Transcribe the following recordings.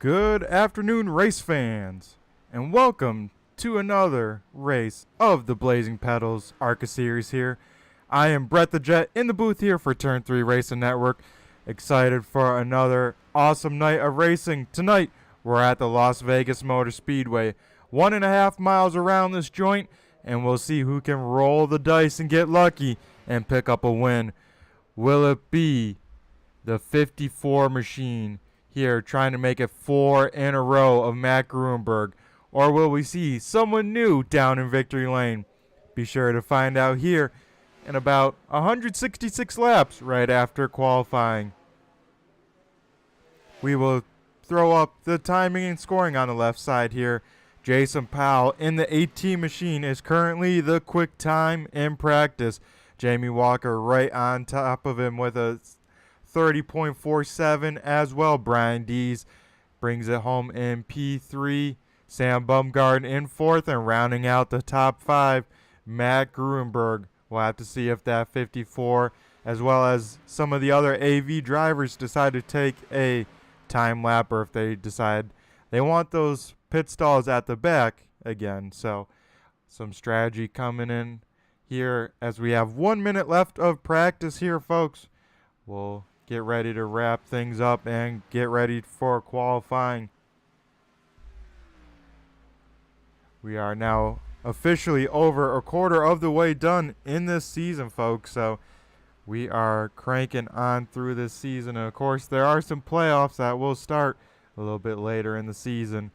Good afternoon, race fans, and welcome to another race of the Blazing Pedals Arca series here. I am Brett the Jet in the booth here for Turn 3 Racing Network. Excited for another awesome night of racing. Tonight, we're at the Las Vegas Motor Speedway. 1.5 miles around this joint, and we'll see who can roll the dice and get lucky and pick up a win. Will it be the 54 machine here trying to make it 4 in a row of Matt Gruenberg? Or will we see someone new down in victory lane? Be sure to find out here in about 166 laps right after qualifying. We will throw up the timing and scoring on the left side here. Jason Powell in the 18 machine is currently the quick time in practice. Jamie Walker right on top of him with a 30.47 as well. Brian Dees brings it home in P3. Sam Bumgarden in 4th, and rounding out the top 5, Matt Gruenberg. We'll have to see if that 54 as well as some of the other AV drivers decide to take a time lap, or if they decide they want those pit stalls at the back again. So some strategy coming in here as we have 1 minute left of practice here, folks. We'll get ready to wrap things up and get ready for qualifying. We are now officially over a quarter of the way done in this season, folks. So we are cranking on through this season. And of course, there are some playoffs that will start a little bit later in the season.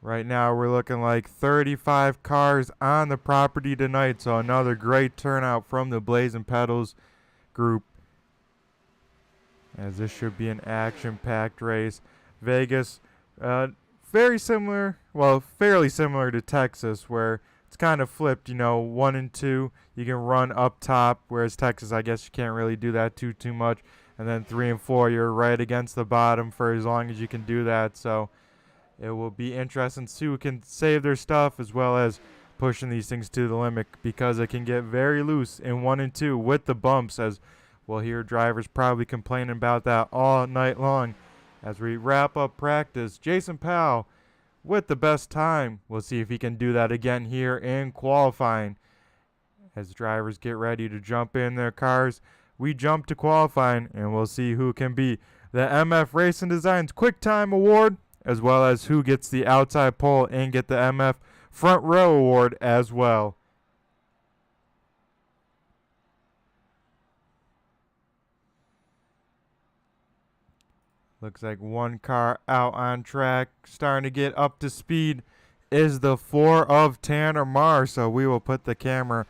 Right now, we're looking like 35 cars on the property tonight. So another great turnout from the Blazing Pedals group, as this should be an action-packed race. Vegas, very similar, well, fairly similar to Texas, where it's kind of flipped. 1 and 2, you can run up top, whereas Texas, I guess you can't really do that too much. And then 3 and 4, you're right against the bottom for as long as you can do that. So it will be interesting to see who can save their stuff, as well as pushing these things to the limit, because it can get very loose in 1 and 2 with the bumps, as we'll hear drivers probably complaining about that all night long. As we wrap up practice, Jason Powell with the best time. We'll see if he can do that again here in qualifying. As drivers get ready to jump in their cars, we jump to qualifying, and we'll see who can be the MF Racing Designs Quick Time Award, as well as who gets the outside pole and get the MF Front Row Award as well. Looks like one car out on track, starting to get up to speed, is the 4 of Tanner Marr. So we will put the camera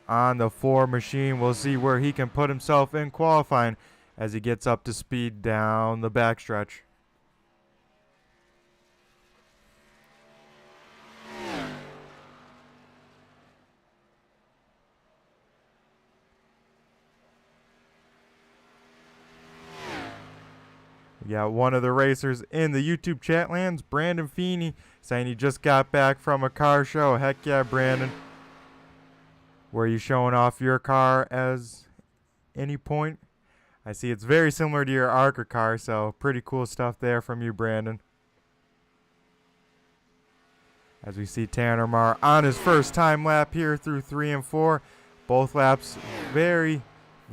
on the 4 machine. We'll see where he can put himself in qualifying as he gets up to speed down the backstretch. We got one of the racers in the YouTube chat lands, Brandon Feeney, saying he just got back from a car show. Heck yeah, Brandon. Were you showing off your car as any point? I see it's very similar to your Arca car, so pretty cool stuff there from you, Brandon. As we see Tanner Marr on his first time lap here through 3 and 4. Both laps very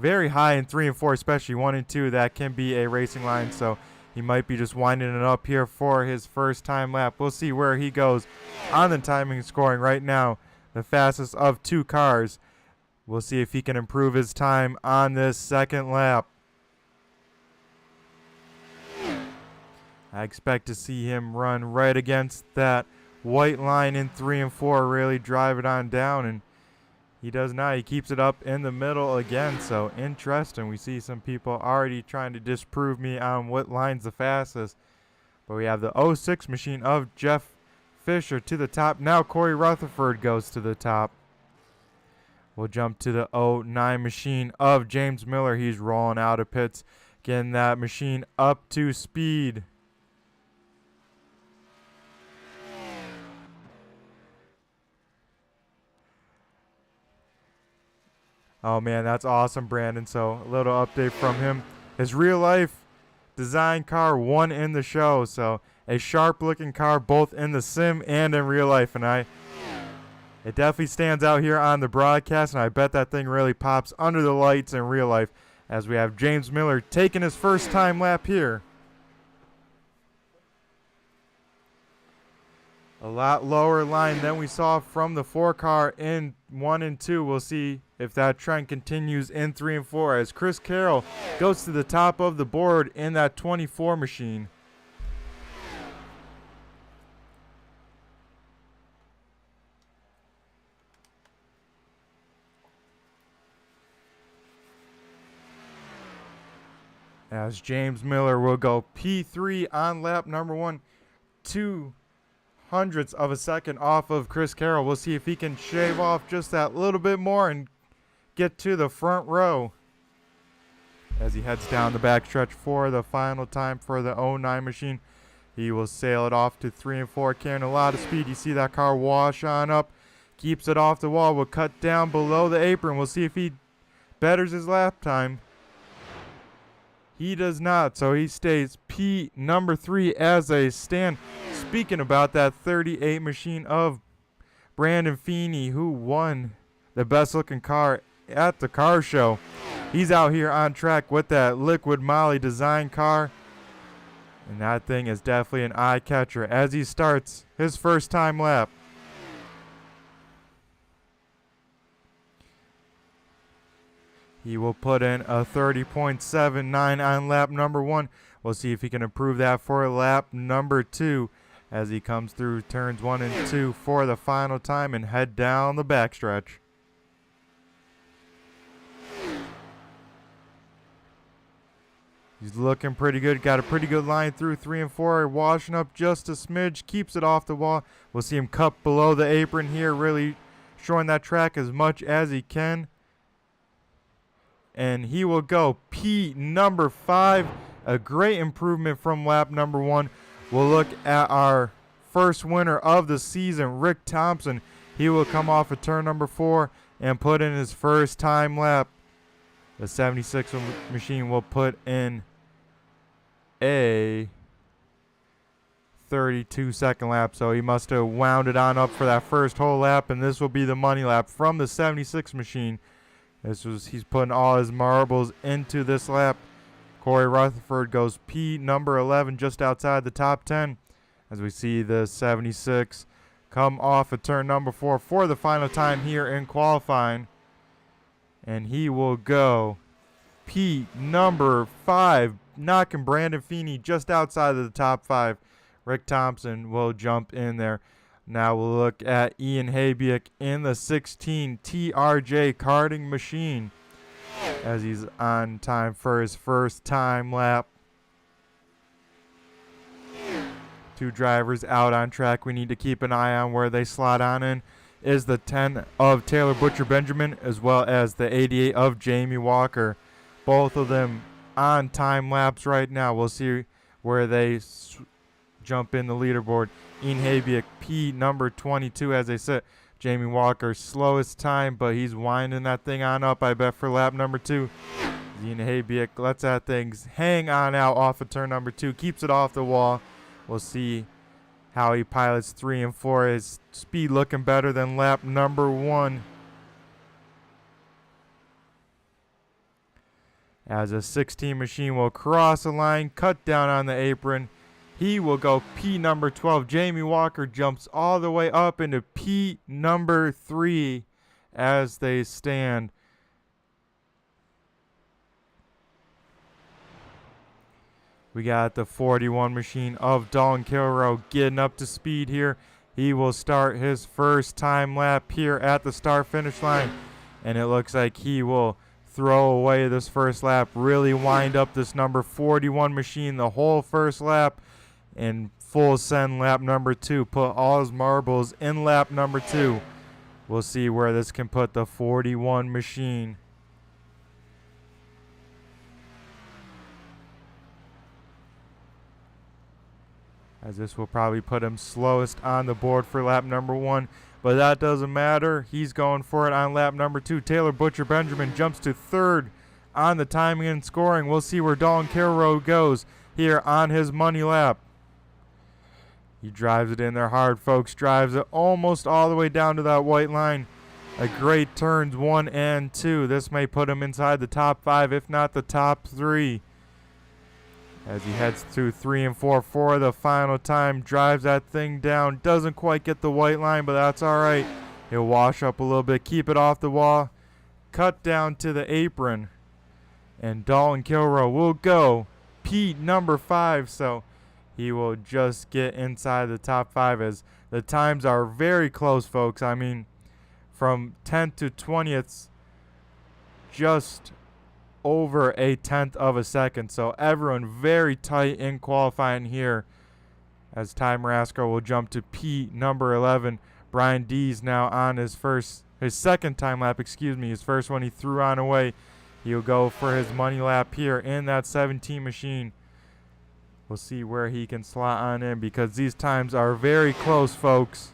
high in 3 and 4, especially 1 and 2. That can be a racing line, so he might be just winding it up here for his first time lap. We'll see where he goes on the timing and scoring. Right now, the fastest of 2 cars. We'll see if he can improve his time on this second lap. I expect to see him run right against that white line in 3 and 4, really drive it on down, and he does not. He keeps it up in the middle again. So interesting. We see some people already trying to disprove me on what line's the fastest. But we have the 06 machine of Jeff Fisher to the top. Now Corey Rutherford goes to the top. We'll jump to the 09 machine of James Miller. He's rolling out of pits, getting that machine up to speed. Oh man, that's awesome, Brandon. So a little update from him. His real life design car won in the show. So a sharp looking car both in the sim and in real life. And it definitely stands out here on the broadcast. And I bet that thing really pops under the lights in real life as we have James Miller taking his first time lap here. A lot lower line than we saw from the 4 car in 1 and 2. We'll see if that trend continues in 3 and 4 as Chris Carroll goes to the top of the board in that 24 machine. As James Miller will go P3 on lap number 1, 2/100ths of a second off of Chris Carroll. We'll see if he can shave off just that little bit more and get to the front row as he heads down the backstretch for the final time for the 09 machine. He will sail it off to 3 and 4, carrying a lot of speed. You see that car wash on up, keeps it off the wall, will cut down below the apron. We'll see if he betters his lap time. He does not, so he stays P number 3 as they stand. Speaking about that 38 machine of Brandon Feeney, who won the best looking car at the car show. He's out here on track with that Liquid Molly design car. And that thing is definitely an eye catcher as he starts his first time lap. He will put in a 30.79 on lap number 1. We'll see if he can improve that for lap number 2 as he comes through turns 1 and 2 for the final time and head down the backstretch. He's looking pretty good. Got a pretty good line through 3 and 4. Washing up just a smidge. Keeps it off the wall. We'll see him cut below the apron here. Really showing that track as much as he can. And he will go P number 5. A great improvement from lap number 1. We'll look at our first winner of the season, Rick Thompson. He will come off of turn number 4 and put in his first time lap. The 76 machine will put in a 32-second lap. So he must have wound it on up for that first whole lap. And this will be the money lap from the 76 machine. He's putting all his marbles into this lap. Corey Rutherford goes P number 11 just outside the top 10 as we see the 76 come off of turn number 4 for the final time here in qualifying. And he will go P number 5, knocking Brandon Feeney just outside of the top 5. Rick Thompson will jump in there. Now we'll look at Ian Habiak in the 16 TRJ karting machine as he's on time for his first time lap. 2 drivers out on track we need to keep an eye on where they slot on in is the 10 of Taylor Butcher Benjamin as well as the 88 of Jamie Walker. Both of them on time laps right now. We'll see where they jump in the leaderboard. Ian Habiak, P number 22 as they sit. Jamie Walker, slowest time, but he's winding that thing on up, I bet, for lap number 2. Ian Habiak lets that thing hang on out off of turn number 2, keeps it off the wall. We'll see how he pilots 3 and 4. His speed looking better than lap number 1. As a 16 machine will cross the line, cut down on the apron. He will go P number 12. Jamie Walker jumps all the way up into P number 3 as they stand. We got the 41 machine of Dalton Kilroe getting up to speed here. He will start his first time lap here at the start-finish line. And it looks like he will throw away this first lap, really wind up this number 41 machine the whole first lap. And full send lap number 2. Put all his marbles in lap number 2. We'll see where this can put the 41 machine. as this will probably put him slowest on the board for lap number 1. But that doesn't matter. He's going for it on lap number 2. Taylor Butcher Benjamin jumps to 3rd on the timing and scoring. We'll see where Dalton Kilroe goes here on his money lap. He drives it in there hard, folks. Drives it almost all the way down to that white line. A great turns 1 and 2. This may put him inside the top 5, if not the top 3. As he heads through 3 and 4 for the final time. Drives that thing down. Doesn't quite get the white line, but that's all right. He'll wash up a little bit, keep it off the wall. Cut down to the apron. And Dalton Kilroe will go P number 5. So he will just get inside the top 5 as the times are very close, folks. I mean, from 10th to 20th, just over a 10th of a second. So everyone very tight in qualifying here, as Ty Marasco will jump to P number 11. Brian Dees now on his second time lap, his first one he threw on away. He'll go for his money lap here in that 17 machine. We'll see where he can slot on in, because these times are very close, folks.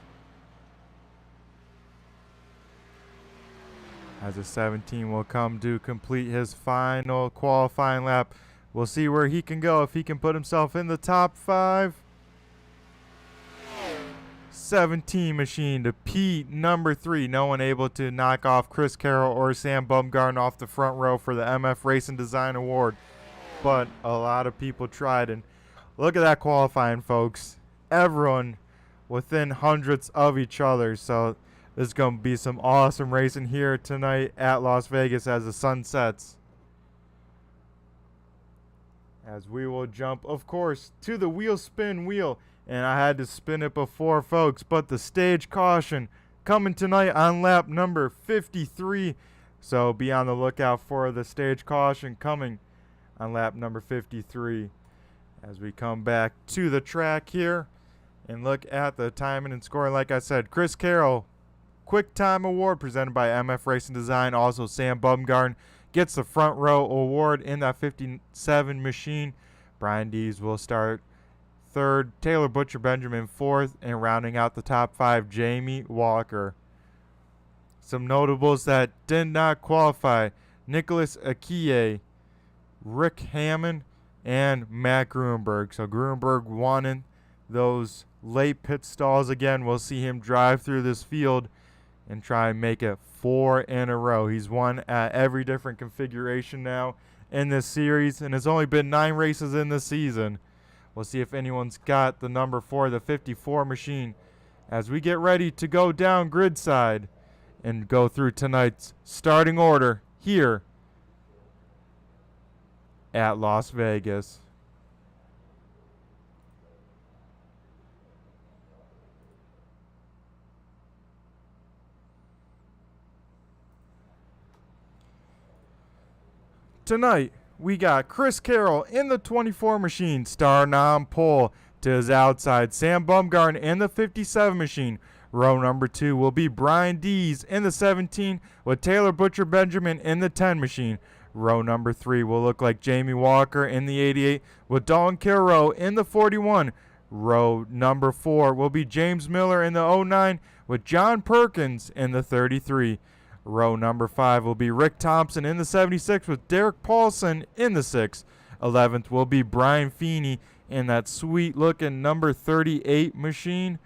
As a 17 will come to complete his final qualifying lap. We'll see where he can go, if he can put himself in the top 5. 17 machine to P number 3. No one able to knock off Chris Carroll or Sam Bumgarner off the front row for the MF Racing Design Award. But a lot of people tried, and look at that qualifying, folks. Everyone within hundredths of each other. So there's going to be some awesome racing here tonight at Las Vegas as the sun sets. As we will jump, of course, to the wheel spin wheel. And I had to spin it before, folks. But the stage caution coming tonight on lap number 53. So be on the lookout for the stage caution coming on lap number 53. As we come back to the track here and look at the timing and scoring. Like I said, Chris Carroll, Quick Time Award presented by MF Racing Design. Also, Sam Bumgarner gets the front row award in that 57 machine. Brian Dees will start 3rd. Taylor Butcher Benjamin 4th. And rounding out the top 5, Jamie Walker. Some notables that did not qualify: Nicholas Akiye, Rick Hammond, and Matt Gruenberg. So Gruenberg wanting those late pit stalls again. We'll see him drive through this field and try and make it 4 in a row. He's won at every different configuration now in this series, and it's only been 9 races in this season. We'll see if anyone's got the number 4, the 54 machine, as we get ready to go down grid side and go through tonight's starting order here at Las Vegas. Tonight, we got Chris Carroll in the 24 machine, starting on pole to his outside. Sam Bumgarner in the 57 machine. Row number 2 will be Brian Dees in the 17, with Taylor Butcher Benjamin in the 10 machine. Row number 3 will look like Jamie Walker in the 88, with Dalton Kilroe in the 41. Row number 4 will be James Miller in the 09, with John Perkins in the 33. Row number 5 will be Rick Thompson in the 76, with Derek Paulson in the 6. 11th will be Brian Feeney in that sweet-looking number 38 machine,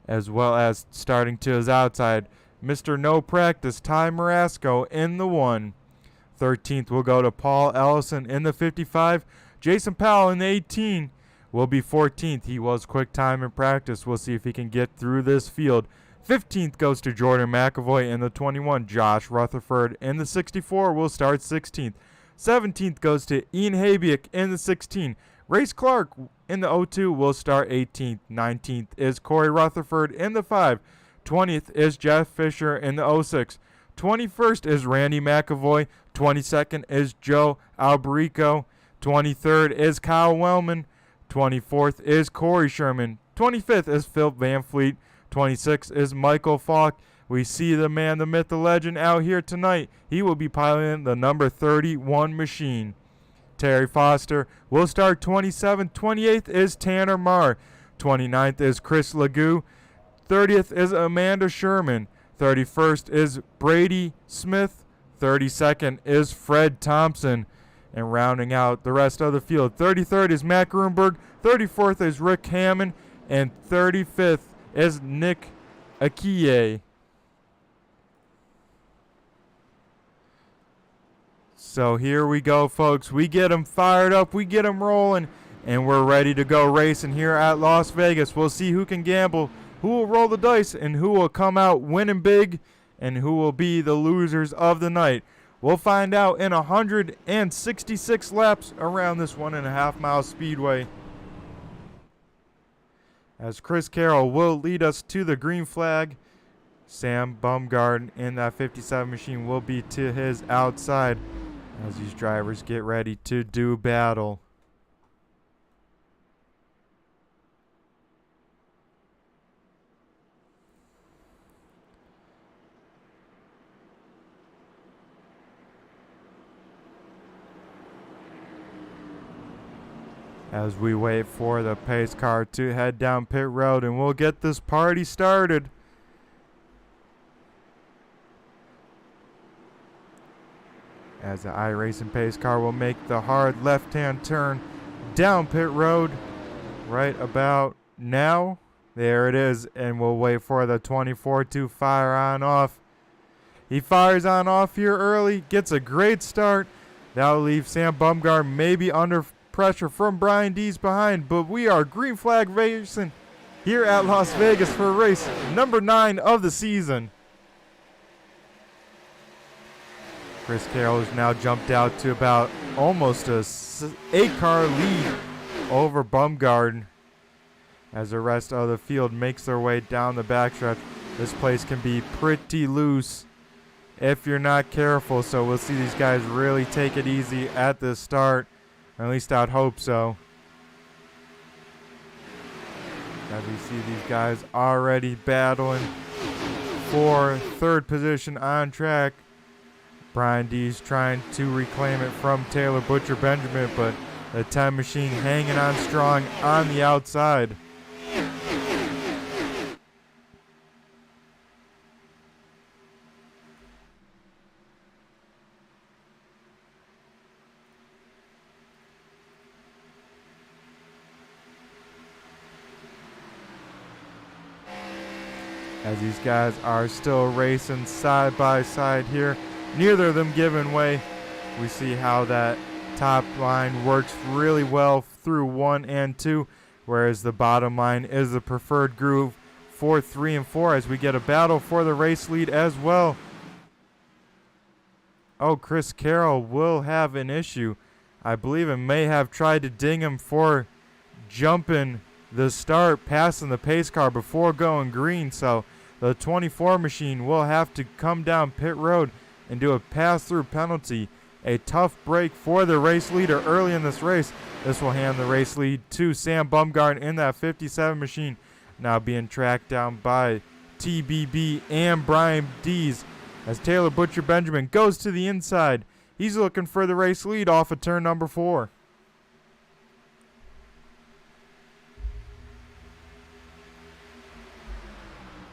as well as starting to his outside, Mr. No Practice, Ty Marasco in the 1. 13th will go to Paul Ellison in the 55. Jason Powell in the 18 will be 14th. He was quick time in practice. We'll see if he can get through this field. 15th goes to Jordan McAvoy in the 21. Josh Rutherford in the 64 will start 16th. 17th goes to Ian Habiak in the 16. Race Clark in the 02 will start 18th. 19th is Corey Rutherford in the 5. 20th is Jeff Fisher in the 06. 21st is Randy McAvoy. 22nd is Joe Alberico. 23rd is Kyle Wellman. 24th is Corey Sherman. 25th is Phil Van Fleet. 26th is Michael Falk. We see the man, the myth, the legend out here tonight. He will be piloting the number 31 machine. Terry Foster will start 27th. 28th is Tanner Marr. 29th is Chris Legou. 30th is Amanda Sherman. 31st is Brady Smith. 32nd is Fred Thompson. And rounding out the rest of the field, 33rd is Matt Grunberg. 34th is Rick Hammond. And 35th is Nick Akiye. So here we go, folks. We get them fired up. We get them rolling. And we're ready to go racing here at Las Vegas. We'll see who can gamble, who will roll the dice, and who will come out winning big, and who will be the losers of the night. We'll find out in 166 laps around this 1.5 mile speedway, as Chris Carroll will lead us to the green flag. Sam Bumgarden in that 57 machine will be to his outside as these drivers get ready to do battle. As we wait for the pace car to head down pit road, and we'll get this party started. As the iRacing pace car will make the hard left-hand turn down pit road right about now. There it is, and we'll wait for the 24 to fire on off. He fires on off here early, gets a great start. That'll leave Sam Bumgarden maybe under pressure from Brian Dees behind, but we are green flag racing here at Las Vegas for race number 9 of the season. Chris Carroll has now jumped out to about almost a 8-car lead over Bumgarden as the rest of the field makes their way down the backstretch. This place can be pretty loose if you're not careful, so we'll see these guys really take it easy at the start. Or at least I'd hope so. As we see these guys already battling for third position on track. Brian Dees trying to reclaim it from Taylor Butcher Benjamin, but the 10 machine hanging on strong on the outside. As these guys are still racing side by side here, neither of them giving way. We see how that top line works really well through 1 and 2, whereas the bottom line is the preferred groove for 3 and 4 as we get a battle for the race lead as well. Oh, Chris Carroll will have an issue. I believe it may have tried to ding him for jumping the start, passing the pace car before going green, so the 24 machine will have to come down pit road and do a pass-through penalty. A tough break for the race leader early in this race. This will hand the race lead to Sam Bumgarden in that 57 machine, now being tracked down by TBB and Brian Dees as Taylor Butcher Benjamin goes to the inside. He's looking for the race lead off of turn number 4.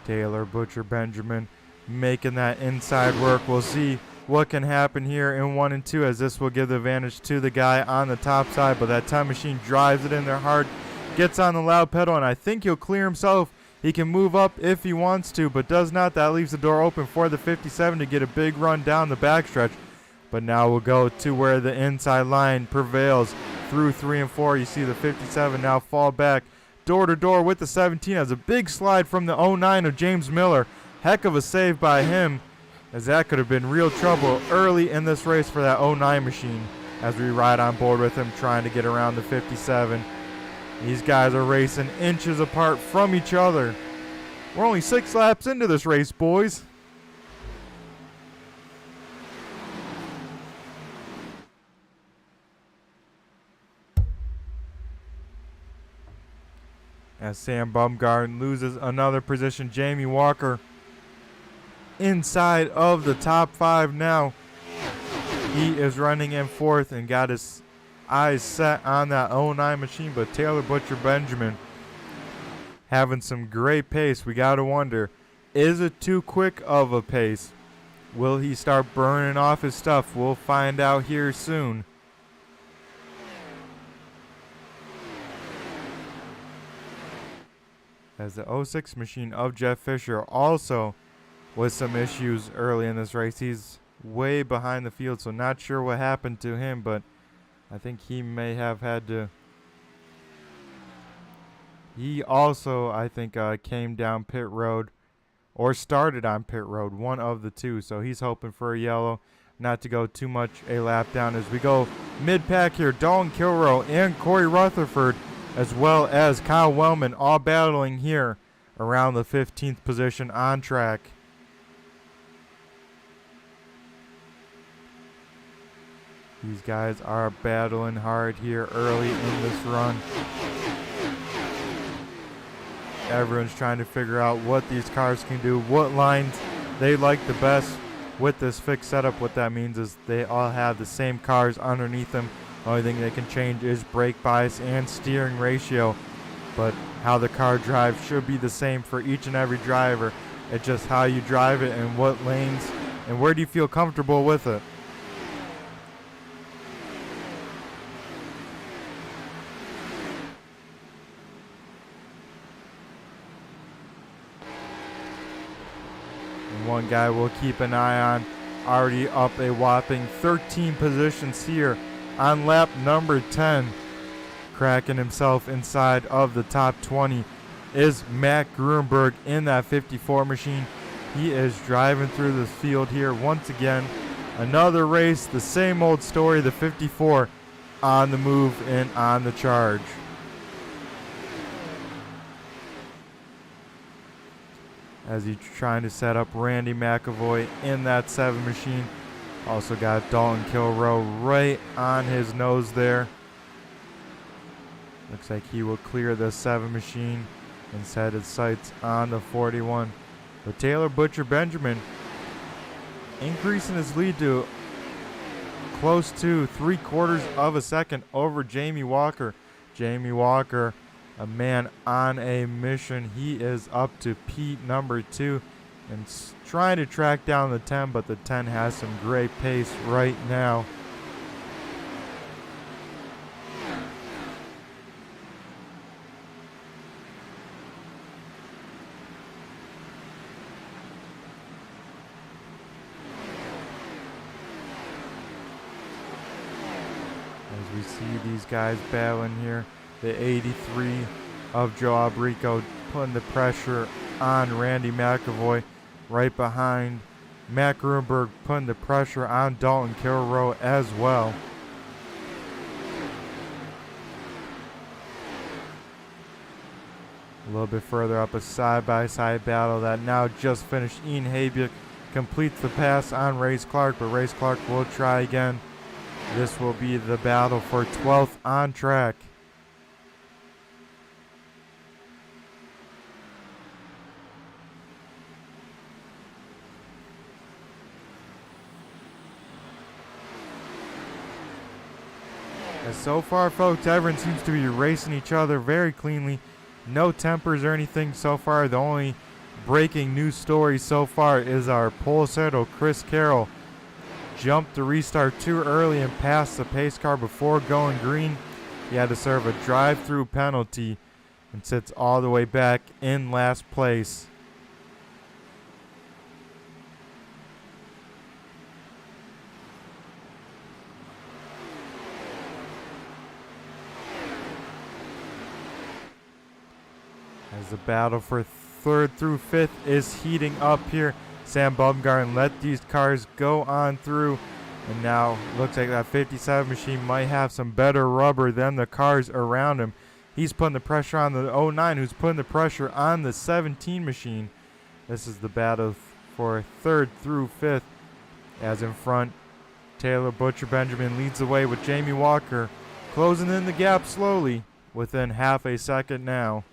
Taylor Butcher Benjamin making that inside work. We'll see what can happen here in 1 and 2 as this will give the advantage to the guy on the top side, but that 10 machine drives it in there hard, gets on the loud pedal, and I think he'll clear himself. He can move up if he wants to, but does not. That leaves the door open for the 57 to get a big run down the backstretch. But now we'll go to where the inside line prevails through 3 and 4. You see the 57 now fall back door to door with the 17 as a big slide from the 09 of James Miller. Heck of a save by him, as that could have been real trouble early in this race for that 09 machine as we ride on board with him trying to get around the 57. These guys are racing inches apart from each other. We're only 6 laps into this race, boys. As Sam Bumgarden loses another position, Jamie Walker inside of the top 5 now. He is running in 4th and got his eyes set on that 09 machine, but Taylor Butcher Benjamin having some great pace. We got to wonder, is it too quick of a pace? Will he start burning off his stuff? We'll find out here soon. As the 06 machine of Jeff Fisher also with some issues early in this race. He's way behind the field, so not sure what happened to him, but I think he may have had to. He also, I think, came down pit road or started on pit road, one of the two. So he's hoping for a yellow, not to go too much a lap down as we go mid-pack here. Dalton Kilroe and Corey Rutherford, as well as Kyle Wellman, all battling here around the 15th position on track. These guys are battling hard here early in this run. Everyone's trying to figure out what these cars can do, what lines they like the best with this fixed setup. What that means is they all have the same cars underneath them. The only thing they can change is brake bias and steering ratio. But how the car drives should be the same for each and every driver. It's just how you drive it and what lanes and where do you feel comfortable with it. One guy we'll keep an eye on, already up a whopping 13 positions here on lap number 10, cracking himself inside of the top 20, is Matt Gruenberg in that 54 machine. He is driving through the field here once again. Another race, the same old story, the 54 on the move and on the charge. As he's trying to set up Randy McAvoy in that 7 machine. Also got Dalton Kilroe right on his nose there. Looks like he will clear the 7 machine and set his sights on the 41. But Taylor Butcher Benjamin increasing his lead to close to 3/4 of a second over Jamie Walker. Jamie Walker, a man on a mission. He is up to Pete number 2 and trying to track down the 10, but the 10 has some great pace right now. As we see these guys battling here. The 83 of Joe Abrico putting the pressure on Randy McAvoy. Right behind Matt Gruenberg putting the pressure on Dalton Kilroe as well. A little bit further up, a side-by-side battle that now just finished. Ian Habiak completes the pass on Race Clark, but Race Clark will try again. This will be the battle for 12th on track. As so far, folks, everyone seems to be racing each other very cleanly. No tempers or anything so far. The only breaking news story so far is our pole settle, Chris Carroll, jumped the restart too early and passed the pace car before going green. He had to serve a drive-through penalty and sits all the way back in last place. As the battle for 3rd through 5th is heating up here. Sam Baumgarten let these cars go on through. And now looks like that 57 machine might have some better rubber than the cars around him. He's putting the pressure on the 09, who's putting the pressure on the 17 machine. This is the battle for 3rd through 5th. As in front, Taylor Butcher Benjamin leads the way with Jamie Walker closing in the gap slowly within half a second now.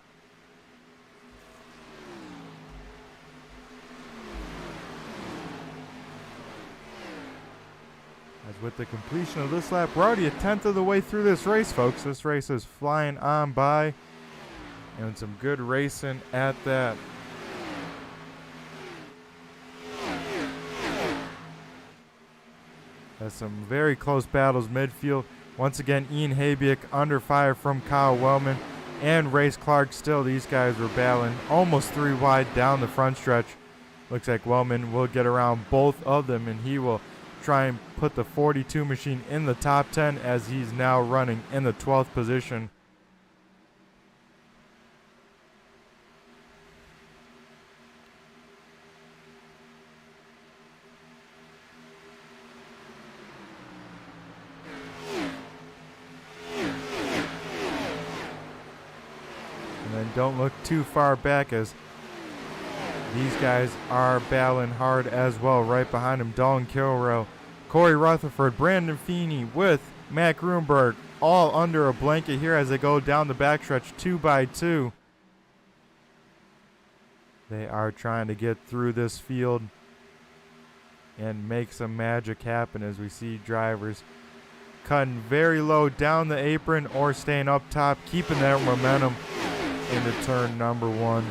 As with the completion of this lap, we're already a 10th of the way through this race, folks. This race is flying on by. And some good racing at that. Has some very close battles midfield. Once again, Ian Habiak under fire from Kyle Wellman and Race Clark still. These guys were battling almost 3 wide down the front stretch. Looks like Wellman will get around both of them, and he will try and put the 42 machine in the top 10 as he's now running in the 12th position. And then don't look too far back as these guys are battling hard as well. Right behind him, Dalton Kilrow, Corey Rutherford, Brandon Feeney with Matt Grunberg, all under a blanket here as they go down the backstretch 2 by 2. They are trying to get through this field and make some magic happen as we see drivers cutting very low down the apron or staying up top, keeping that momentum into turn number 1.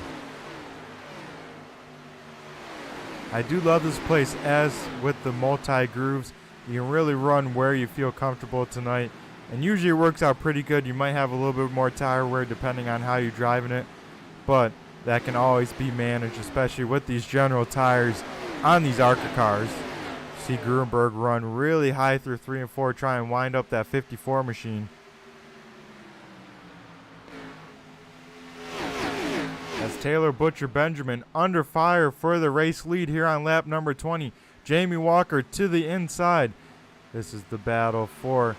I do love this place, as with the multi-grooves. You can really run where you feel comfortable tonight. And usually it works out pretty good. You might have a little bit more tire wear depending on how you're driving it. But that can always be managed, especially with these general tires on these Arca cars. See Grunberg run really high through 3 and 4, try and wind up that 54 machine. As Taylor Butcher Benjamin under fire for the race lead here on lap number 20. Jamie Walker to the inside. This is the battle for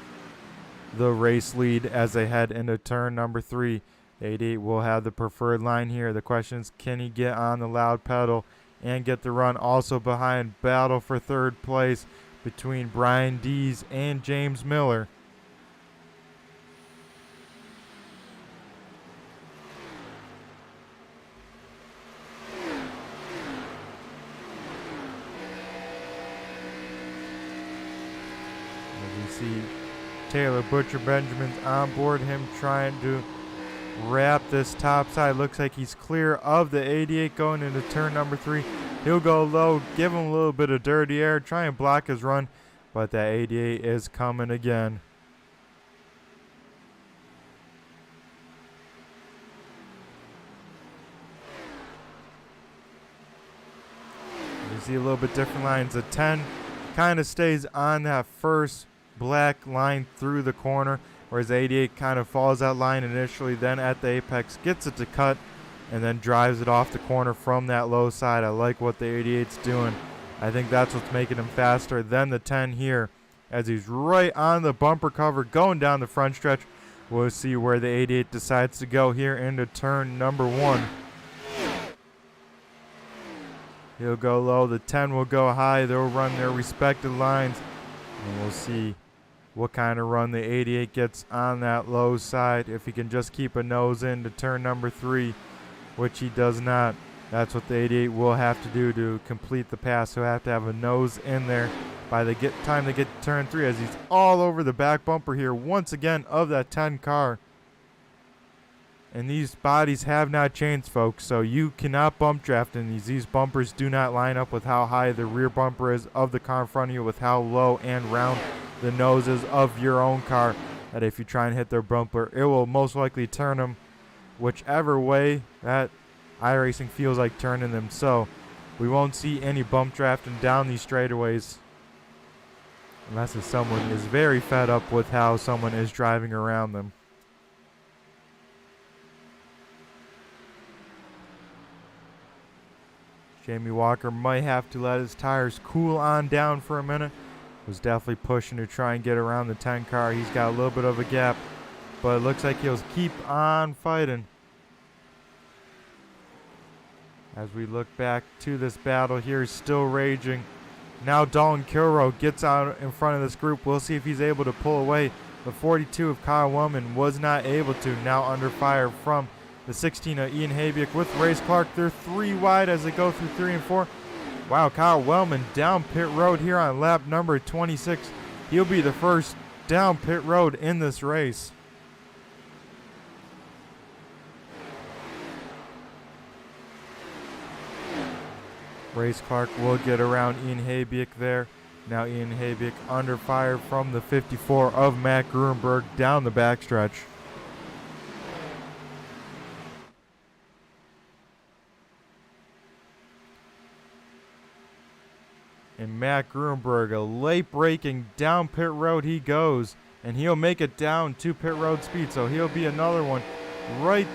the race lead as they head into turn number 3. 88 will have the preferred line here. The question is, can he get on the loud pedal and get the run? Also behind, battle for third place between Brian Dees and James Miller. See Taylor Butcher Benjamin's on board, him trying to wrap this top side. Looks like he's clear of the 88 going into turn number 3. He'll go low, give him a little bit of dirty air, try and block his run, but that 88 is coming again. You see a little bit different lines. The 10 kind of stays on that first black line through the corner, whereas 88 kind of follows that line initially, then at the apex gets it to cut and then drives it off the corner from that low side. I like what the 88's doing. I think that's what's making him faster than the 10 here, as he's right on the bumper cover going down the front stretch. We'll see where the 88 decides to go here into turn number 1. He'll go low, the 10 will go high. They'll run their respective lines, and we'll see what kind of run the 88 gets on that low side. If he can just keep a nose in to turn number 3, which he does not, that's what the 88 will have to do to complete the pass. He'll have to have a nose in there by the time they get to turn 3, as he's all over the back bumper here once again of that 10 car. And these bodies have not changed, folks, so you cannot bump draft in these. These bumpers do not line up with how high the rear bumper is of the car in front of you, with how low and round the noses of your own car, that if you try and hit their bumper, it will most likely turn them whichever way that iRacing feels like turning them. So we won't see any bump drafting down these straightaways unless if someone is very fed up with how someone is driving around them. Jamie Walker might have to let his tires cool on down for a minute. Was definitely pushing to try and get around the 10 car. He's got a little bit of a gap, but it looks like he'll keep on fighting. As we look back to this battle here, still raging. Now Dalton Kilrow gets out in front of this group. We'll see if he's able to pull away. The 42 of Kyle Wellman was not able to. Now under fire from the 16 of Ian Habiak with Race Clark. They're 3 wide as they go through 3 and 4. Wow, Kyle Wellman down pit road here on lap number 26. He'll be the first down pit road in this race. Race Clark will get around Ian Habiak there. Now Ian Habiak under fire from the 54 of Matt Gruenberg down the backstretch. And Matt Gruenberg, a late braking down pit road he goes. And he'll make it down to pit road speed. So he'll be another one right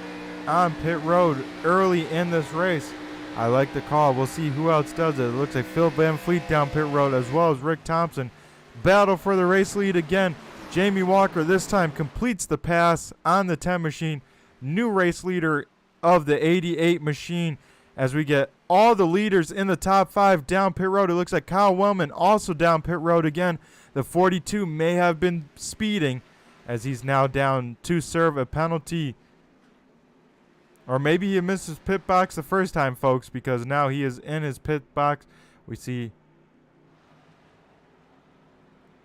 on pit road early in this race. I like the call. We'll see who else does it. It looks like Phil Van Fleet down pit road as well as Rick Thompson. Battle for the race lead again. Jamie Walker this time completes the pass on the 10 machine. New race leader of the 88 machine as we get all the leaders in the top 5 down pit road. It looks like Kyle Wellman also down pit road again. The 42 may have been speeding as he's now down to serve a penalty. Or maybe he missed his pit box the first time, folks, because now he is in his pit box. We see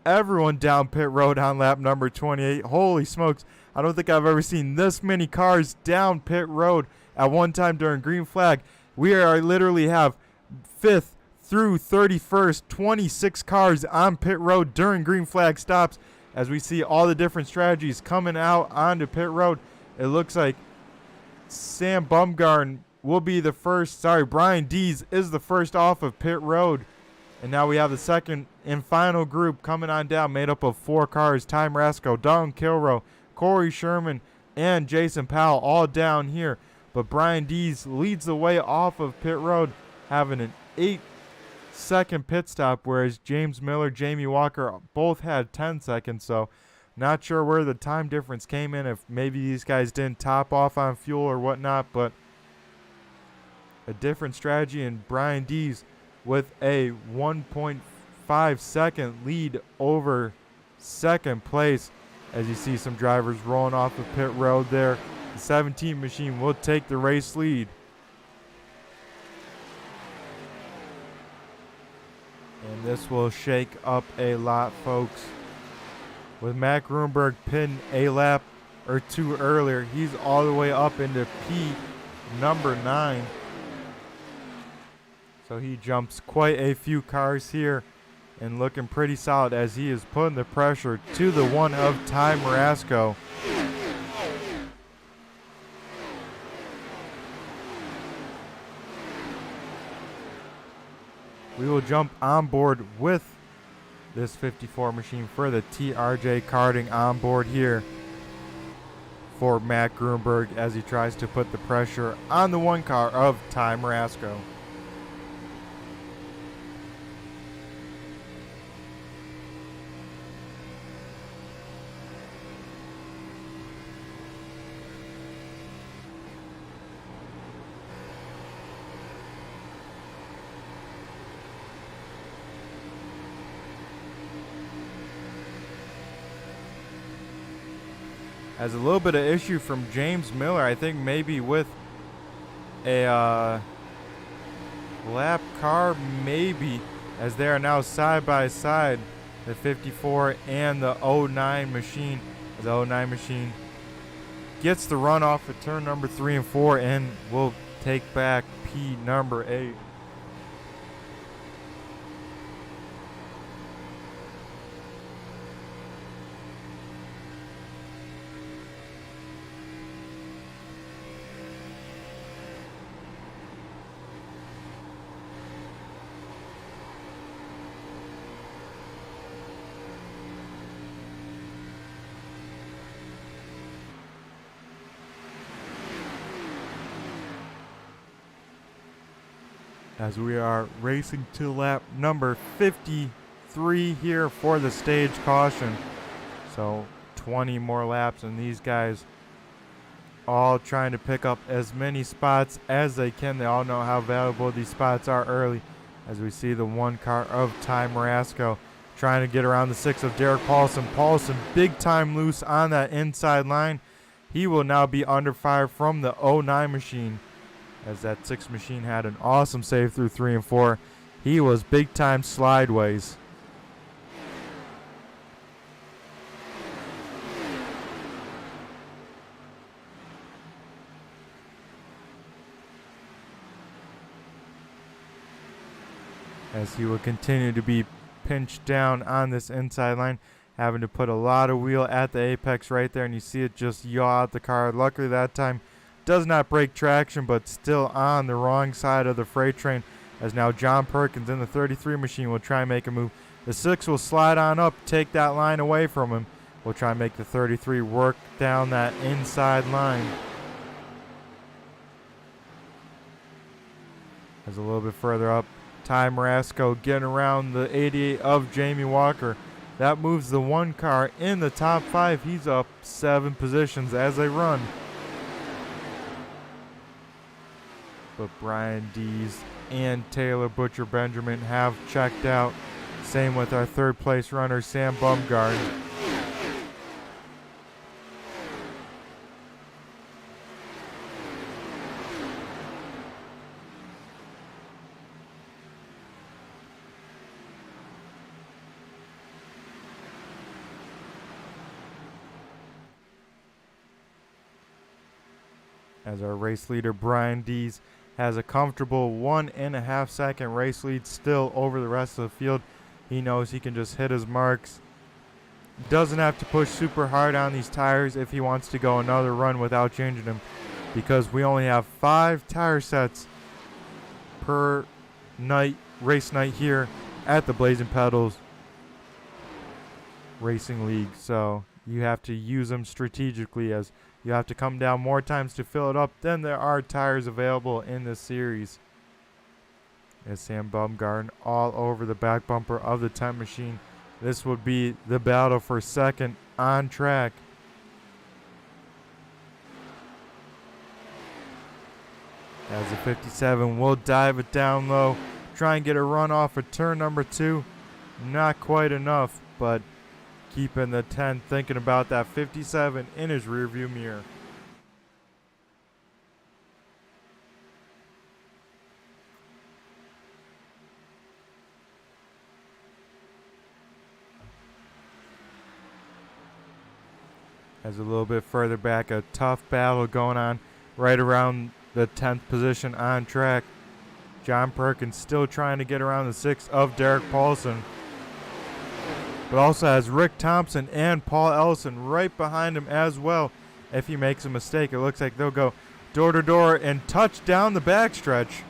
everyone down pit road on lap number 28. Holy smokes. I don't think I've ever seen this many cars down pit road at one time during green flag. We are literally have 5th through 31st, 26 cars on pit road during green flag stops as we see all the different strategies coming out onto pit road. It looks like Sam Bumgarn will be the first. Brian Dees is the first off of pit road. And now we have the second and final group coming on down, made up of 4 cars. Ty Marasco, Don Kilroe, Corey Sherman, and Jason Powell all down here. But Brian Dees leads the way off of pit road, having an 8-second pit stop, whereas James Miller, Jamie Walker both had 10 seconds. So not sure where the time difference came in, if maybe these guys didn't top off on fuel or whatnot, but a different strategy, and Brian Dees with a 1.5 second lead over second place as you see some drivers rolling off the pit road there. The 17 machine will take the race lead. And this will shake up a lot, folks. With Matt Gruenberg pinned a lap or 2 earlier, he's all the way up into P number 9. So he jumps quite a few cars here and looking pretty solid as he is putting the pressure to the one of Ty Marasco. We will jump on board with this 54 machine for the TRJ Karting on board here for Matt Gruenberg as he tries to put the pressure on the 1 car of Ty Marasco. Has a little bit of issue from James Miller, I think maybe with a lap car, maybe, as they are now side by side, the 54 and the 09 machine. As the 09 machine gets the run off at turn number 3 and 4 and will take back P number 8. As we are racing to lap number 53 here for the stage caution. So 20 more laps, and these guys all trying to pick up as many spots as they can. They all know how valuable these spots are early. As we see the 1 car of Ty Marasco trying to get around the 6 of Derek Paulson. Paulson big time loose on that inside line. He will now be under fire from the 09 machine, as that 6 machine had an awesome save through 3 and 4. He was big time slideways. as he will continue to be pinched down on this inside line, having to put a lot of wheel at the apex right there, and you see it just yaw out the car. Luckily that time does not break traction, but still on the wrong side of the freight train, as now John Perkins in the 33 machine will try and make a move. The 6 will slide on up, take that line away from him. We'll try and make the 33 work down that inside line. As a little bit further up, Ty Marasco getting around the 88 of Jamie Walker. That moves the 1 car in the top 5. He's up 7 positions as they run. But Brian Dees and Taylor Butcher Benjamin have checked out. Same with our 3rd place runner, Sam Bumgard. As our race leader, Brian Dees, has a comfortable 1.5 second race lead still over the rest of the field. He knows he can just hit his marks. Doesn't have to push super hard on these tires if he wants to go another run without changing them, because we only have 5 tire sets per night, race night here at the Blazing Pedals Racing League. So you have to use them strategically, as you have to come down more times to fill it up than there are tires available in this series. As Sam Bumgarden all over the back bumper of the 10 machine. This would be the battle for second on track. As the 57 will dive it down low, try and get a run off of turn number 2. Not quite enough, but keeping the 10 thinking about that 57 in his rearview mirror. As a little bit further back, a tough battle going on right around the 10th position on track. John Perkins still trying to get around the 6 of Derek Paulson, but also has Rick Thompson and Paul Ellison right behind him as well. If he makes a mistake, it looks like they'll go door to door and touch down the backstretch.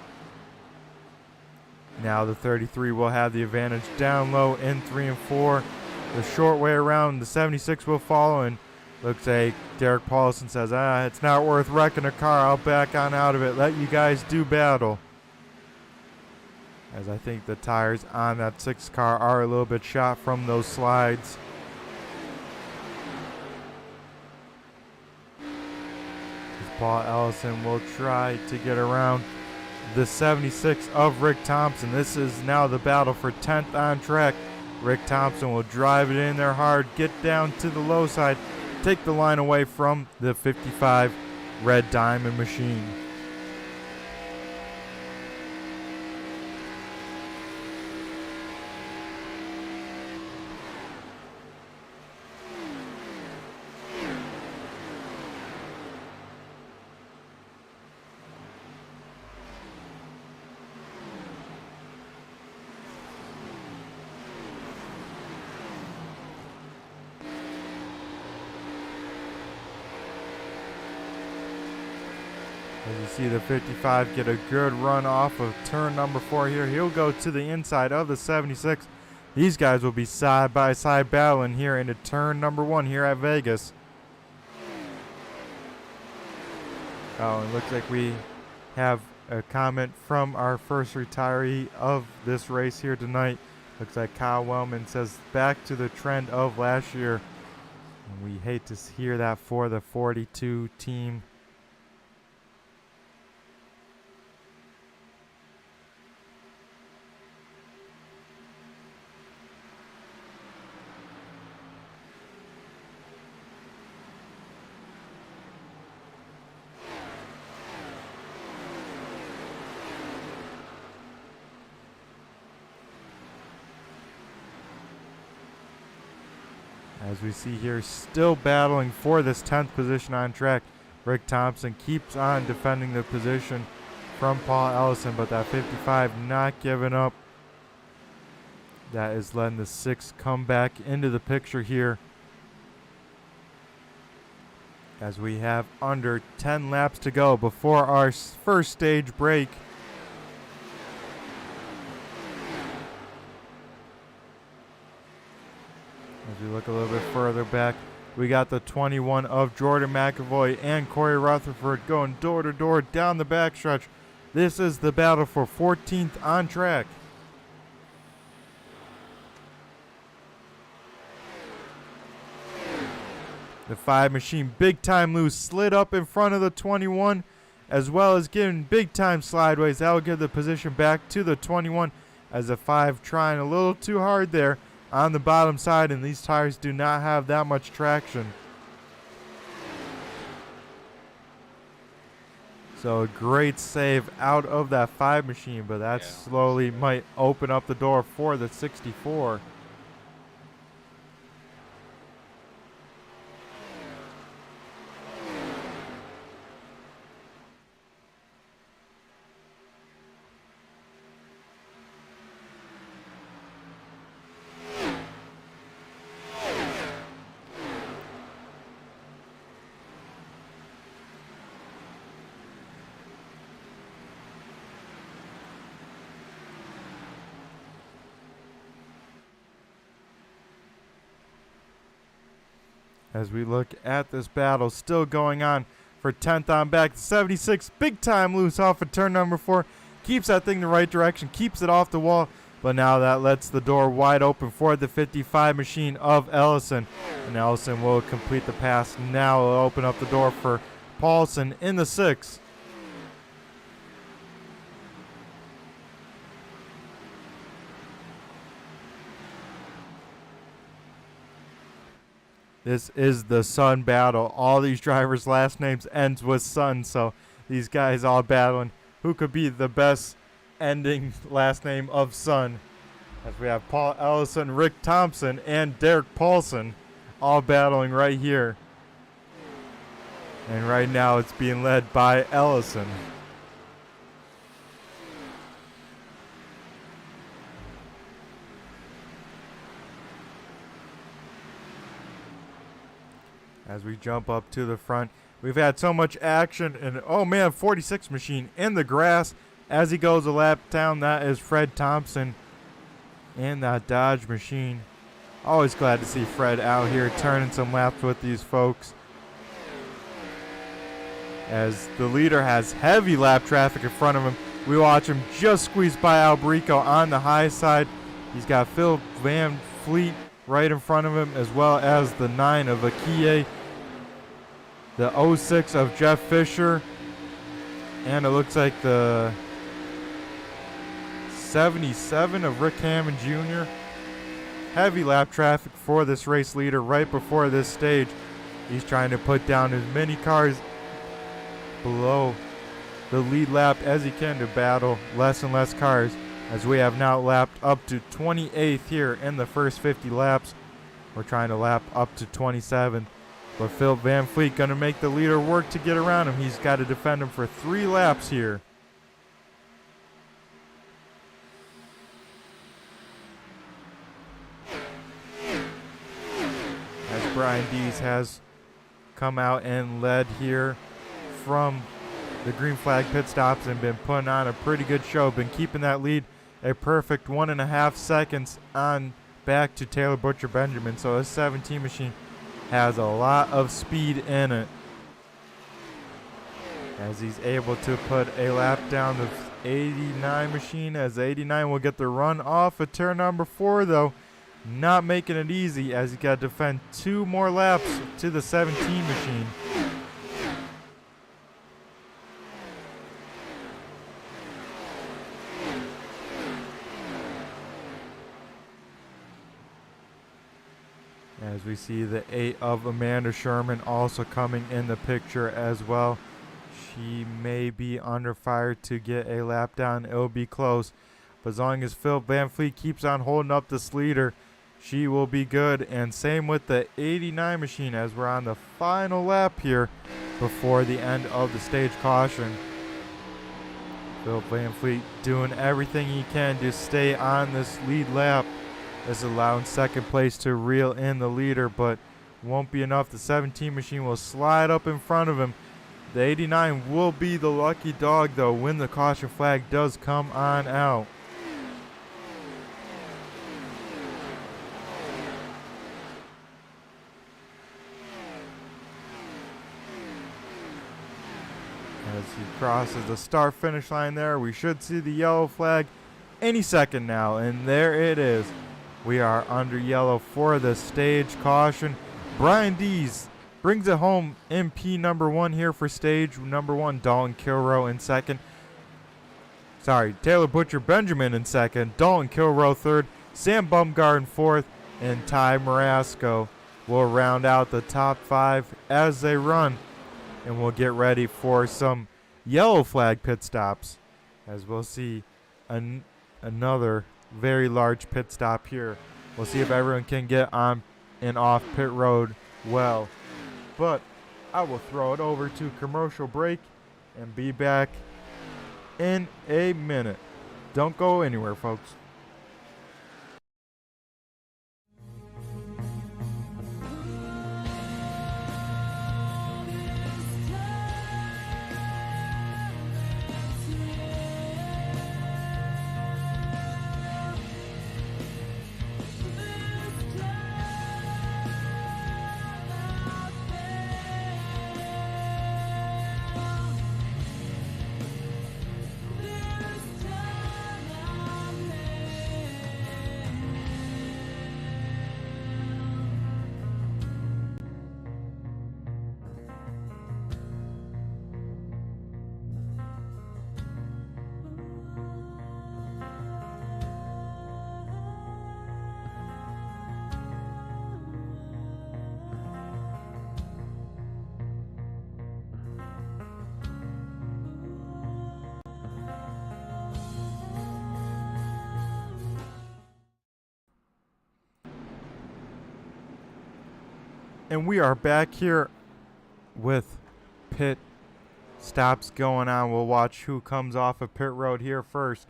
Now the 33 will have the advantage down low in 3 and 4. The short way around, the 76 will follow, and looks like Derek Paulson says, it's not worth wrecking a car. I'll back on out of it. Let you guys do battle. As I think the tires on that 6 car are a little bit shot from those slides. As Paul Ellison will try to get around the 76 of Rick Thompson. This is now the battle for 10th on track. Rick Thompson will drive it in there hard, get down to the low side, take the line away from the 55 Red Diamond machine. As you see the 55 get a good run off of turn number 4 here. He'll go to the inside of the 76. These guys will be side by side battling here into turn number 1 here at Vegas. Oh, it looks like we have a comment from our first retiree of this race here tonight. Looks like Kyle Wellman says back to the trend of last year. And we hate to hear that for the 42 team. As we see here, still battling for this 10th position on track. Rick Thompson keeps on defending the position from Paul Ellison, but that 55 not giving up. that is letting the 6 come back into the picture here, as we have under 10 laps to go before our first stage break. As we look a little bit further back, we got the 21 of Jordan McAvoy and Corey Rutherford going door to door down the backstretch. This is the battle for 14th on track. The 5 machine big time loose slid up in front of the 21, as well as giving big time slideways. That will give the position back to the 21, as the 5 trying a little too hard there on the bottom side, and these tires do not have that much traction. So a great save out of that 5 machine, but that slowly might open up the door for the 64. As we look at this battle still going on for 10th on back, the 76 big time loose off of turn number 4, keeps that thing the right direction, keeps it off the wall, but now that lets the door wide open for the 55 machine of Ellison, and Ellison will complete the pass. Now will open up the door for Paulson in the 6. This is the Sun battle. All these drivers' last names ends with Sun, so these guys all battling who could be the best ending last name of Sun. As we have Paul Ellison, Rick Thompson, and Derek Paulson all battling right here. And right now it's being led by Ellison. As we jump up to the front, we've had so much action, and oh man, 46 machine in the grass as he goes a lap down. That is Fred Thompson in that Dodge machine. Always glad to see Fred out here turning some laps with these folks, as the leader has heavy lap traffic in front of him. We watch him just squeeze by Alberico on the high side. He's got Phil Van Fleet right in front of him, as well as the 9 of Akie, the 06 of Jeff Fisher, and it looks like the 77 of Rick Hammond Jr. Heavy lap traffic for this race leader right before this stage. He's trying to put down as many cars below the lead lap as he can to battle less and less cars, as we have now lapped up to 28th here in the first 50 laps. We're trying to lap up to 27th. But Phil Van Fleet going to make the leader work to get around him. He's got to defend him for 3 laps here. As Brian Dees has come out and led here from the green flag pit stops and been putting on a pretty good show. Been keeping that lead a perfect 1.5 seconds on back to Taylor Butcher Benjamin. So a 17 machine has a lot of speed in it, as he's able to put a lap down the 89 machine, as the 89 will get the run off of turn number 4, though not making it easy, as he's got to defend 2 more laps to the 17 machine. As we see the 8 of Amanda Sherman also coming in the picture as well. She may be under fire to get a lap down. It'll be close. But as long as Phil Van Fleet keeps on holding up this leader, she will be good. And same with the 89 machine, as we're on the final lap here before the end of the stage caution. Phil Van Fleet doing everything he can to stay on this lead lap, is allowing second place to reel in the leader, but won't be enough. The 17 machine will slide up in front of him. The 89 will be the lucky dog, though, when the caution flag does come on out. As he crosses the start-finish line there, we should see the yellow flag any second now, and there it is. We are under yellow for the stage caution. Brian Dees brings it home in P number 1 here for stage number 1. Dalton Kilrow in second. Taylor Butcher Benjamin in second. Dalton Kilrow third. Sam Bumgarden fourth. And Ty Marasco will round out the top 5 as they run. And we'll get ready for some yellow flag pit stops, as we'll see another very large pit stop here. We'll see if everyone can get on and off pit road well. But I will throw it over to commercial break and be back in a minute. Don't go anywhere, folks. And we are back here with pit stops going on. We'll watch who comes off of pit road here first.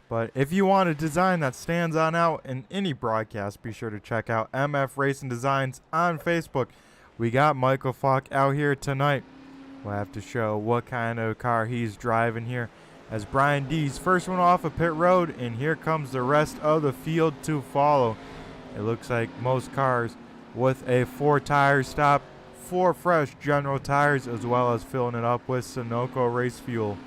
But if you want a design that stands on out in any broadcast, be sure to check out MF Racing Designs on Facebook. We got Michael Falk out here tonight. We'll have to show what kind of car he's driving here, as Brian Dees first one off of pit road, and here comes the rest of the field to follow. It looks like most cars with a 4-tire stop, 4 fresh general tires, as well as filling it up with Sunoco race fuel.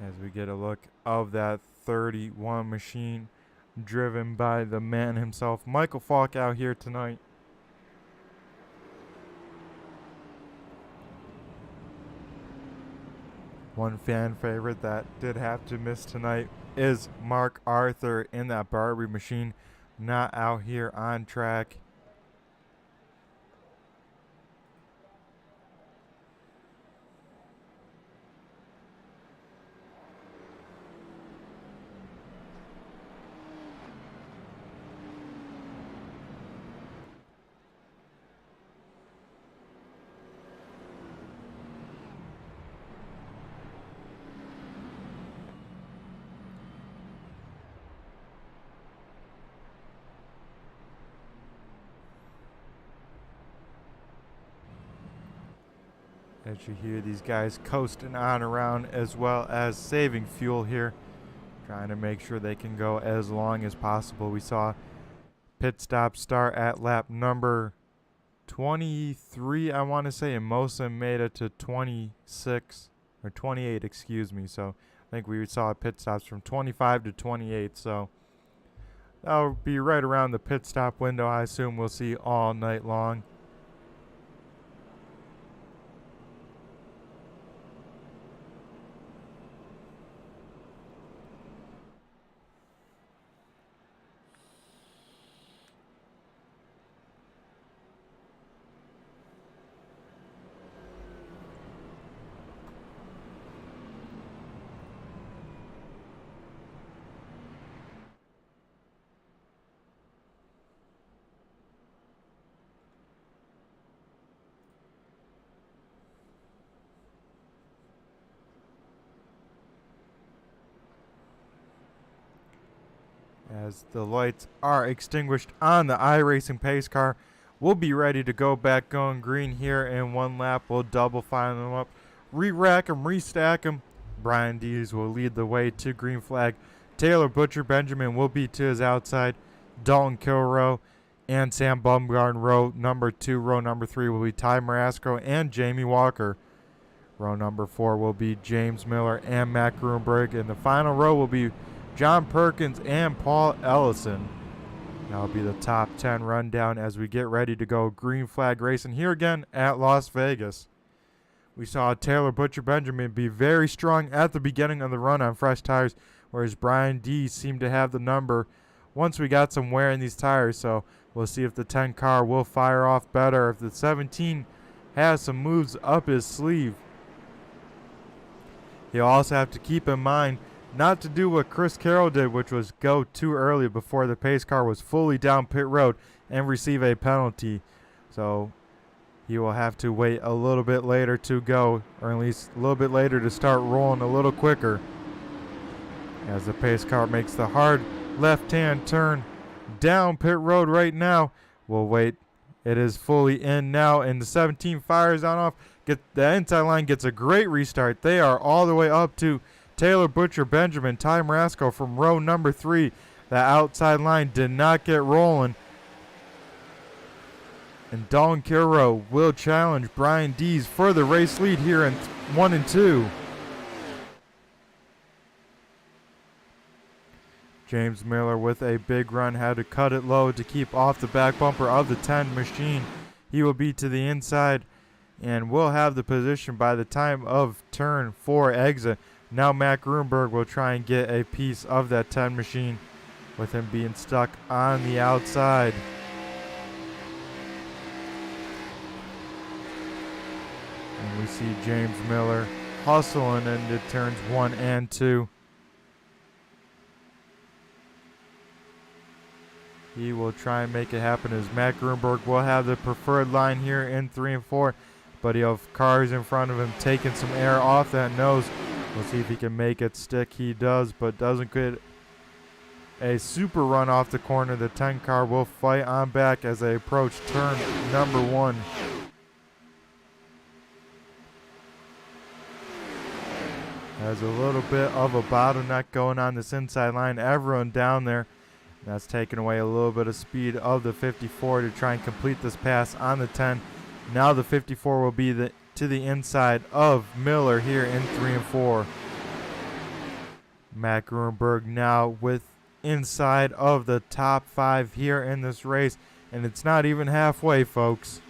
As we get a look of that 31 machine driven by the man himself, Michael Falk, out here tonight. One fan favorite that did have to miss tonight is Mark Arthur in that Barbie machine, not out here on track. As you hear these guys coasting on around, as well as saving fuel here, trying to make sure they can go as long as possible. We saw pit stop start at lap number 23, I want to say, and most of them made it to 26 or 28, excuse me. So I think we saw pit stops from 25 to 28. So that'll be right around the pit stop window, I assume we'll see all night long. As the lights are extinguished on the iRacing pace car, we'll be ready to go back going green here in one lap. We'll double file them up, re-rack them, restack them. Brian Dees will lead the way to green flag. Taylor Butcher Benjamin will be to his outside. Dalton Kilrow and Sam Bumgarn row number 2. Row number 3 will be Ty Marasco and Jamie Walker. Row number 4 will be James Miller and Matt Grunberg. And the final row will be John Perkins and Paul Ellison. That'll be the top 10 rundown as we get ready to go green flag racing here again at Las Vegas. We saw Taylor Butcher Benjamin be very strong at the beginning of the run on fresh tires, whereas Brian D seemed to have the number once we got some wear in these tires. So we'll see if the 10 car will fire off better, if the 17 has some moves up his sleeve. He'll also have to keep in mind not to do what Chris Carroll did, which was go too early before the pace car was fully down pit road and receive a penalty. So he will have to wait a little bit later to go, or at least a little bit later to start rolling a little quicker. As the pace car makes the hard left-hand turn down pit road right now. We'll wait. It is fully in now, and the 17 fires on off. The inside line gets a great restart. They are all the way up to Taylor Butcher Benjamin, Ty Marasco from row number 3. The outside line did not get rolling. And Dalton Kilrow will challenge Brian Dees for the race lead here in 1 and 2. James Miller with a big run had to cut it low to keep off the back bumper of the 10 machine. He will be to the inside and will have the position by the time of turn 4 exit. Now Matt Grunberg will try and get a piece of that 10 machine with him being stuck on the outside. And we see James Miller hustling into turns 1 and 2. He will try and make it happen as Matt Grunberg will have the preferred line here in 3 and 4, but he'll have cars in front of him taking some air off that nose. We'll see if he can make it stick. He does, but doesn't get a super run off the corner. The 10 car will fight on back as they approach turn number 1. Has a little bit of a bottleneck going on this inside line. Everyone down there. That's taken away a little bit of speed of the 54 to try and complete this pass on the 10. Now the 54 will be to the inside of Miller here in 3 and 4. Matt Grunberg now with inside of the top 5 here in this race. And it's not even halfway, folks.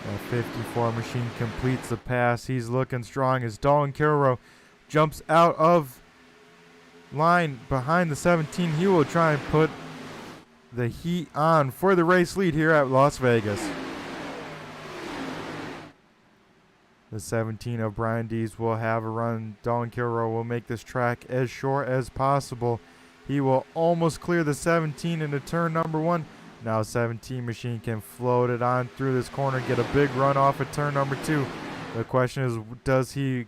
The 54 machine completes the pass. He's looking strong as Dalton Kilrow jumps out of line behind the 17. He will try and put the heat on for the race lead here at Las Vegas. The 17 of Brian Dees will have a run. Dalton Kilrow will make this track as short as possible. He will almost clear the 17 into turn number 1. Now 17 machine can float it on through this corner, get a big run off at turn number 2. The question is, does he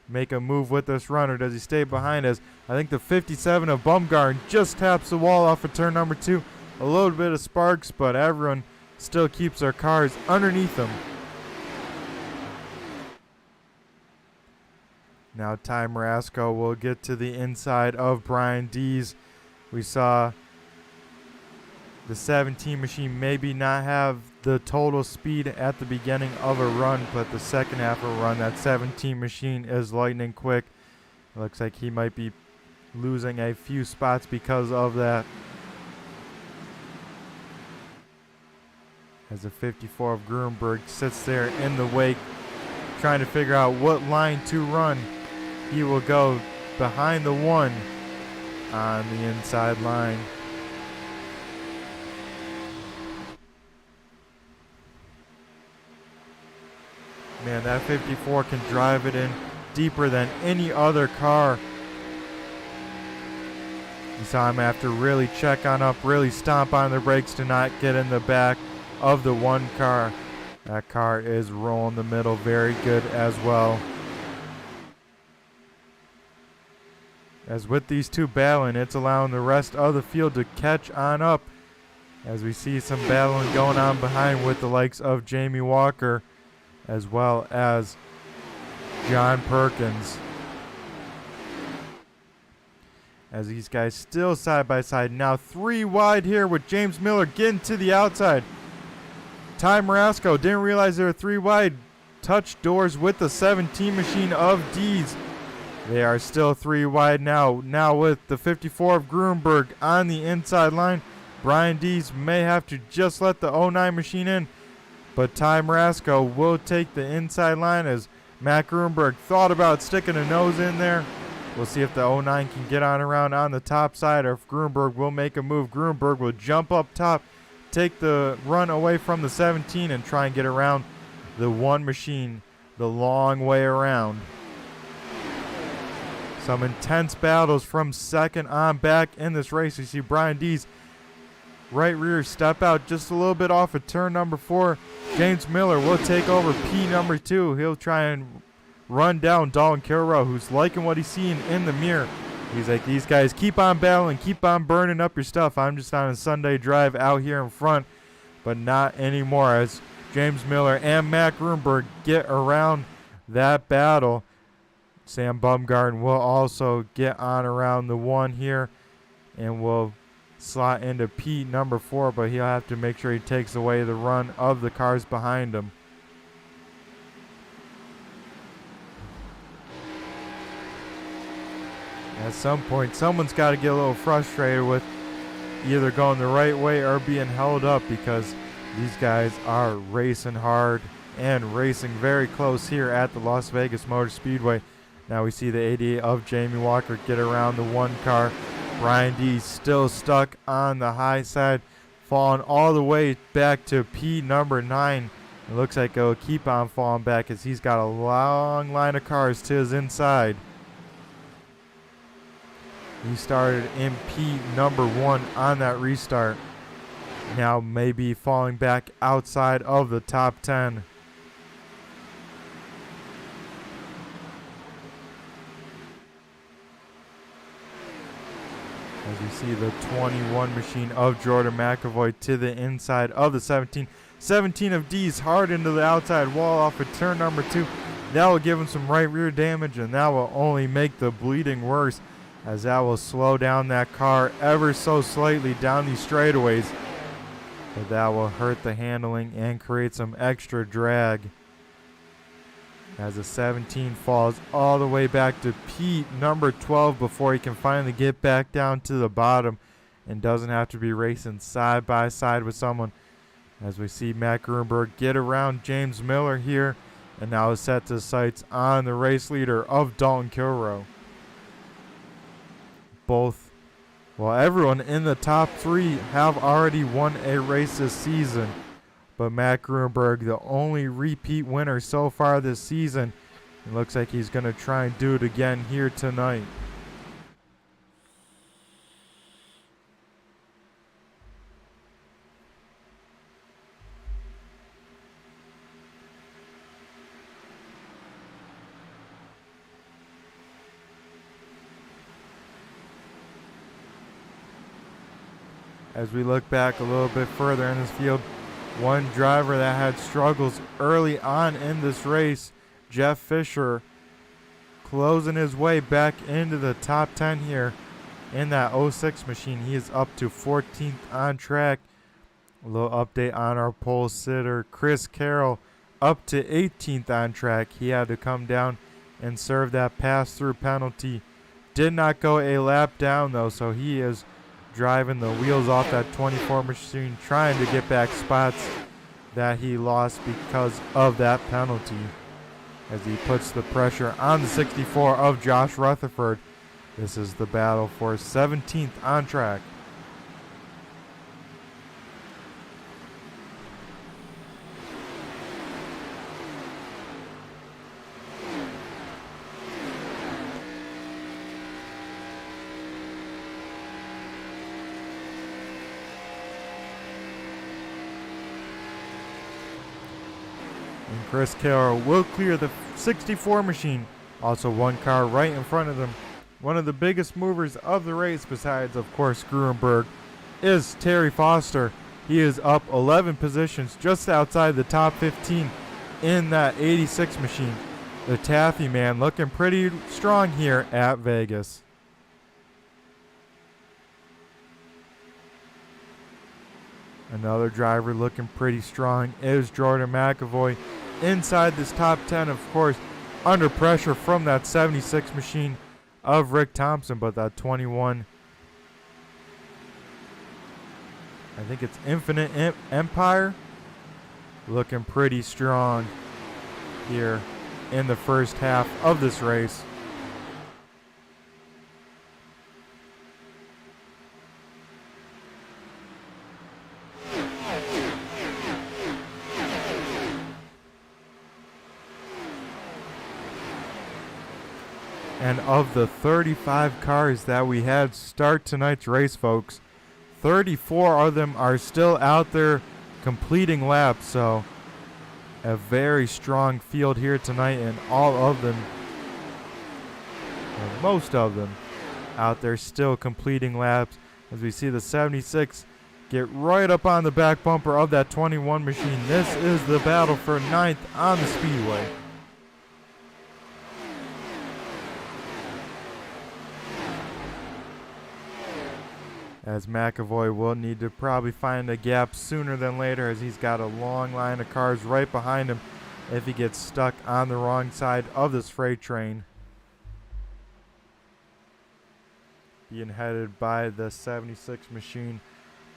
make a move with this run or does he stay behind us? I think the 57 of Bumgarn just taps the wall off at turn number 2. A little bit of sparks, but everyone still keeps their cars underneath them. Now Ty Marasco will get to the inside of Brian Dees. We saw the 17 machine maybe not have the total speed at the beginning of a run, but the second half of a run, that 17 machine is lightning quick. It looks like he might be losing a few spots because of that. As the 54 of Grunberg sits there in the wake, trying to figure out what line to run. He will go behind the 1 on the inside line. Man, that 54 can drive it in deeper than any other car. You saw him have to really check on up, really stomp on the brakes to not get in the back of the 1 car. That car is rolling the middle very good as well. As with these two battling, it's allowing the rest of the field to catch on up. As we see some battling going on behind with the likes of Jamie Walker as well as John Perkins. As these guys still side by side. Now 3 wide here with James Miller getting to the outside. Ty Marasco didn't realize there were 3 wide. Touch doors with the 17 machine of Dees. They are still 3 wide now. Now with the 54 of Gruenberg on the inside line. Brian Dees may have to just let the 09 machine in. But Ty Marasco will take the inside line as Matt Gruenberg thought about sticking a nose in there. We'll see if the 09 can get on around on the top side or if Gruenberg will make a move. Gruenberg will jump up top, take the run away from the 17 and try and get around the 1 machine the long way around. Some intense battles from second on back in this race. You see Brian Dees right rear step out just a little bit off of turn number 4. James Miller will take over P number 2. He'll try and run down Dalton Kilrow, who's liking what he's seeing in the mirror. He's like, these guys keep on battling, keep on burning up your stuff. I'm just on a Sunday drive out here in front, but not anymore. As James Miller and Matt Gruenberg get around that battle, Sam Bumgarden will also get on around the 1 here and will slot into P number 4, but he'll have to make sure he takes away the run of the cars behind him. At some point, someone's got to get a little frustrated with either going the right way or being held up, because these guys are racing hard and racing very close here at the Las Vegas Motor Speedway. Now we see the 88 of Jamie Walker get around the 1 car. Brian Dees still stuck on the high side, falling all the way back to P number 9. It looks like it'll keep on falling back as he's got a long line of cars to his inside. He started in P number 1 on that restart. Now maybe falling back outside of the top 10. As you see the 21 machine of Jordan McAvoy to the inside of the 17. 17 of Dees hard into the outside wall off of turn number 2. That will give him some right rear damage, and that will only make the bleeding worse, as that will slow down that car ever so slightly down these straightaways. But that will hurt the handling and create some extra drag. As the 17 falls all the way back to P number 12 before he can finally get back down to the bottom and doesn't have to be racing side by side with someone. As we see Matt Gruenberg get around James Miller here and now is set to sights on the race leader of Dalton Kilrow. Everyone in the top 3 have already won a race this season. But Matt Gruenberg, the only repeat winner so far this season. It looks like he's going to try and do it again here tonight. As we look back a little bit further in this field, one driver that had struggles early on in this race, Jeff Fisher, closing his way back into the top 10 here in that 06 machine. He is up to 14th on track. A little update on our pole sitter, Chris Carroll, up to 18th on track. He had to come down and serve that pass-through penalty. Did not go a lap down, though, so he is driving the wheels off that 24 machine, trying to get back spots that he lost because of that penalty. As he puts the pressure on the 64 of Josh Rutherford. This is the battle for 17th on track. And Chris Carroll will clear the 64 machine. Also one car right in front of them one of the biggest movers of the race, besides, of course, Gruenberg, is Terry Foster. He is up 11 positions just outside the top 15 in that 86 machine. The Taffy man looking pretty strong here at Vegas. Another driver looking pretty strong is Jordan McAvoy. Inside this top 10, of course, under pressure from that 76 machine of Rick Thompson, but that 21, I think it's Infinite Empire, looking pretty strong here in the first half of this race. And of the 35 cars that we had start tonight's race, folks, 34 of them are still out there completing laps. So a very strong field here tonight, and all of them, or most of them, out there still completing laps. As we see the 76 get right up on the back bumper of that 21 machine. This is the battle for 9th on the speedway. As McAvoy will need to probably find a gap sooner than later, as he's got a long line of cars right behind him if he gets stuck on the wrong side of this freight train. Being headed by the 76 machine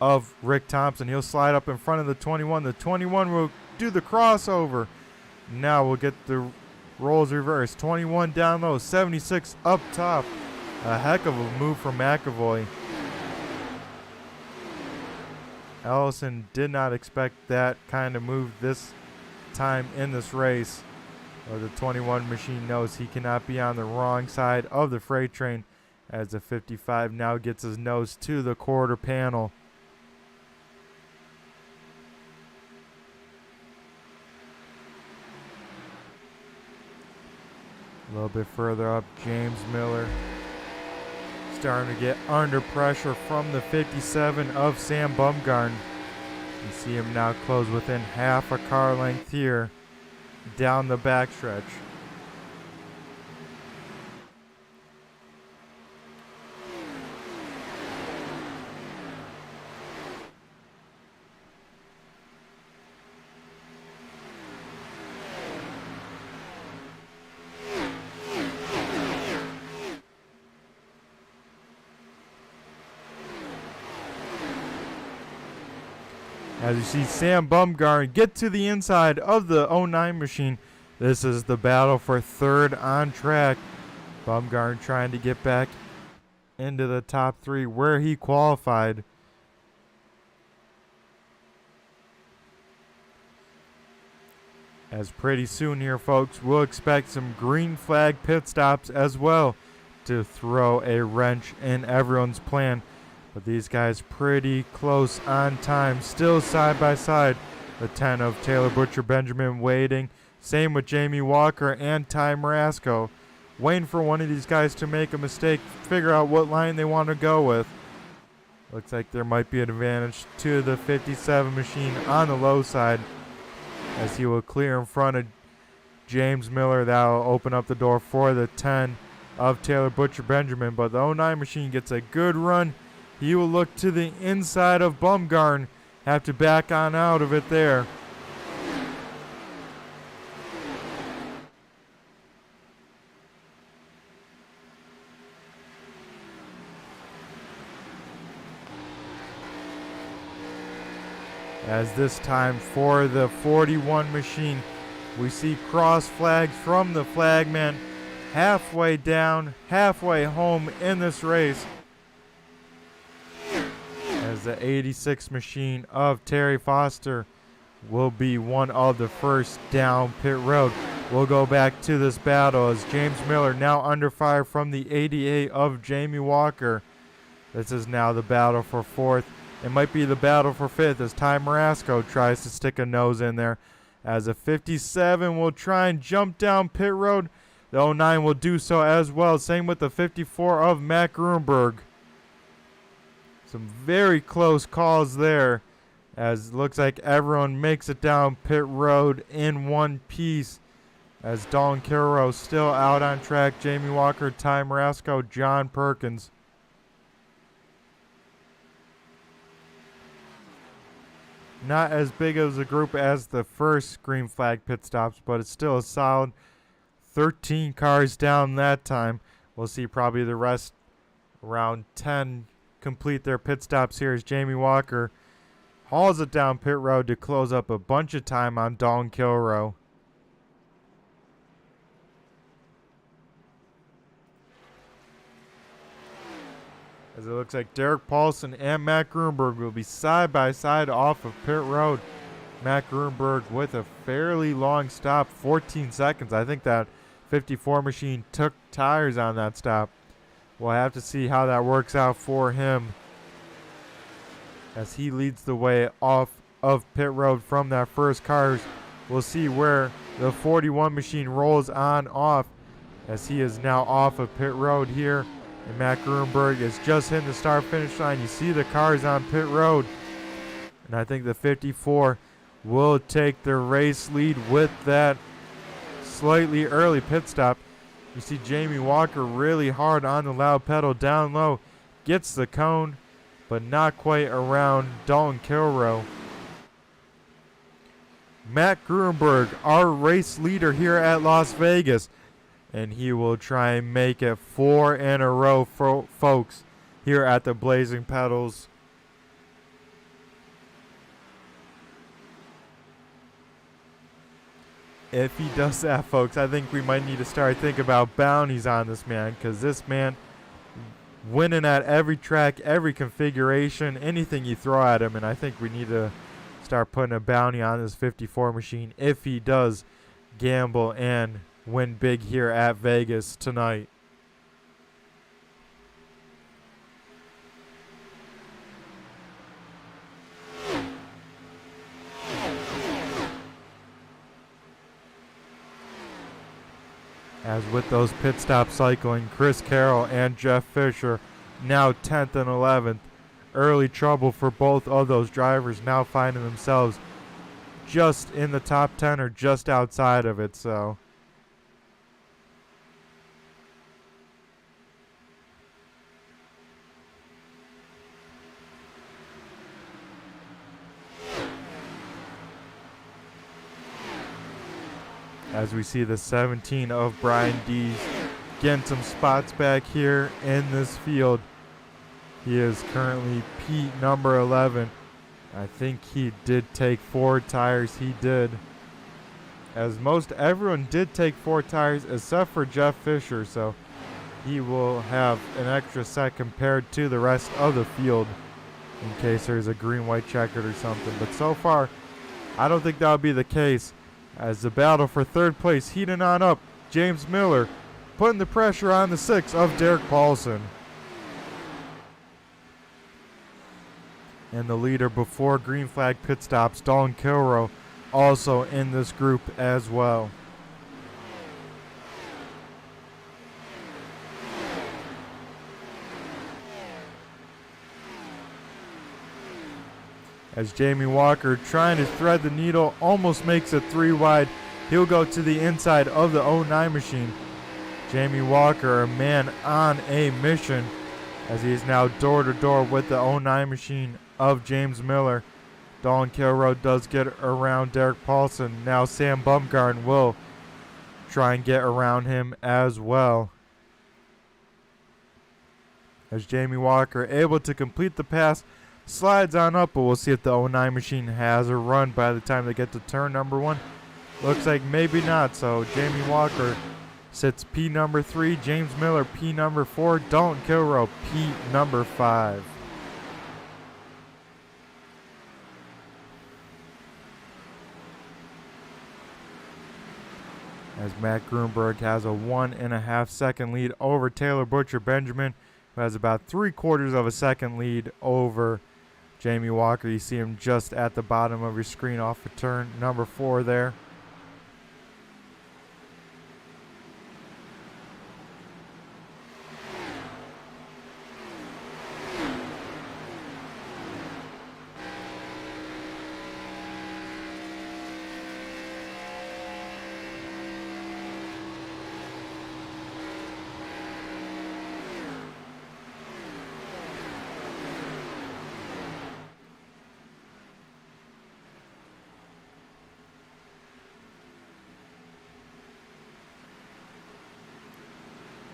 of Rick Thompson. He'll slide up in front of the 21. The 21 will do the crossover. Now we'll get the roles reversed. 21 down low, 76 up top. A heck of a move from McAvoy. Ellison did not expect that kind of move this time in this race. The 21 machine knows he cannot be on the wrong side of the freight train, as the 55 now gets his nose to the quarter panel. A little bit further up, James Miller starting to get under pressure from the 57 of Sam Bumgarn. You see him now close within half a car length here down the backstretch. As you see Sam Bumgarn get to the inside of the 09 machine. This is the battle for third on track. Bumgarn trying to get back into the top three where he qualified. As pretty soon here, folks, we'll expect some green flag pit stops as well to throw a wrench in everyone's plan. But these guys pretty close on time, still side by side. The 10 of Taylor Butcher Benjamin waiting. Same with Jamie Walker and Ty Marasco. Waiting for one of these guys to make a mistake, figure out what line they want to go with. Looks like there might be an advantage to the 57 machine on the low side, as he will clear in front of James Miller. That will open up the door for the 10 of Taylor Butcher Benjamin. But the 09 machine gets a good run. He will look to the inside of Bumgarn. Have to back on out of it there. As this time for the 41 machine, we see cross flags from the flagman halfway down, halfway home in this race. As the 86 machine of Terry Foster will be one of the first down pit road. We'll go back to this battle as James Miller now under fire from the 88 of Jamie Walker. This is now the battle for fourth. It might be the battle for fifth as Ty Marasco tries to stick a nose in there. As a 57 will try and jump down pit road. The 09 will do so as well. Same with the 54 of Matt Grunberg. Some very close calls there, as it looks like everyone makes it down pit road in one piece, as Dalton Kilrow still out on track. Jamie Walker, Ty Marasco, John Perkins. Not as big as a group as the first green flag pit stops, but it's still a solid 13 cars down that time. We'll see probably the rest around 10 complete their pit stops here as Jamie Walker hauls it down pit road to close up a bunch of time on Dalton Kilrow. As it looks like Derek Paulson and Matt Grunberg will be side by side off of pit road. Matt Grunberg with a fairly long stop, 14 seconds. I think that 54 machine took tires on that stop. We'll have to see how that works out for him as he leads the way off of pit road from that first car. We'll see where the 41 machine rolls on off, as he is now off of pit road here. And Matt Grunberg is just hitting the start-finish line. You see the cars on pit road. And I think the 54 will take the race lead with that slightly early pit stop. You see Jamie Walker really hard on the loud pedal down low. Gets the cone, but not quite around Dalton Kilrow. Matt Grunberg, our race leader here at Las Vegas. And he will try and make it 4 in a row, folks, here at the Blazing Pedals. If he does that, folks, I think we might need to start thinking about bounties on this man, because this man winning at every track, every configuration, anything you throw at him, and I think we need to start putting a bounty on this 54 machine if he does gamble and win big here at Vegas tonight. As with those pit stop cycling, Chris Carroll and Jeff Fisher now 10th and 11th. Early trouble for both of those drivers, now finding themselves just in the top 10 or just outside of it. So as we see the 17 of Brian Dees getting some spots back here in this field. He is currently Pete number 11. I think he did take 4 tires. He did. As most everyone did take 4 tires except for Jeff Fisher. So he will have an extra set compared to the rest of the field in case there's a green-white checkered or something. But so far, I don't think that'll be the case. As the battle for third place heating on up, James Miller putting the pressure on the 6 of Derek Paulson. And the leader before green flag pit stops, Dalton Kilrow, also in this group as well. As Jamie Walker trying to thread the needle, almost makes it 3 wide. He'll go to the inside of the 09 machine. Jamie Walker, a man on a mission, as he is now door to door with the 09 machine of James Miller. Dalton Kilrow does get around Derek Paulson. Now Sam Bumgarn will try and get around him as well. As Jamie Walker able to complete the pass, slides on up, but we'll see if the 09 machine has a run by the time they get to turn number 1. Looks like maybe not, so Jamie Walker sits P number 3, James Miller P number 4, Dalton Kilrow P number 5. As Matt Grunberg has a 1.5 second lead over Taylor Butcher Benjamin, who has about 3/4 of a second lead over Jamie Walker. You see him just at the bottom of your screen off of turn number 4 there.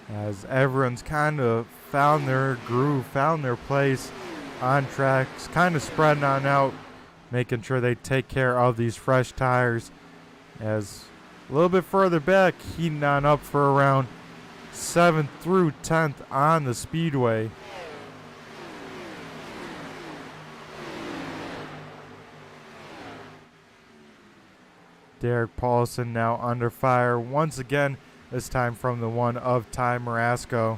as everyone's kind of found their groove, found their place on tracks, kind of spreading on out, making sure they take care of these fresh tires. As a little bit further back, heating on up for around 7th through 10th on the speedway. Derek Paulson now under fire once again, this time from the one of Ty Marasco.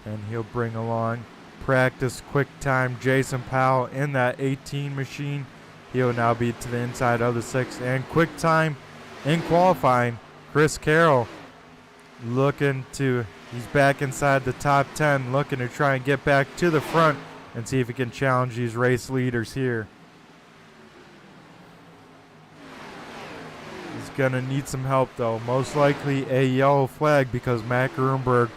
And he'll bring along practice quick time Jason Powell in that 18 machine. He'll now be to the inside of the 6. And quick time in qualifying, Chris Carroll he's back inside the top 10, looking to try and get back to the front and see if he can challenge these race leaders here. He's going to need some help though, most likely a yellow flag because Matt Grunberg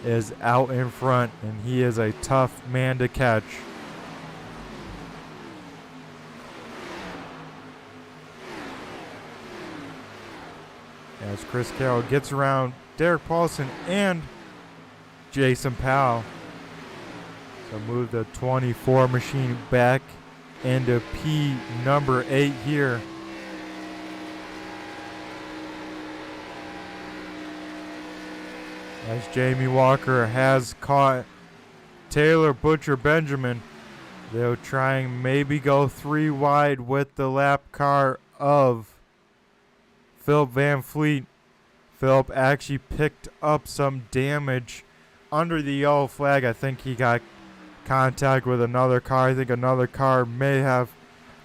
is out in front and he is a tough man to catch. As Chris Carroll gets around Derek Paulson and Jason Powell. So move the 24 machine back into P number 8 here. As Jamie Walker has caught Taylor Butcher Benjamin, they'll try and maybe go 3 wide with the lap car of Philip Van Fleet. Philip actually picked up some damage under the yellow flag. I think he got contact with another car. I think another car may have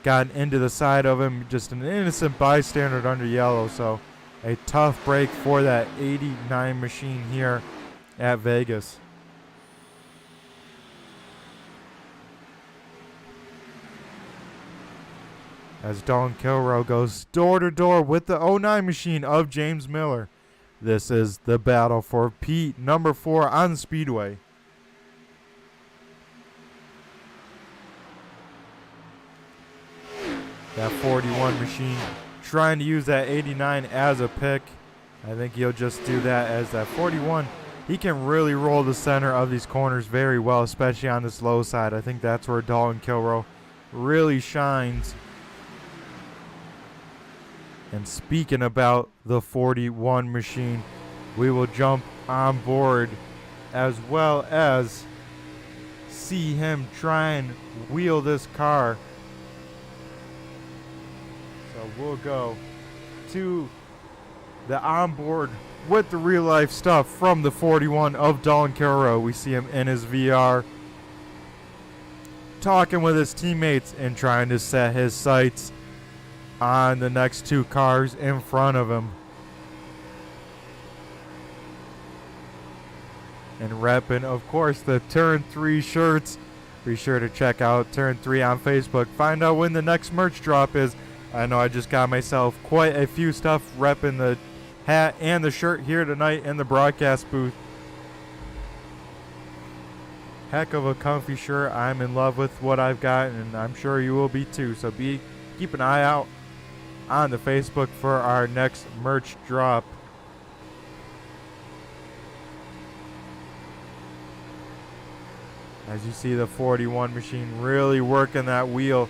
gotten into the side of him. Just an innocent bystander under yellow. So a tough break for that 89 machine here at Vegas. As Don Kilroe goes door to door with the 09 machine of James Miller. This is the battle for P number 4 on the speedway. That 41 machine trying to use that 89 as a pick. I think he'll just do that as that 41. He can really roll the center of these corners very well, especially on this low side. I think that's where Dalton Kilroe really shines. And speaking about the 41 machine, we will jump on board as well as see him try and wheel this car. So we'll go to the onboard with the real life stuff from the 41 of Dalton Kilroe. We see him in his VR talking with his teammates and trying to set his sights on the next 2 cars in front of him. And repping, of course, the Turn 3 shirts. Be sure to check out Turn 3 on Facebook. Find out when the next merch drop is. I know I just got myself quite a few stuff repping the hat and the shirt here tonight in the broadcast booth. Heck of a comfy shirt. I'm in love with what I've got, and I'm sure you will be too. So keep an eye out on the Facebook for our next merch drop. As you see the 41 machine really working that wheel,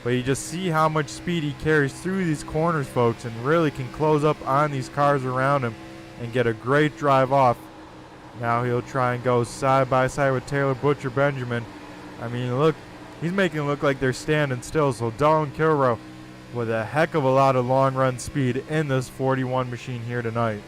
but you just see how much speed he carries through these corners, folks, and really can close up on these cars around him and get a great drive off. Now he'll try and go side by side with Taylor Butcher Benjamin. I mean, look, he's making it look like they're standing still. So Dalton Kilroe with a heck of a lot of long run speed in this 41 machine here tonight.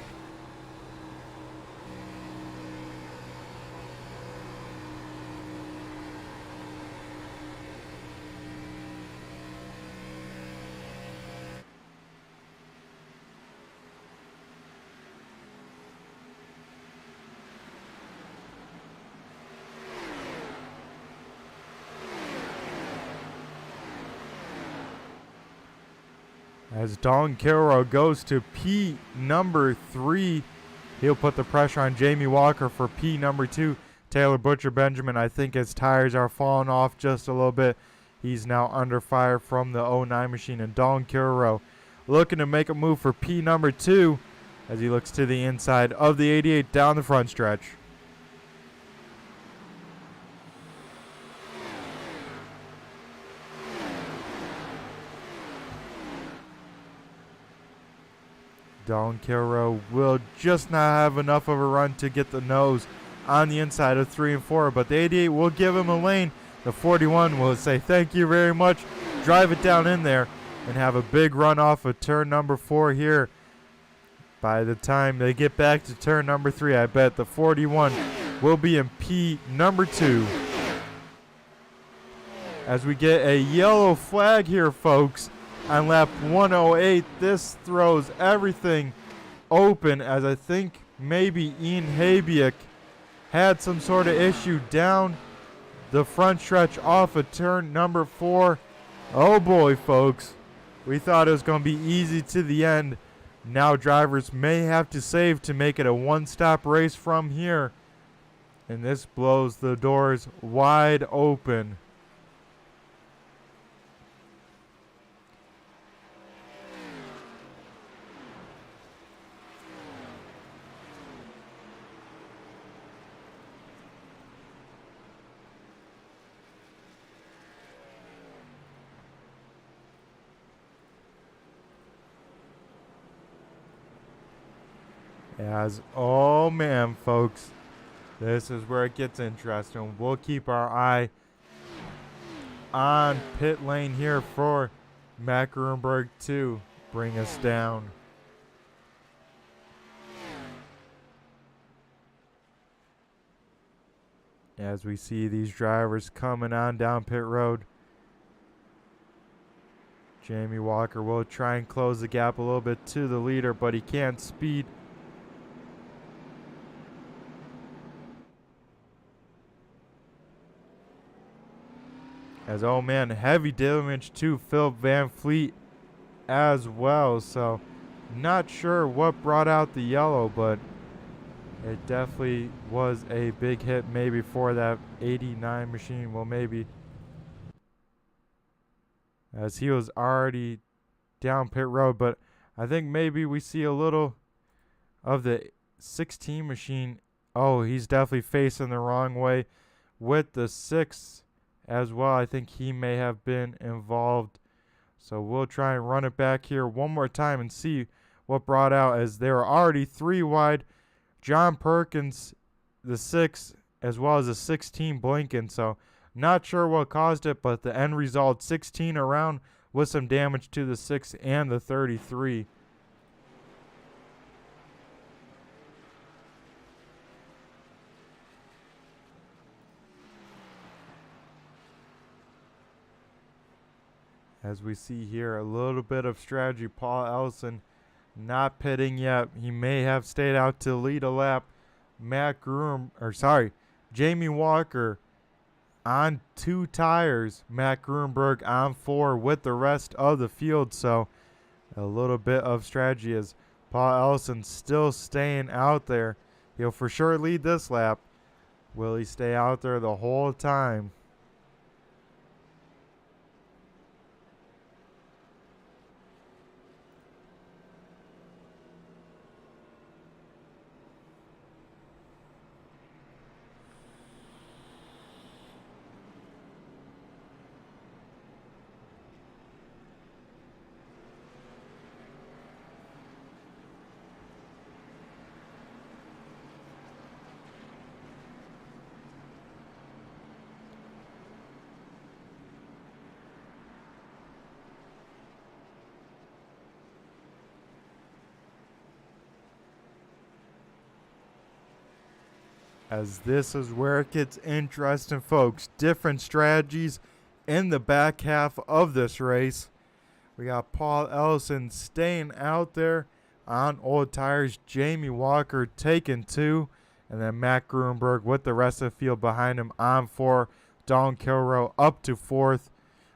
As Dalton Kilroe goes to P number 3, he'll put the pressure on Jamie Walker for P number 2. Taylor Butcher Benjamin, I think his tires are falling off just a little bit. He's now under fire from the 09 machine. And Don Kilrow looking to make a move for P number 2 as he looks to the inside of the 88 down the front stretch. Don Kilrow will just not have enough of a run to get the nose on the inside of 3 and 4, but the 88 will give him a lane. The 41 will say thank you very much, drive it down in there, and have a big run off of turn number 4 here. By the time they get back to turn number 3, I bet the 41 will be in P number 2. As we get a yellow flag here, folks, on lap 108, this throws everything open, as I think maybe Ian Habiak had some sort of issue down the front stretch off of turn number 4. Oh boy, folks. We thought it was going to be easy to the end. Now drivers may have to save to make it a one-stop race from here. And this blows the doors wide open. As, oh man, folks, this is where it gets interesting. We'll keep our eye on pit lane here for Matt Grunberg to bring us down. As we see these drivers coming on down pit road. Jamie Walker will try and close the gap a little bit to the leader, but he can't speed. As, oh man, heavy damage to Phil Van Fleet as well. So, not sure what brought out the yellow, but it definitely was a big hit maybe for that 89 machine. Well, maybe. As he was already down pit road, but I think maybe we see a little of the 16 machine. Oh, he's definitely facing the wrong way with the 6 as well. I think he may have been involved. So we'll try and run it back here one more time and see what brought out, as they were already 3 wide. John Perkins, the 6, as well as the 16 blinking. So not sure what caused it, but the end result, 16 around with some damage to the 6 and the 33. As we see here, a little bit of strategy. Paul Ellison not pitting yet. He may have stayed out to lead a lap. Jamie Walker on 2 tires. Matt Grunberg on 4 with the rest of the field. So a little bit of strategy as Paul Ellison still staying out there. He'll for sure lead this lap. Will he stay out there the whole time? As this is where it gets interesting, folks. Different strategies in the back half of this race. We got Paul Ellison staying out there on old tires. Jamie Walker taking 2. And then Matt Grunberg with the rest of the field behind him on 4. Don Kilrow up to 4th.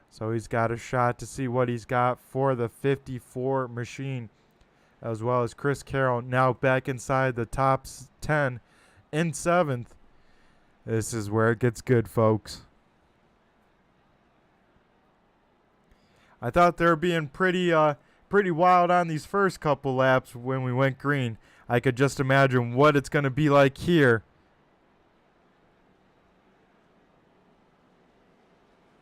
So he's got a shot to see what he's got for the 54 machine. As well as Chris Carroll now back inside the top 10 in 7th. This is where it gets good, folks. I thought they were being pretty wild on these first couple laps when we went green. I could just imagine what it's going to be like here.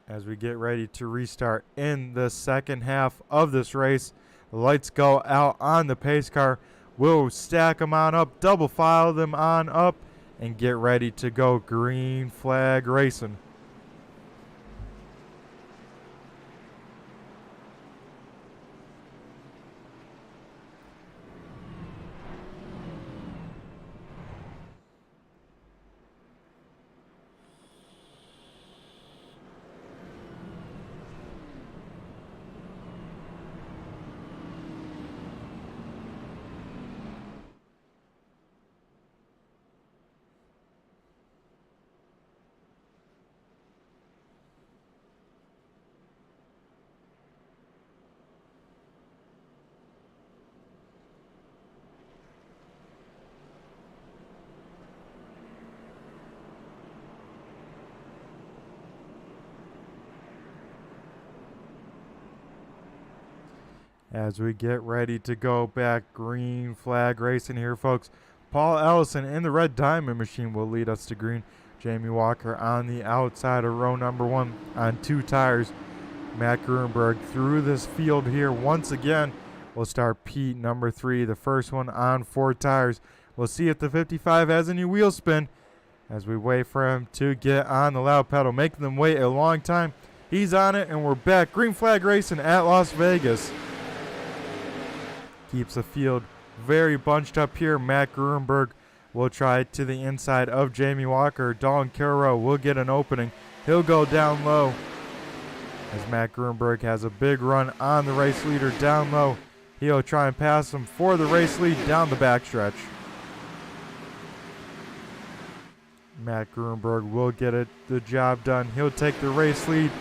As we get ready to restart in the second half of this race. The lights go out on the pace car. We'll stack them on up, double file them on up, and get ready to go green flag racing. As we get ready to go back green flag racing here, folks. Paul Ellison in the red diamond machine will lead us to green. Jamie Walker on the outside of row number 1 on 2 tires. Matt Gruenberg through this field here once again. We'll start Pete number 3, the first one on 4 tires. We'll see if the 55 has any wheel spin as we wait for him to get on the loud pedal, making them wait a long time. He's on it, and we're back green flag racing at Las Vegas. Keeps the field very bunched up here. Matt Gruenberg will try to the inside of Jamie Walker. Dalton Kilroy will get an opening. He'll go down low as Matt Gruenberg has a big run on the race leader down low. He'll try and pass him for the race lead down the backstretch. Matt Gruenberg will get the job done. He'll take the race lead,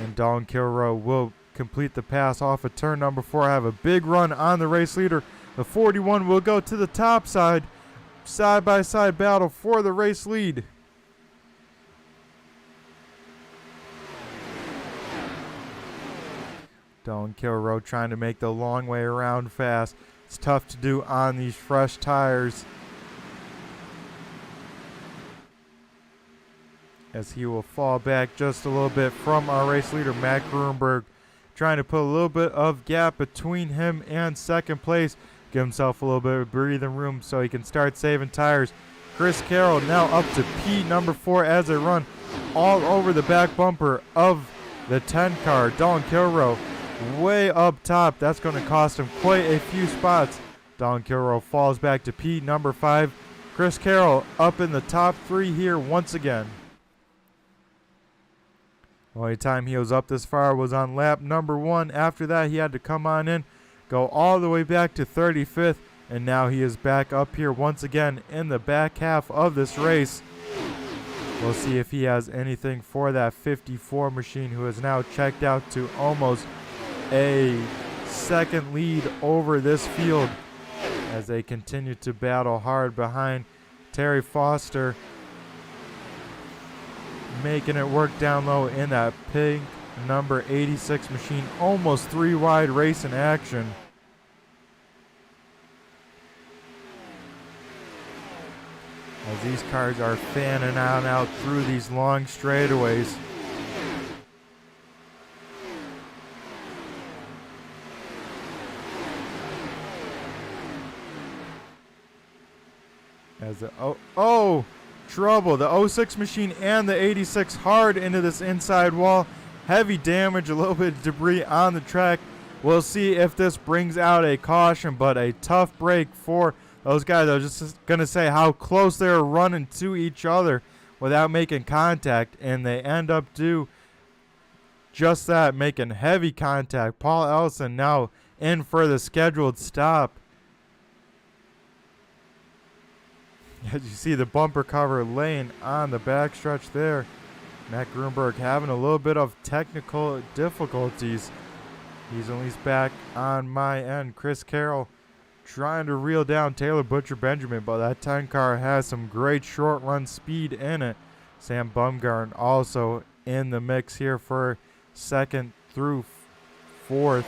and Dalton Kilroy will complete the pass off of turn number 4. Have a big run on the race leader. The 41 will go to the top side by side battle for the race lead. Dalton Kilroy trying to make the long way around fast. It's tough to do on these fresh tires, as he will fall back just a little bit from our race leader, Matt Gruenberg, trying to put a little bit of gap between him and second place. Give himself a little bit of breathing room so he can start saving tires. Chris Carroll now up to P number 4 as they run all over the back bumper of the 10 car. Dalton Kilroy way up top. That's going to cost him quite a few spots. Dalton Kilroy falls back to P number 5. Chris Carroll up in the top 3 here once again. The only time he was up this far was on lap number 1. After that, he had to come on in, go all the way back to 35th, and now he is back up here once again in the back half of this race. We'll see if he has anything for that 54 machine, who is now checked out to almost a second lead over this field as they continue to battle hard behind Terry Foster, making it work down low in that pink number 86 machine. Almost 3 wide race in action. As these cars are fanning out through these long straightaways. As the trouble. The 06 machine and the 86 hard into this inside wall. Heavy damage, a little bit of debris on the track. We'll see if this brings out a caution, but a tough break for those guys. I was just going to say how close they were running to each other without making contact, and they end up do just that, making heavy contact. Paul Ellison now in for the scheduled stop. As you see the bumper cover laying on the backstretch there. Matt Gruenberg having a little bit of technical difficulties. He's at least back on my end. Chris Carroll trying to reel down Taylor Butcher Benjamin, but that 10 car has some great short run speed in it. Sam Bumgarn also in the mix here for second through fourth.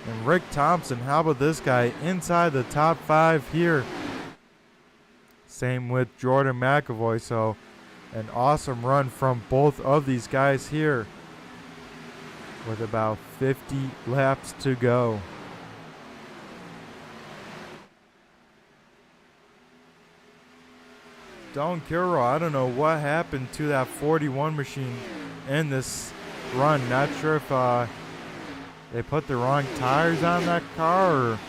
And Rick Thompson, how about this guy, inside the top 5 here. Same with Jordan McAvoy, so an awesome run from both of these guys here with about 50 laps to go. Don Kilroy, I don't know what happened to that 41 machine in this run. Not sure if they put the wrong tires on that car or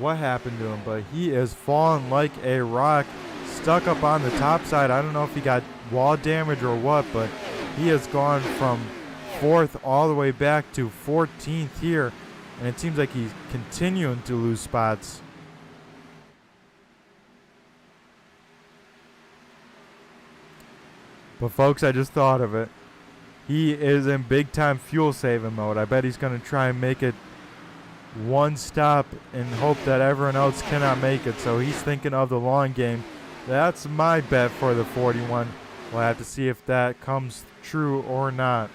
what happened to him, but he is falling like a rock, stuck up on the top side. I don't know if he got wall damage or what, but he has gone from 4th all the way back to 14th here, and it seems like he's continuing to lose spots. But folks, I just thought of it. He is in big time fuel saving mode. I bet he's going to try and make it one stop and hope that everyone else cannot make it. So he's thinking of the long game. That's my bet for the 41. We'll have to see if that comes true or not.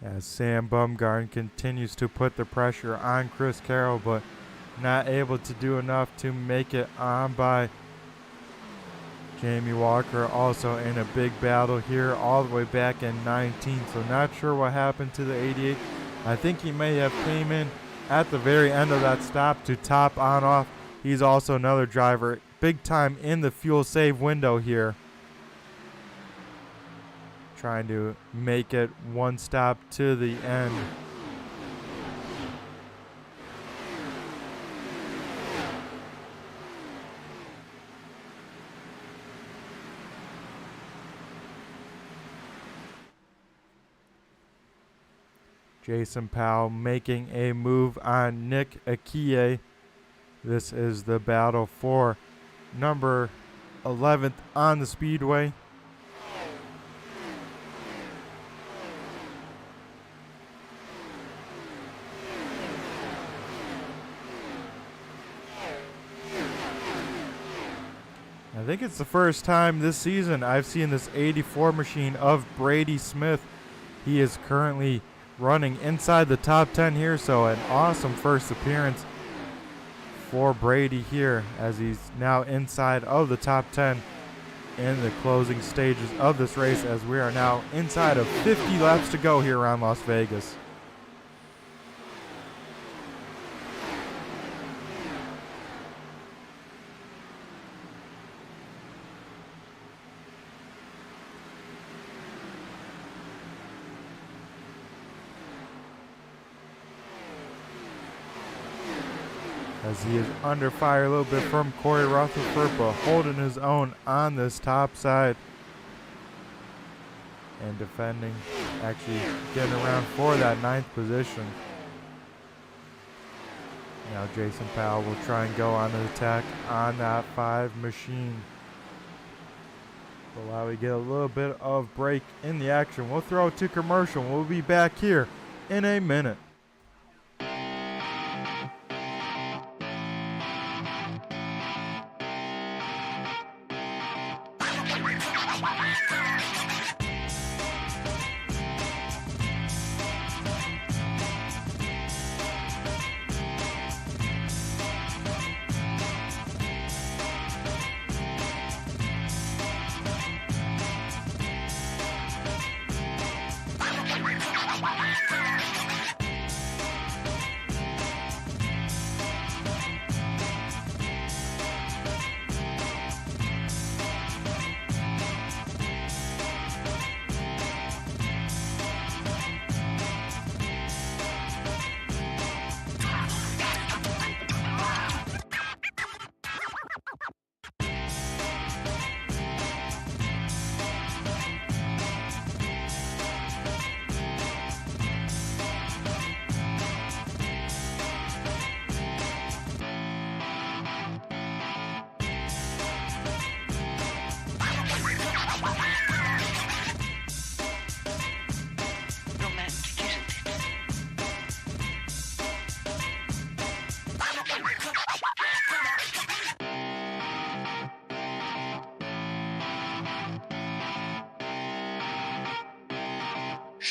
As Sam Bumgarn continues to put the pressure on Chris Carroll, but not able to do enough to make it on by Jamie Walker, also in a big battle here all the way back in 19th. So not sure what happened to the 88. I think he may have came in at the very end of that stop to top on off. He's also another driver big time in the fuel save window here, trying to make it one stop to the end. Jason Powell making a move on Nick Akie. This is the battle for number 11th on the speedway. I think it's the first time this season I've seen this 84 machine of Brady Smith. He is currently running inside the top 10 here, so an awesome first appearance for Brady here as he's now inside of the top 10 in the closing stages of this race, as we are now inside of 50 laps to go here around Las Vegas. As he is under fire a little bit from Corey Rutherford, but holding his own on this top side and defending, actually getting around for that 9th position. Now Jason Powell will try and go on an attack on that 5 machine. But while we get a little bit of break in the action, we'll throw it to commercial. We'll be back here in a minute.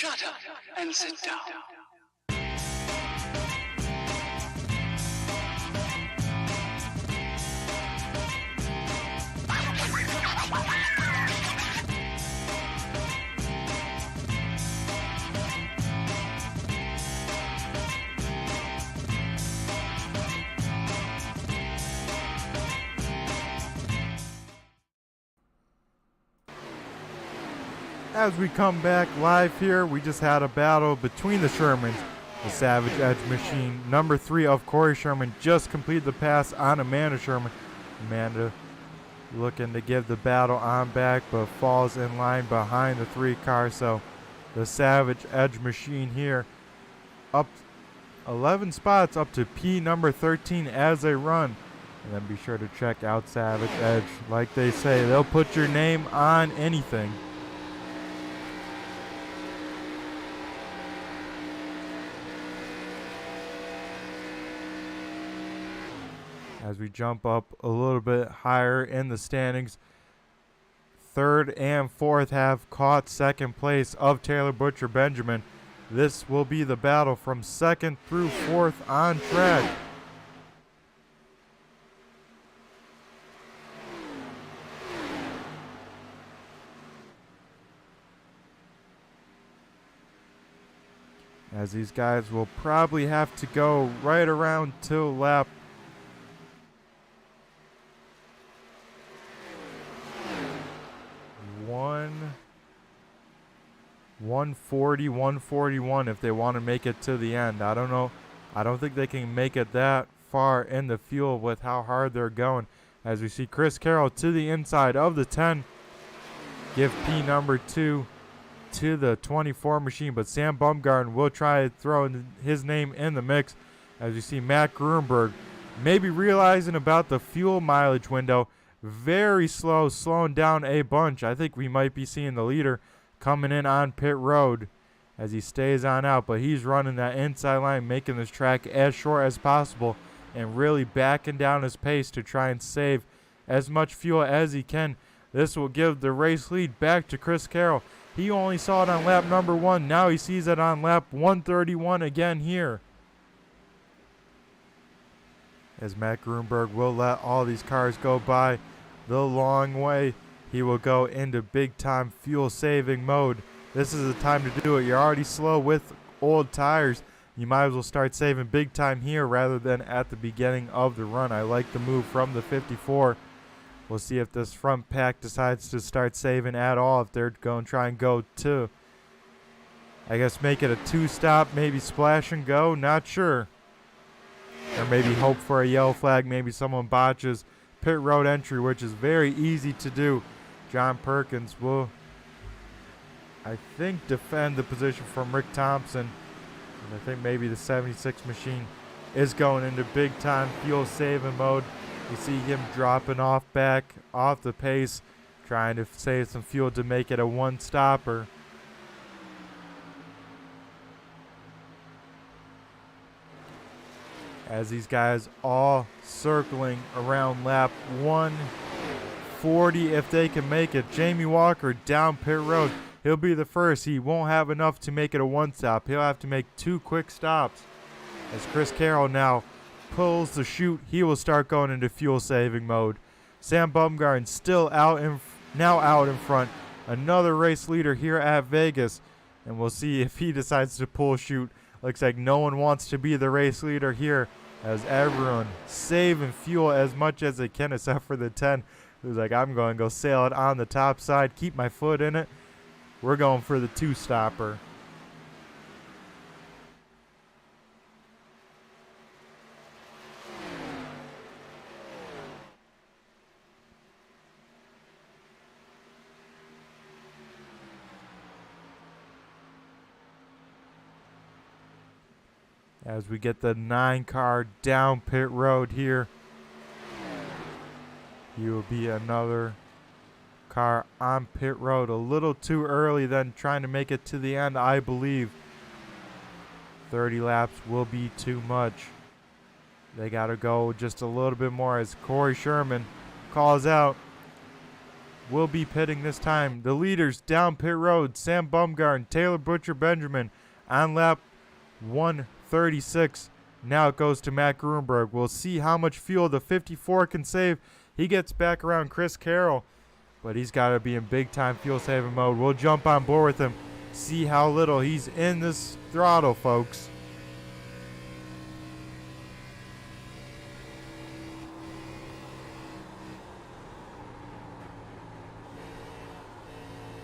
shut up and sit down. As we come back live here, we just had a battle between the Shermans. The Savage Edge Machine, number 3 of Corey Sherman, just completed the pass on Amanda Sherman. Amanda looking to give the battle on back, but falls in line behind the 3 car. So the Savage Edge Machine here up 11 spots up to P number 13 as they run. And then be sure to check out Savage Edge. Like they say, they'll put your name on anything. As we jump up a little bit higher in the standings, 3rd and 4th have caught 2nd place of Taylor Butcher Benjamin. This will be the battle from 2nd through 4th on track. As these guys will probably have to go right around till lap 140, 141 if they want to make it to the end. I don't know. I don't think they can make it that far in the fuel with how hard they're going. As we see Chris Carroll to the inside of the 10. Give P number 2 to the 24 machine, but Sam Bumgarden will try to throw his name in the mix. As you see Matt Grunberg maybe realizing about the fuel mileage window. Very slow, slowing down a bunch. I think we might be seeing the leader coming in on pit road as he stays on out, but he's running that inside line, making this track as short as possible and really backing down his pace to try and save as much fuel as he can. This will give the race lead back to Chris Carroll. He only saw it on lap number 1. Now he sees it on lap 131 again here. As Matt Grunberg will let all these cars go by the long way. He will go into big time fuel saving mode. This is the time to do it. You're already slow with old tires. You might as well start saving big time here rather than at the beginning of the run. I like the move from the 54. We'll see if this front pack decides to start saving at all. If they're going to try and go to, I guess, make it a 2-stop, maybe splash and go. Not sure. Or maybe hope for a yellow flag. Maybe someone botches pit road entry, which is very easy to do. John Perkins will, I think, defend the position from Rick Thompson. And I think maybe the 76 machine is going into big time fuel saving mode. You see him dropping off back off the pace, trying to save some fuel to make it a 1-stopper. As these guys all circling around lap 140 if they can make it. Jamie Walker down pit road. He'll be the first. He won't have enough to make it a 1-stop. He'll have to make 2 quick stops. As Chris Carroll now pulls the chute, he will start going into fuel saving mode. Sam Bumgarden still out in front. Another race leader here at Vegas. And we'll see if he decides to pull chute. Looks like no one wants to be the race leader here, as everyone saving fuel as much as they can, except for the 10, who's like, I'm going to go sail it on the top side, keep my foot in it. We're going for the 2-stopper. As we get the 9 car down pit road here. He will be another car on pit road a little too early, then trying to make it to the end, I believe. 30 laps will be too much. They got to go just a little bit more as Corey Sherman calls out will be pitting this time. The leaders down pit road, Sam Bumgarner, Taylor Butcher Benjamin on lap 136. Now it goes to Matt Gruenberg. We'll see how much fuel the 54 can save. He gets back around Chris Carroll, but he's got to be in big-time fuel-saving mode. We'll jump on board with him, see how little he's in this throttle, folks.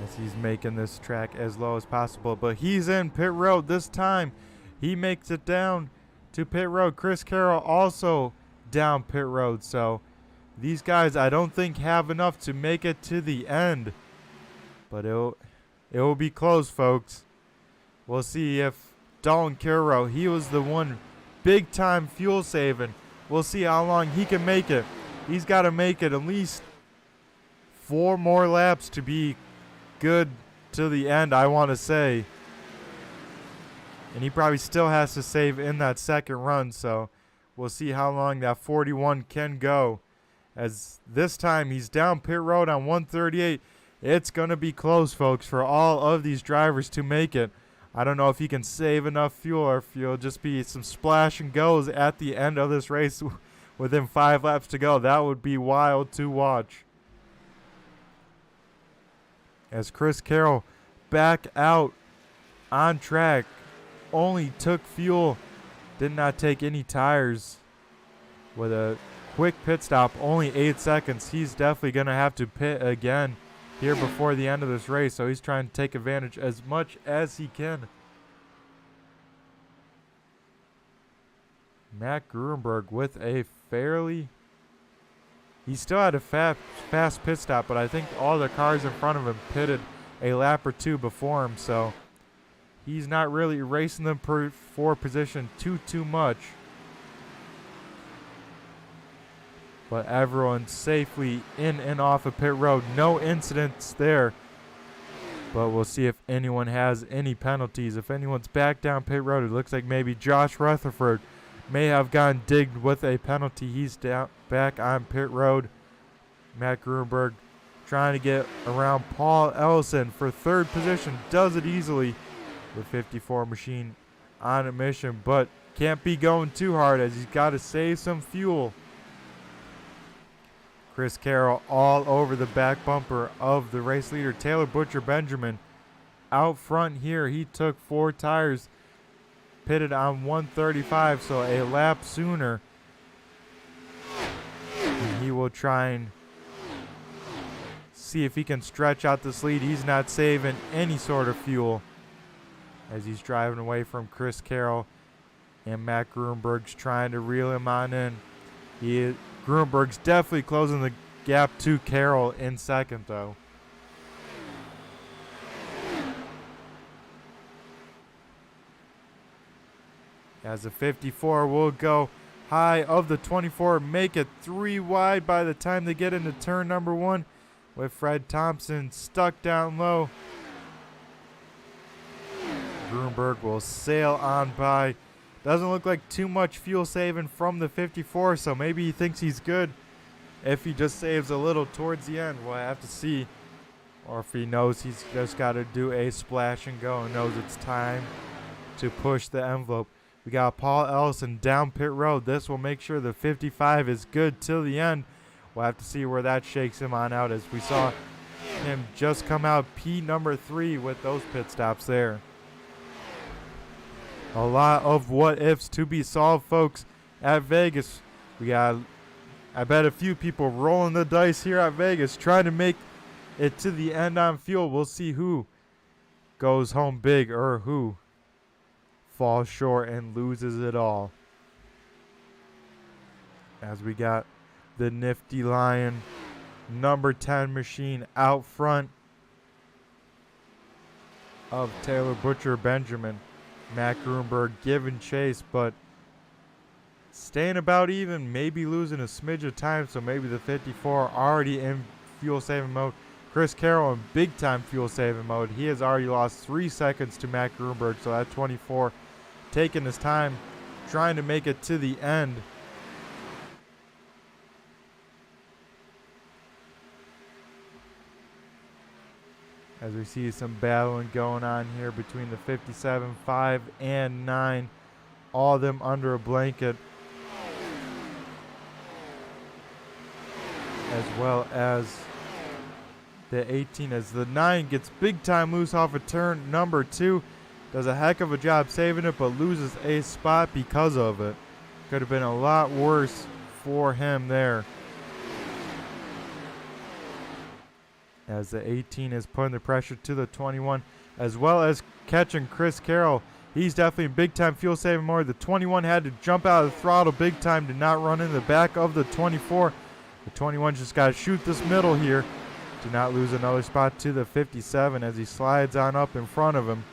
As he's making this track as low as possible, but he's in pit road this time. He makes it down to pit road. Chris Carroll also down pit road. So these guys, I don't think, have enough to make it to the end, but it will be close, folks. We'll see if Dalton Carroll, he was the one big time fuel saving. We'll see how long he can make it. He's got to make it at least 4 more laps to be good to the end, I want to say. And he probably still has to save in that second run, so we'll see how long that 41 can go. As this time he's down pit road on 138. It's going to be close, folks, for all of these drivers to make it. I don't know if he can save enough fuel or if it'll just be some splash and goes at the end of this race within 5 laps to go. That would be wild to watch. As Chris Carroll back out on track, only took fuel, did not take any tires. With a quick pit stop, only 8 seconds. He's definitely going to have to pit again here before the end of this race, so he's trying to take advantage as much as he can. Matt Gruenberg with a fairly... He still had a fast pit stop, but I think all the cars in front of him pitted a lap or 2 before him, so he's not really racing them for position too much. But everyone's safely in and off of pit road. No incidents there. But we'll see if anyone has any penalties. If anyone's back down pit road, it looks like maybe Josh Rutherford may have gotten digged with a penalty. He's down back on pit road. Matt Gruenberg trying to get around Paul Ellison for 3rd position. Does it easily. The 54 machine on a mission, but can't be going too hard as he's got to save some fuel. Chris Carroll all over the back bumper of the race leader, Taylor Butcher Benjamin. Out front here, he took 4 tires, pitted on 135, so a lap sooner. And he will try and see if he can stretch out this lead. He's not saving any sort of fuel as he's driving away from Chris Carroll, and Matt Gruenberg's trying to reel him on in. Gruenberg's definitely closing the gap to Carroll in second, though. As the 54 will go high of the 24, make it 3 wide by the time they get into turn number 1, with Fred Thompson stuck down low. Gruenberg will sail on by. Doesn't look like too much fuel saving from the 54, so maybe he thinks he's good if he just saves a little towards the end. We'll have to see. Or if he knows he's just got to do a splash and go and knows it's time to push the envelope. We got Paul Ellison down pit road. This will make sure the 55 is good till the end. We'll have to see where that shakes him on out, as we saw him just come out P number 3 with those pit stops there. A lot of what ifs to be solved, folks, at Vegas. We got, I bet, a few people rolling the dice here at Vegas, trying to make it to the end on fuel. We'll see who goes home big or who falls short and loses it all. As we got the Nifty Lion number 10 machine out front of Taylor Butcher Benjamin. Matt Gruenberg giving chase, but staying about even, maybe losing a smidge of time, so maybe the 54 already in fuel saving mode. Chris Carroll in big time fuel saving mode. He has already lost 3 seconds to Matt Gruenberg, so that 24 taking his time, trying to make it to the end. as we see some battling going on here between the 57, 5, and 9. All of them under a blanket, as well as the 18, as the 9 gets big time loose off of turn number 2. Does a heck of a job saving it, but loses a spot because of it. Could have been a lot worse for him there. As the 18 is putting the pressure to the 21, as well as catching Chris Carroll. He's definitely in big time fuel saving mode. The 21 had to jump out of the throttle big time to not run in the back of the 24. The 21 just got to shoot this middle here to not lose another spot to the 57 as he slides on up in front of him.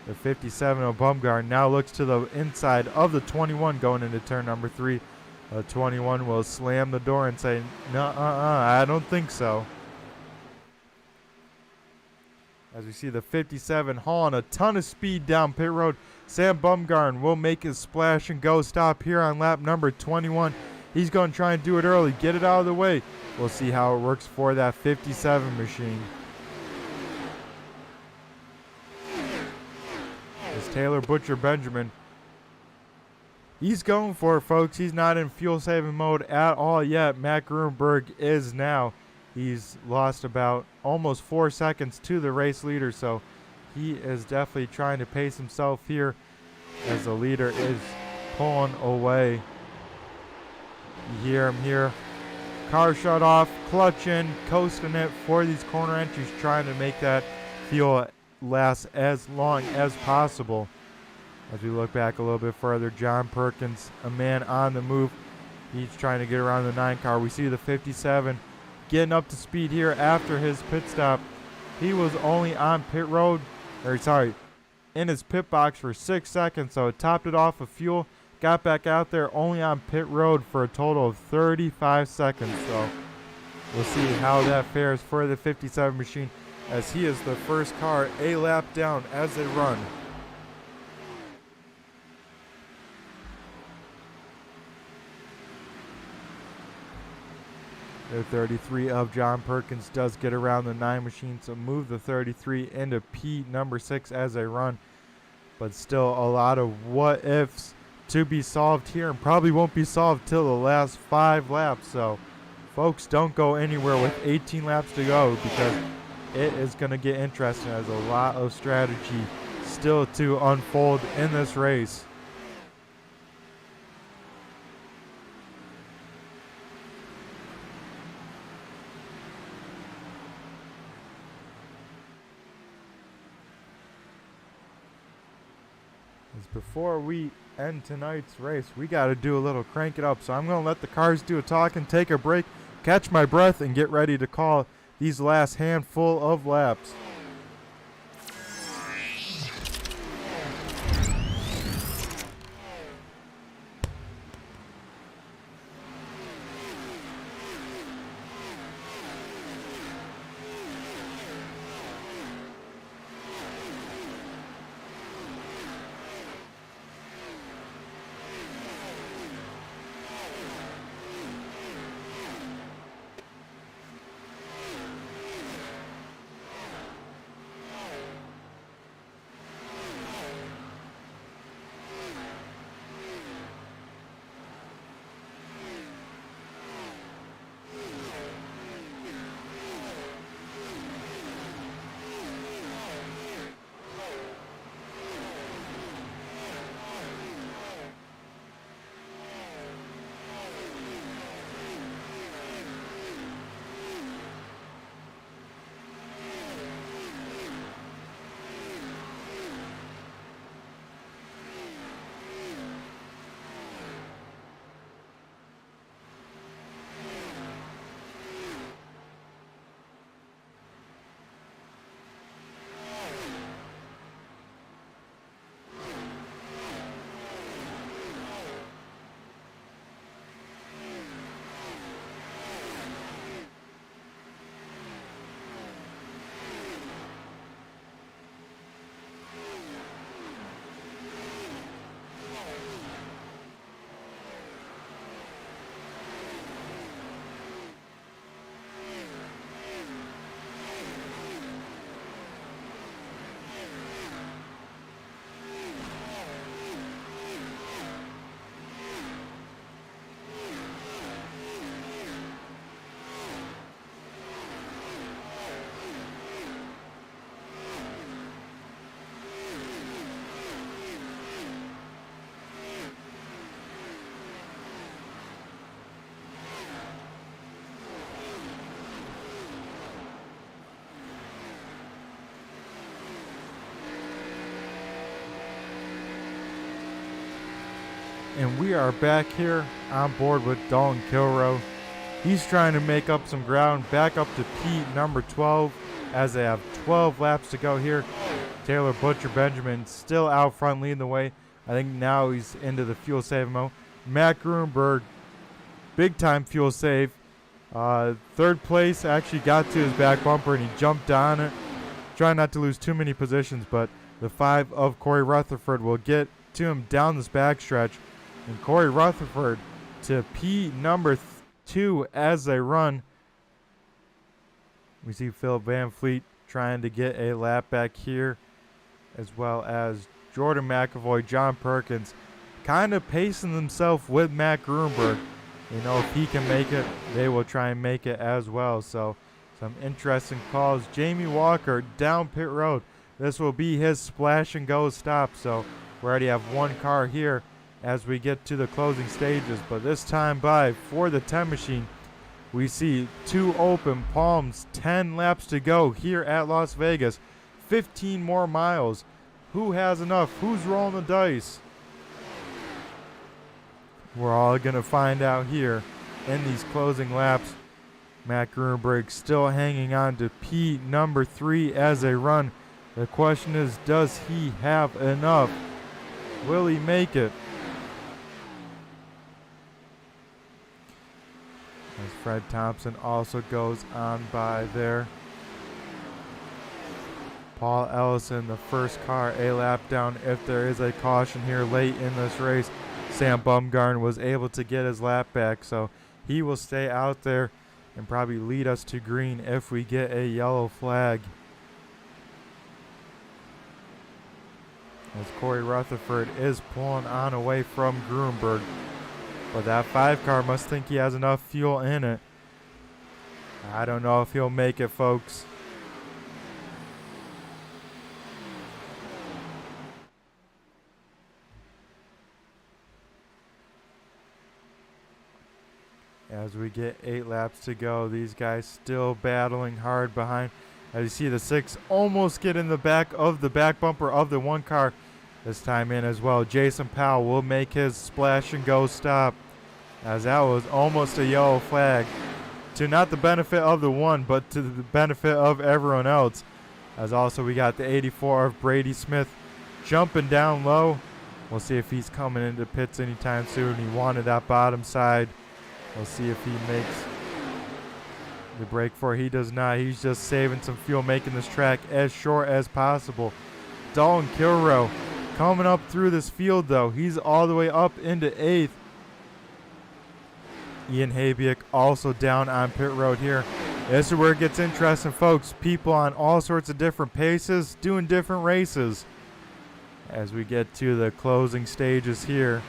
The 57 of Bumgarner now looks to the inside of the 21 going into turn number 3. The 21 will slam the door and say, I don't think so. As we see the 57 hauling a ton of speed down pit road. Sam Bumgarner will make his splash and go stop here on lap number 21. He's going to try and do it early, get it out of the way. We'll see how it works for that 57 machine. As Taylor Butcher Benjamin, he's going for it, folks. He's not in fuel saving mode at all yet. Matt Grunberg is now. He's lost about almost 4 seconds to the race leader, so he is definitely trying to pace himself here as the leader is pulling away. You hear him here. Car shut off, clutch in, coasting it for these corner entries, trying to make that fuel last as long as possible. As we look back a little bit further, John Perkins, a man on the move. He's trying to get around the 9 car. We see the 57 getting up to speed here after his pit stop. He was only on in his pit box for 6 seconds, so it topped it off of fuel, got back out there only on pit road for a total of 35 seconds. So we'll see how that fares for the 57 machine, as he is the first car a lap down as they run. The 33 of John Perkins does get around the 9 machine, so move the 33 into P number 6 as they run. But still a lot of what ifs to be solved here, and probably won't be solved till the last 5 laps. So folks, don't go anywhere with 18 laps to go, because it is going to get interesting. There's a lot of strategy still to unfold in this race. Before we end tonight's race, we got to do a little crank it up. So I'm going to let the cars do a talking, take a break, catch my breath, and get ready to call these last handful of laps. And we are back here on board with Dalton Kilroe. He's trying to make up some ground, back up to P number 12 as they have 12 laps to go here. Taylor Butcher Benjamin still out front leading the way. I think now he's into the fuel saving mode. Matt Gruenberg, big time fuel save. Third place, actually got to his back bumper and he jumped on it. Trying not to lose too many positions, but the 5 of Corey Rutherford will get to him down this backstretch. And Corey Rutherford to P number 2 as they run. We see Phil Van Fleet trying to get a lap back here, as well as Jordan McAvoy, John Perkins, kind of pacing themselves with Matt Gruenberg. You know, if he can make it, they will try and make it as well. So some interesting calls. Jamie Walker down pit road. This will be his splash and go stop. So we already have one car here as we get to the closing stages. But this time by for the 10 machine, we see 2 open palms, 10 laps to go here at Las Vegas. 15 more miles. Who has enough? Who's rolling the dice? We're all going to find out here in these closing laps. Matt Gruenberg still hanging on to P number 3 as they run. The question is, does he have enough? Will he make it? As Fred Thompson also goes on by there. Paul Ellison, the first car, a lap down if there is a caution here late in this race. Sam Bumgarner was able to get his lap back, so he will stay out there and probably lead us to green if we get a yellow flag. As Corey Rutherford is pulling on away from Gruenberg. But that 5 car must think he has enough fuel in it. I don't know if he'll make it, folks. As we get 8 laps to go, these guys still battling hard behind. As you see the 6 almost get in the back of the back bumper of the 1 car. This time in as well. Jason Powell will make his splash and go stop. As that was almost a yellow flag. To not the benefit of the 1, but to the benefit of everyone else. As also we got the 84 of Brady Smith jumping down low. We'll see if he's coming into pits anytime soon. He wanted that bottom side. We'll see if he makes the break for it. He does not. He's just saving some fuel, making this track as short as possible. Dalton Kilroe coming up through this field, though. He's all the way up into 8th. Ian Habiak also down on pit road here. This is where it gets interesting, folks. People on all sorts of different paces doing different races. As we get to the closing stages here.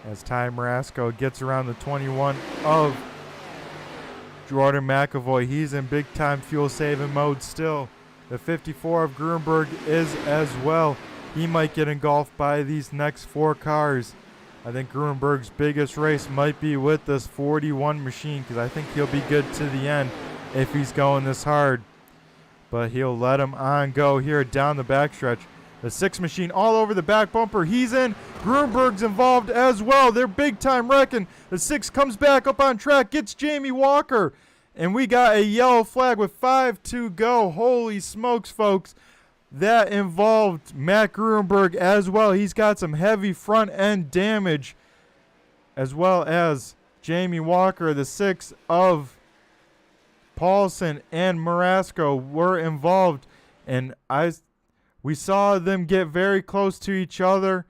As Ty Marasco gets around the 21 of Jordan McAvoy. He's in big time fuel saving mode still. The 54 of Gruenberg is as well. He might get engulfed by these next 4 cars. I think Gruenberg's biggest race might be with this 41 machine, because I think he'll be good to the end if he's going this hard. But he'll let him on go here down the backstretch. The 6 machine all over the back bumper. He's in. Gruenberg's involved as well. They're big time wrecking. The 6 comes back up on track, gets Jamie Walker. And we got a yellow flag with 5 to go. Holy smokes, folks. That involved Matt Gruenberg as well. He's got some heavy front end damage, as well as Jamie Walker. The 6 of Paulson and Marasco were involved, and we saw them get very close to each other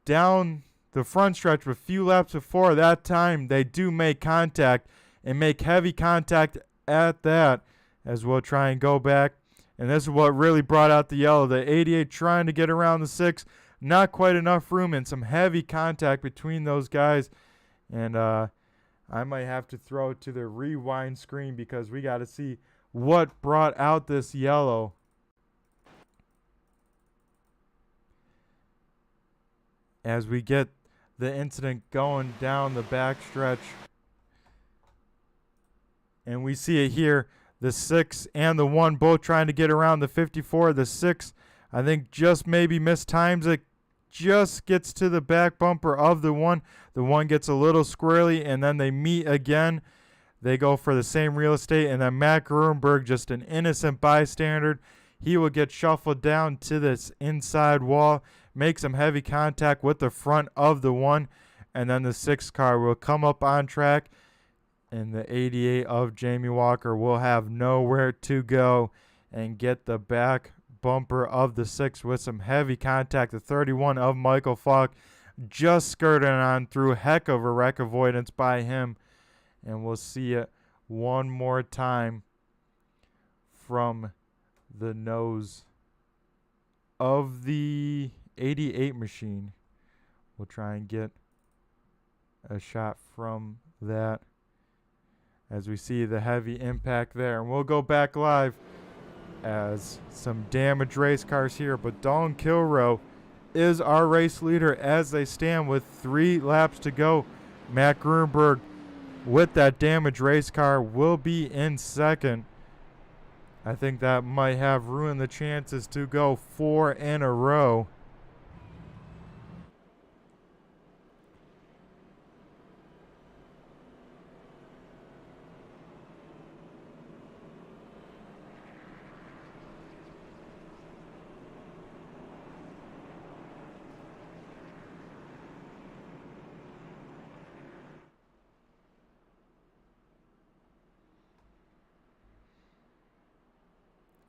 down the front stretch. With a few laps before that time, they do make contact, and make heavy contact at that, as we'll try and go back. And this is what really brought out the yellow. The 88 trying to get around the 6. Not quite enough room, and some heavy contact between those guys. And I might have to throw it to the rewind screen, because we got to see what brought out this yellow. As we get the incident going down the backstretch. And we see it here. The 6 and the 1 both trying to get around the 54. The 6 I think just maybe mistimes it, just gets to the back bumper of the one. The one gets a little squirrely, and then they meet again. They go for the same real estate, and then Matt Gruenberg, just an innocent bystander, he will get shuffled down to this inside wall, make some heavy contact with the front of the one, and then the 6 car will come up on track, and the 88 of Jamie Walker will have nowhere to go and get the back bumper of the 6 with some heavy contact. The 31 of Michael Falk just skirting on through. Heck of a wreck avoidance by him. And we'll see it one more time from the nose of the 88 machine. We'll try and get a shot from that as we see the heavy impact there. And we'll go back live as some damaged race cars here, but Dalton Kilroe is our race leader as they stand with 3 laps to go. Matt Gruenberg with that damaged race car will be in second. I think that might have ruined the chances to go 4 in a row.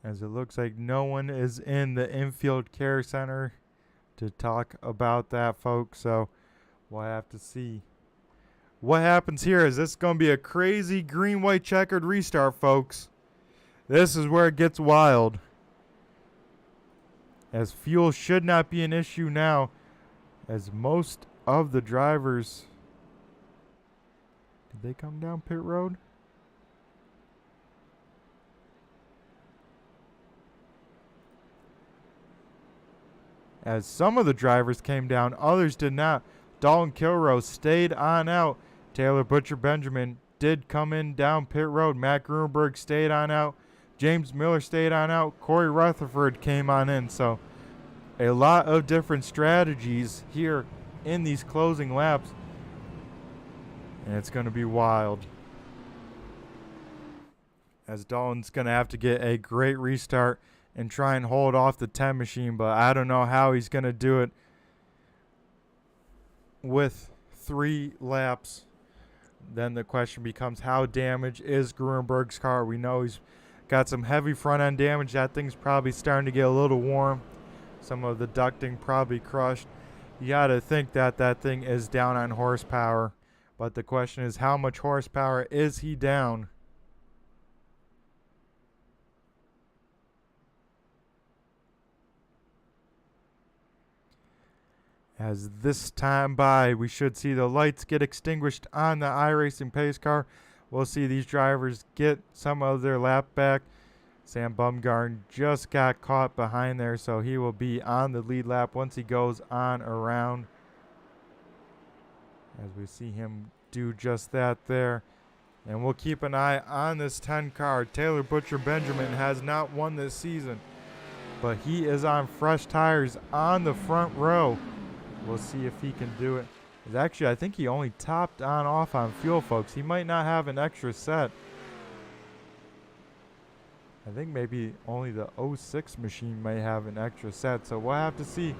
As it looks like no one is in the infield care center to talk about that, folks. So we'll have to see what happens here. Is this going to be a crazy green-white checkered restart, folks? This is where it gets wild. As fuel should not be an issue now, as most of the drivers... Did they come down pit road? As some of the drivers came down, others did not. Dalton Kilroe stayed on out. Taylor Butcher Benjamin did come in down pit road. Matt Gruenberg stayed on out. James Miller stayed on out. Corey Rutherford came on in. So a lot of different strategies here in these closing laps. And it's going to be wild. As Dalton's going to have to get a great restart and try and hold off the 10 machine, but I don't know how he's going to do it with 3 laps. Then the question becomes, how damaged is Gruenberg's car? We know he's got some heavy front end damage. That thing's probably starting to get a little warm. Some of the ducting probably crushed. You got to think that that thing is down on horsepower. But the question is, how much horsepower is he down? As this time by, we should see the lights get extinguished on the iRacing pace car. We'll see these drivers get some of their lap back. Sam Bumgarn just got caught behind there, so he will be on the lead lap once he goes on around. As we see him do just that there. And we'll keep an eye on this 10 car. Taylor Butcher Benjamin has not won this season, but he is on fresh tires on the front row. We'll see if he can do it. Actually, I think he only topped on off on fuel, folks. He might not have an extra set. I think maybe only the 06 machine may have an extra set. So we'll have to see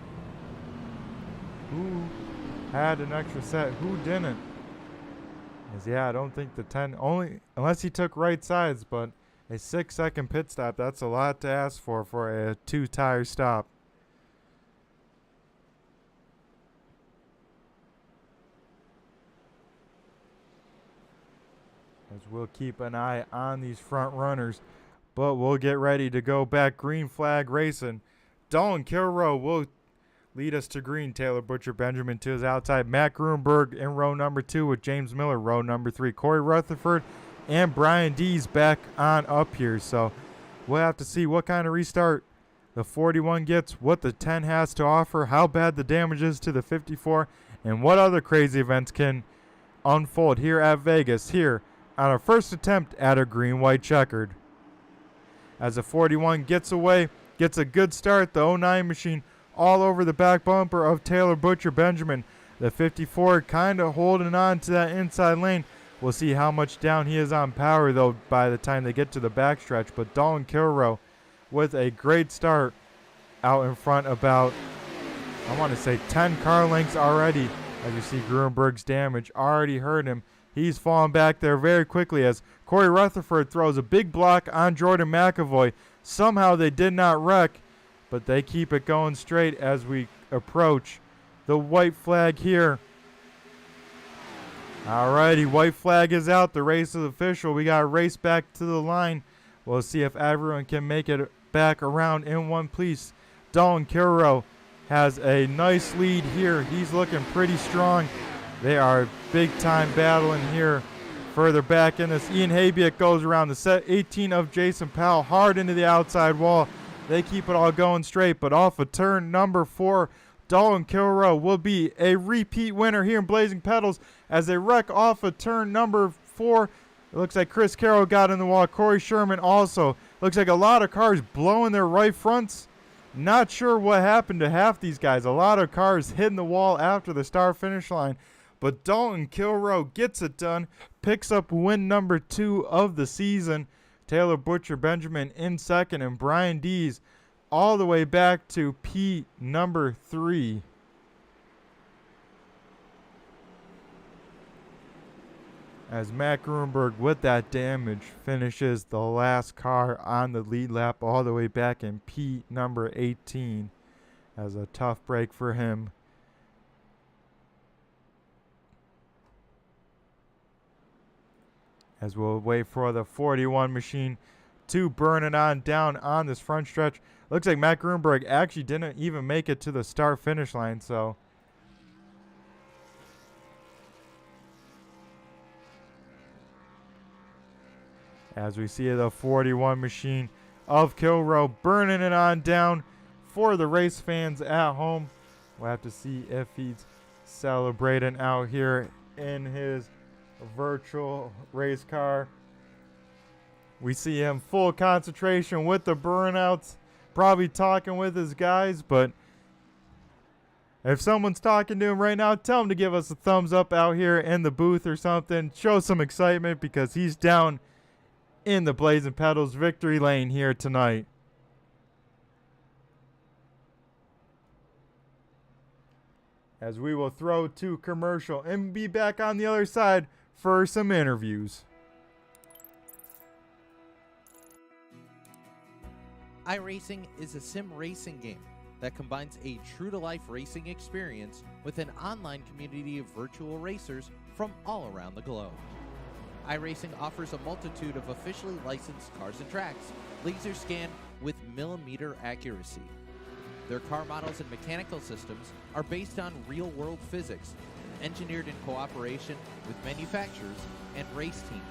who had an extra set, who didn't. As yeah, I don't think the 10, only unless he took right sides, but a 6-second pit stop, that's a lot to ask for a 2-tire stop. As we'll keep an eye on these front runners, but we'll get ready to go back green flag racing. Dalton Kilroe will lead us to green. Taylor Butcher Benjamin to his outside. Matt Gruenberg in row number 2 with James Miller, row number 3. Corey Rutherford and Brian Dees back on up here. So we'll have to see what kind of restart the 41 gets, what the 10 has to offer, how bad the damage is to the 54, and what other crazy events can unfold here at Vegas, here on our first attempt at a green-white checkered. As the 41 gets away, gets a good start. The 09 machine all over the back bumper of Taylor Butcher Benjamin. The 54 kind of holding on to that inside lane. We'll see how much down he is on power, though, by the time they get to the backstretch. But Dalton Kilrow with a great start out in front, about, I want to say, 10 car lengths already. As you see, Gruenberg's damage already hurt him. He's falling back there very quickly as Corey Rutherford throws a big block on Jordan McAvoy. Somehow they did not wreck, but they keep it going straight as we approach the white flag here. Alrighty, white flag is out. The race is official. We got a race back to the line. We'll see if everyone can make it back around in one piece. Dalton Kilrow has a nice lead here. He's looking pretty strong. They are big time battling here. Further back in this, Ian Habiak goes around the set 18 of Jason Powell hard into the outside wall. They keep it all going straight, but off of turn number 4, Dalton Kilrow will be a repeat winner here in Blazing Pedals as they wreck off of turn number 4. It looks like Chris Carroll got in the wall. Corey Sherman also. Looks like a lot of cars blowing their right fronts. Not sure what happened to half these guys. A lot of cars hitting the wall after the start finish line. But Dalton Kilrow gets it done. Picks up win number 2 of the season. Taylor Butcher Benjamin in second, and Brian Dees all the way back to P number 3. As Matt Gruenberg, with that damage, finishes the last car on the lead lap all the way back in P number 18. As a tough break for him. As we'll wait for the 41 machine to burn it on down on this front stretch. Looks like Matt Gruenberg actually didn't even make it to the start finish line, so as we see the 41 machine of Kilrow burning it on down for the race fans at home. We'll have to see if he's celebrating out here in his virtual race car. We see him full concentration with the burnouts, probably talking with his guys, but if someone's talking to him right now, tell him to give us a thumbs up out here in the booth or something. Show some excitement because he's down in the Blazing Pedals victory lane here tonight. As we will throw to commercial and be back on the other side for some interviews. iRacing is a sim racing game that combines a true-to-life racing experience with an online community of virtual racers from all around the globe. iRacing offers a multitude of officially licensed cars and tracks, laser scanned with millimeter accuracy. Their car models and mechanical systems are based on real-world physics, engineered in cooperation with manufacturers and race teams.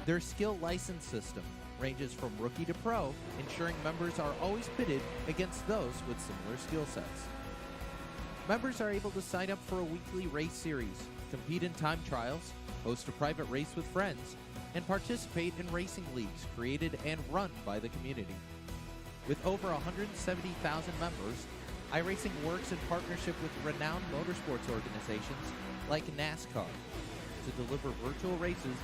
Their skill license system ranges from rookie to pro, ensuring members are always pitted against those with similar skill sets. Members are able to sign up for a weekly race series, compete in time trials, host a private race with friends, and participate in racing leagues created and run by the community. With over 170,000 members, iRacing works in partnership with renowned motorsports organizations like NASCAR to deliver virtual races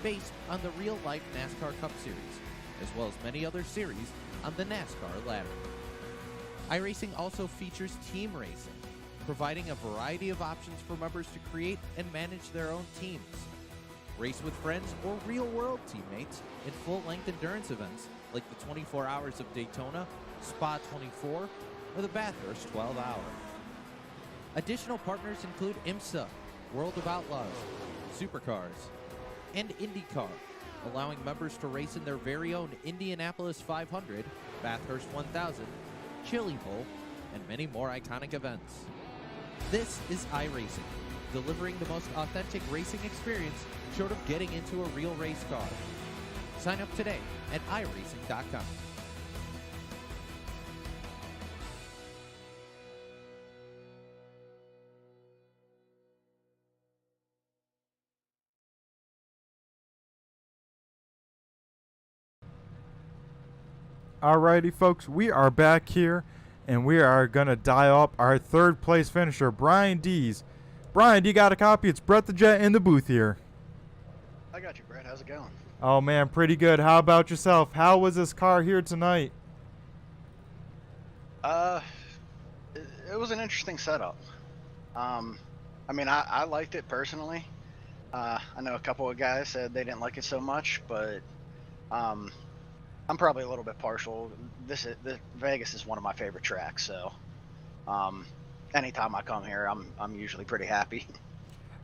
based on the real-life NASCAR Cup Series, as well as many other series on the NASCAR ladder. iRacing also features team racing, providing a variety of options for members to create and manage their own teams. Race with friends or real-world teammates in full-length endurance events like the 24 Hours of Daytona, Spa 24, or the Bathurst 12 Hour. Additional partners include IMSA, World of Outlaws, Supercars, and IndyCar, allowing members to race in their very own Indianapolis 500, Bathurst 1000, Chili Bowl, and many more iconic events. This is iRacing, delivering the most authentic racing experience short of getting into a real race car. Sign up today at iRacing.com. Alrighty, folks, we are back here, and we are going to dial up our third place finisher, Brian Dees. Brian, do you got a copy? It's Brett the Jet in the booth here. I got you, Brett. How's it going? Oh, man, pretty good. How about yourself? How was this car here tonight? Uh, it was an interesting setup. I mean, I liked it personally. I know a couple of guys said they didn't like it so much, but I'm probably a little bit partial. This Vegas is one of my favorite tracks, so anytime I come here, I'm usually pretty happy.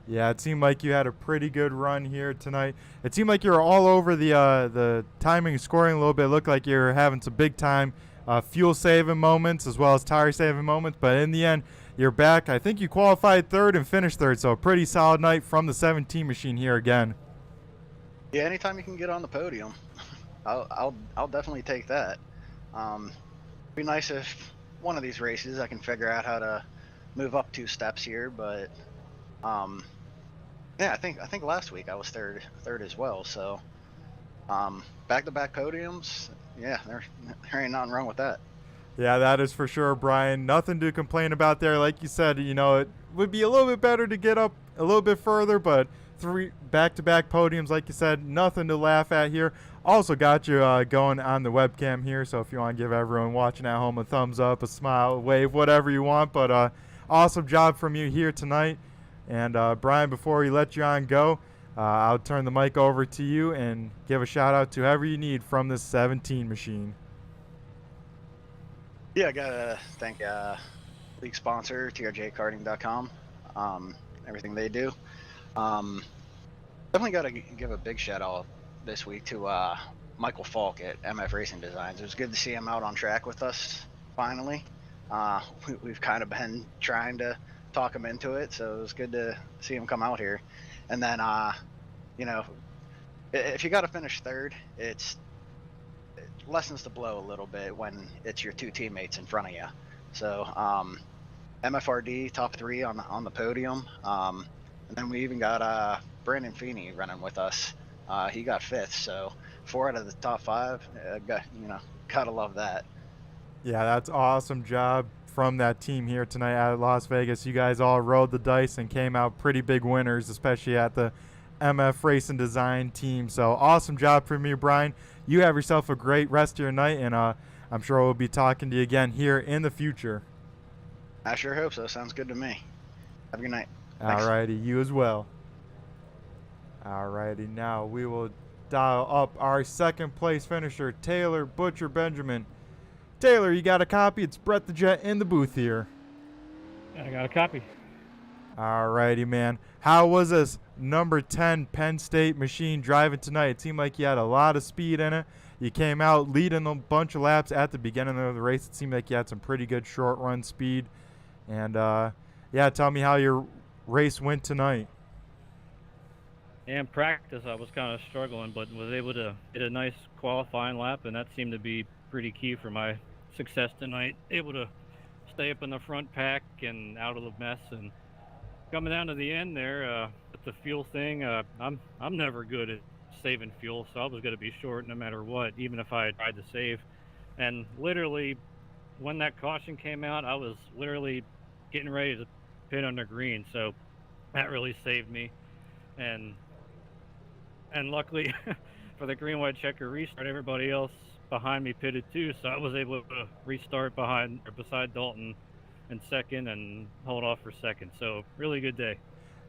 Yeah, it seemed like you had a pretty good run here tonight. It seemed like you were all over the timing and scoring a little bit. It looked like you were having some big time fuel saving moments as well as tire saving moments. But in the end, you're back. I think you qualified third and finished third. So a pretty solid night from the 17 machine here again. Yeah, anytime you can get on the podium, I'll definitely take that. Be nice if one of these races I can figure out how to move up 2 steps here, but yeah, I think last week I was third as well. So back-to-back podiums, yeah, there ain't nothing wrong with that. Yeah, that is for sure, Brian. Nothing to complain about there. Like you said, you know, it would be a little bit better to get up a little bit further, but 3 back-to-back podiums, like you said, nothing to laugh at here. Also got you going on the webcam here, so if you want to give everyone watching at home a thumbs up, a smile, a wave, whatever you want. But awesome job from you here tonight. And Brian, before we let you on go, I'll turn the mic over to you and give a shout out to whoever you need from this 17 machine. Yeah, I gotta thank league sponsor TRJ Karting.com. Everything they do. Definitely gotta give a big shout out this week to Michael Falk at MF Racing Designs. It was good to see him out on track with us finally. We've kind of been trying to talk him into it, so it was good to see him come out here. And then you know, if you got to finish third, it lessens the blow a little bit when it's your 2 teammates in front of you. So MFRD top 3 on the podium, and then we even got Brandon Feeney running with us. He got 5th, so 4 out of the top 5. Gotta love that. Yeah, that's awesome job from that team here tonight out of Las Vegas. You guys all rode the dice and came out pretty big winners, especially at the MF Racing Design team. So awesome job from you, Brian. You have yourself a great rest of your night, and I'm sure we'll be talking to you again here in the future. I sure hope so. Sounds good to me. Have a good night. Thanks. Alrighty, you as well. Alrighty, now we will dial up our second place finisher, Taylor Butcher Benjamin. Taylor, you got a copy? It's Brett the Jet in the booth here. I got a copy. Alrighty, man. How was this number 10 Penn State machine driving tonight? It seemed like you had a lot of speed in it. You came out leading a bunch of laps at the beginning of the race. It seemed like you had some pretty good short run speed. And yeah, tell me how your race went tonight. In practice, I was kind of struggling, but was able to get a nice qualifying lap, and that seemed to be pretty key for my success tonight. Able to stay up in the front pack and out of the mess, and coming down to the end there with the fuel thing, I'm never good at saving fuel, so I was going to be short no matter what, even if I had tried to save. And literally, when that caution came out, I was literally getting ready to pit under green, so that really saved me. And luckily for the green white checker restart, everybody else behind me pitted too, so I was able to restart beside Dalton in second and hold off for second. So really good day.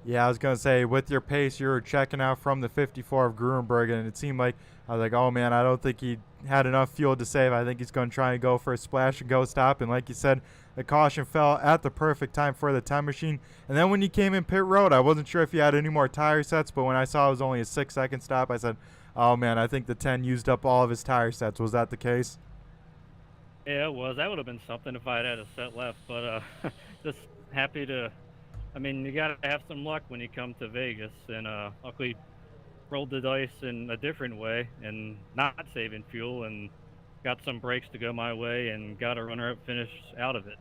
Yeah, I was going to say, with your pace, you were checking out from the 54 of Gruenberg, and it seemed like, I was like, oh man, I don't think he had enough fuel to save. I think he's going to try and go for a splash and go stop. And like you said, the caution fell at the perfect time for the time machine. And then when you came in pit road, I wasn't sure if you had any more tire sets, but when I saw it was only a 6-second stop, I said, oh man, I think the 10 used up all of his tire sets. Was that the case? Yeah, it was. That would have been something if I had a set left, but just happy to. I mean, you got to have some luck when you come to Vegas, and luckily rolled the dice in a different way and not saving fuel, and got some breaks to go my way and got a runner-up finish out of it.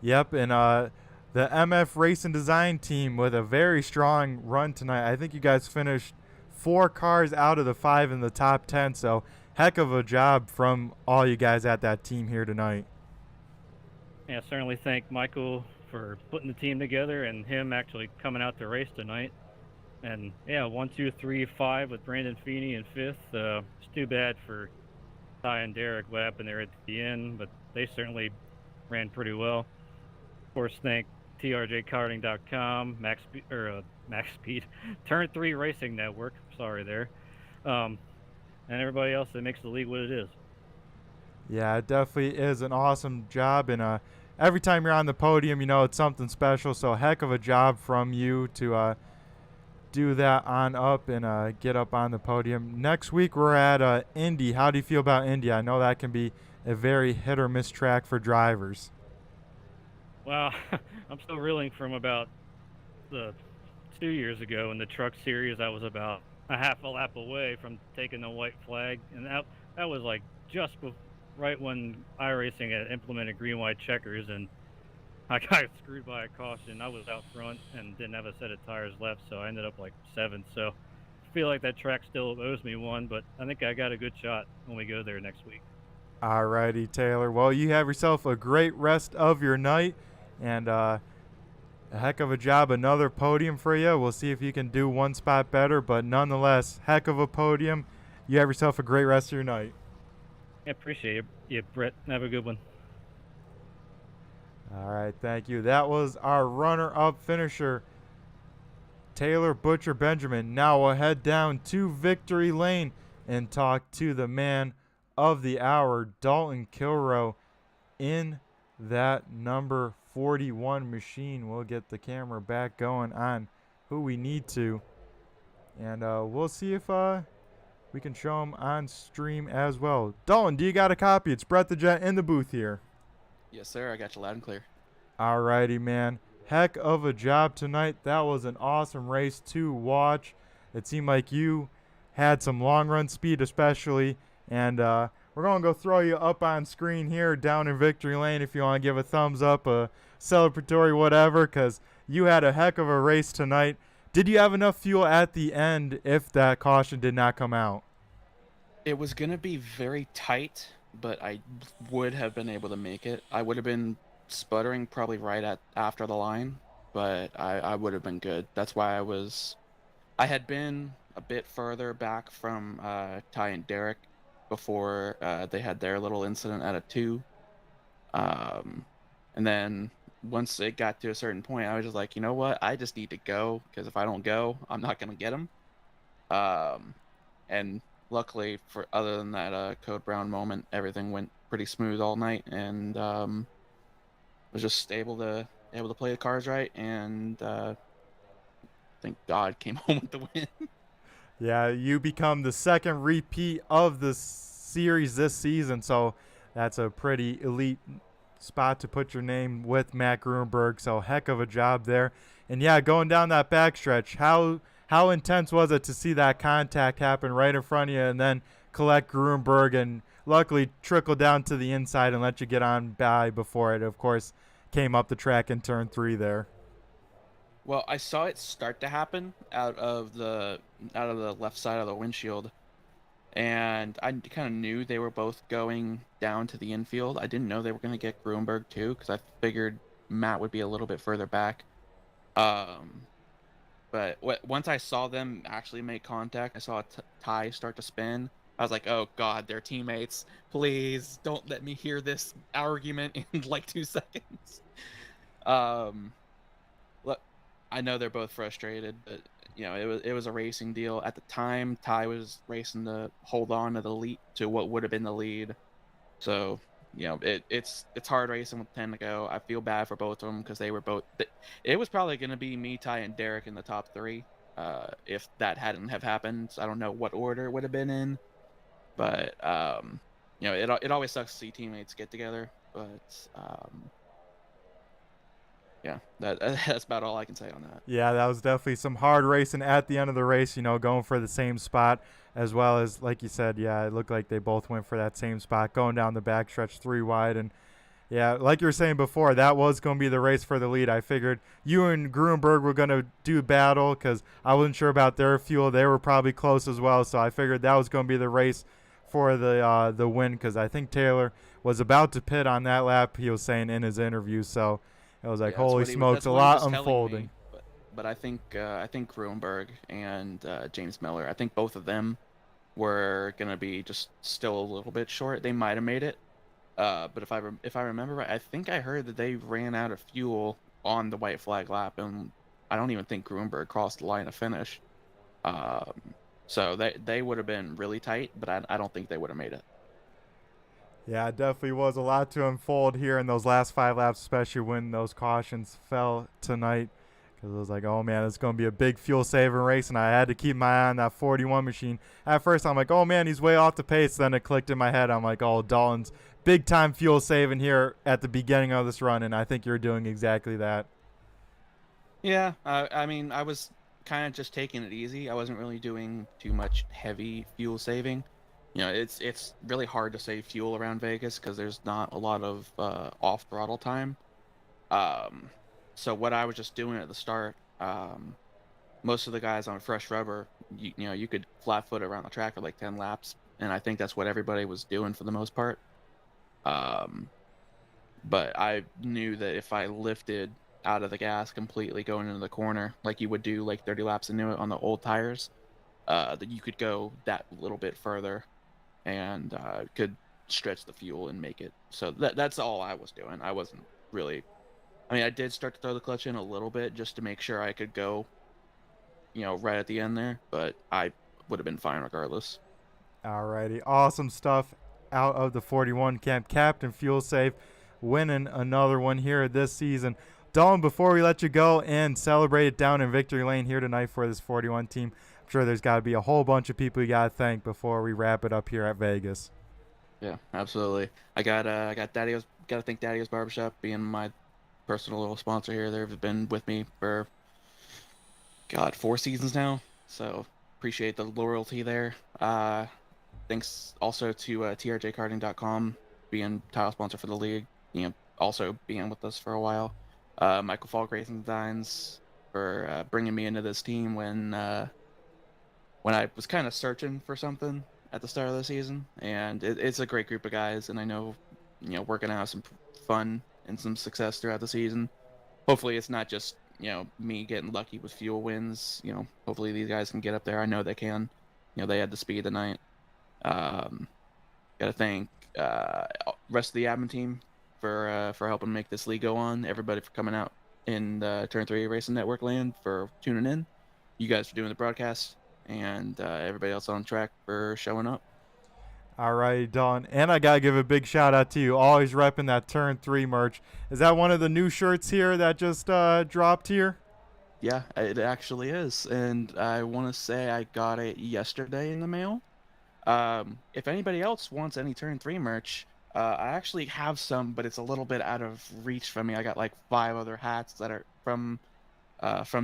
Yep, and the MF Racing Design team with a very strong run tonight. I think you guys finished 4 cars out of the 5 in the top 10, so heck of a job from all you guys at that team here tonight. Yeah, certainly thank Michael for putting the team together and him actually coming out to race tonight. And yeah, 1, 2, 3, 5 with Brandon Feeney in fifth. It's too bad for Ty and Derek what happened there at the end, but they certainly ran pretty well. Of course, thank TRJ Max Speed, Turn 3 Racing Network. Sorry there, and everybody else that makes the league what it is. Yeah, it definitely is an awesome job, and every time you're on the podium, it's something special. So heck of a job from you to do that on up and get up on the podium. Next week we're at Indy. How do you feel about Indy? I know that can be a very hit or miss track for drivers. Well, I'm still reeling from about the 2 years ago in the truck series. I was about a half a lap away from taking the white flag, and that was like just right when iRacing had implemented green white checkers, and I got screwed by a caution. I was out front and didn't have a set of tires left, so I ended up like 7th. So I feel like that track still owes me one, but I think I got a good shot when we go there next week. Alrighty, Taylor. Well, you have yourself a great rest of your night, and a heck of a job. Another podium for you. We'll see if you can do one spot better, but nonetheless, heck of a podium. You have yourself a great rest of your night. I appreciate you, Brett. Have a good one. All right, thank you. That was our runner-up finisher, Taylor Butcher Benjamin. Now we'll head down to Victory Lane and talk to the man of the hour, Dalton Kilrow, in that number 41 machine. We'll get the camera back going on who we need to, and we'll see if we can show him on stream as well. Dalton, do you got a copy? It's Brett the Jet in the booth here. Yes, sir. I got you loud and clear. Alrighty, man. Heck of a job tonight. That was an awesome race to watch. It seemed like you had some long run speed especially, and we're going to go throw you up on screen here down in Victory Lane if you want to give a thumbs up, a celebratory whatever, because you had a heck of a race tonight. Did you have enough fuel at the end if that caution did not come out? It was going to be very tight, but I would have been able to make it. I would have been sputtering probably after the line, but I would have been good. That's why I had been a bit further back from Ty and Derek before they had their little incident at a 2. And then once it got to a certain point, I was just like, you know what? I just need to go, because if I don't go, I'm not going to get him. And luckily, other than that Code Brown moment, everything went pretty smooth all night, and was just able to play the cards right, and thank God came home with the win. Yeah, you become the second repeat of the series this season, so that's a pretty elite spot to put your name with Matt Gruenberg, so heck of a job there. And yeah, going down that backstretch, how intense was it to see that contact happen right in front of you and then collect Gruenberg and luckily trickle down to the inside and let you get on by before it, of course, came up the track in turn 3 there? Well, I saw it start to happen out of the left side of the windshield, and I kind of knew they were both going down to the infield. I didn't know they were going to get Gruenberg too, because I figured Matt would be a little bit further back. But once I saw them actually make contact, I saw Ty start to spin. I was like, oh God, they're teammates. Please don't let me hear this argument in like 2 seconds. Look, I know they're both frustrated, but it was a racing deal. At the time, Ty was racing to hold on to the lead, to what would have been the lead. So, it's hard racing with 10 to go. I feel bad for both of them, because they were both. It was probably going to be me, Ty, and Derek in the top 3. If that hadn't have happened, I don't know what order it would have been in. But it always sucks to see teammates get together. But yeah, that's about all I can say on that. Yeah, that was definitely some hard racing at the end of the race, going for the same spot, as well as, like you said, yeah, it looked like they both went for that same spot, going down the backstretch 3 wide. And yeah, like you were saying before, that was going to be the race for the lead. I figured you and Gruenberg were going to do battle, because I wasn't sure about their fuel. They were probably close as well, so I figured that was going to be the race for the win, because I think Taylor was about to pit on that lap. He was saying in his interview, so it was like, Yeah, that's holy what smokes, that's a what he lot was telling unfolding. me. But I think Grunberg and James Miller, I think both of them were gonna be just still a little bit short. They might have made it. But if I remember right, I think I heard that they ran out of fuel on the white flag lap, and I don't even think Grunberg crossed the line of finish. Um, so they would have been really tight, but I don't think they would have made it. Yeah, it definitely was a lot to unfold here in those last 5 laps, especially when those cautions fell tonight. Because it was like, oh man, it's going to be a big fuel saving race, and I had to keep my eye on that 41 machine. At first, I'm like, oh man, he's way off the pace. Then it clicked in my head. I'm like, oh, Dalton's big time fuel saving here at the beginning of this run, and I think you're doing exactly that. Yeah, I mean, I was kind of just taking it easy. I wasn't really doing too much heavy fuel saving. It's really hard to save fuel around Vegas because there's not a lot of off throttle time. Um, so what I was just doing at the start, most of the guys on fresh rubber, you could flat foot around the track for like 10 laps, and I think that's what everybody was doing for the most part. Um, but I knew that if I lifted out of the gas completely going into the corner, like you would do like 30 laps into it on the old tires, that you could go that little bit further and could stretch the fuel and make it. So that's all I was doing. I wasn't really. I mean, I did start to throw the clutch in a little bit just to make sure I could go, right at the end there, but I would have been fine regardless. Alrighty, awesome stuff out of the 41 camp. Captain Fuel Save winning another one here this season. Dalton, before we let you go and celebrate it down in Victory Lane here tonight for this 41 team, I'm sure there's got to be a whole bunch of people you got to thank before we wrap it up here at Vegas. Yeah, absolutely. I got Daddy's. Got to thank Daddy's Barbershop being my personal little sponsor here. They've been with me for 4 seasons now, so appreciate the loyalty there. Thanks also to TRJkarting.com being title sponsor for the league. Also being with us for a while. Michael Falk Racing Designs for bringing me into this team when I was kind of searching for something at the start of the season, and it's a great group of guys, and I know we're gonna have some fun and some success throughout the season. Hopefully it's not just me getting lucky with fuel wins. Hopefully these guys can get up there. I know they can. They had the speed tonight. Gotta thank rest of the admin team for helping make this league go on. Everybody for coming out in the Turn 3 Racing Network land for tuning in. You guys for doing the broadcast, and everybody else on track for showing up. All right, Don. And I got to give a big shout out to you. Always repping that Turn 3 merch. Is that one of the new shirts here that just dropped here? Yeah, it actually is. And I want to say I got it yesterday in the mail. If anybody else wants any Turn 3 merch, I actually have some, but it's a little bit out of reach for me. I got like 5 other hats that are from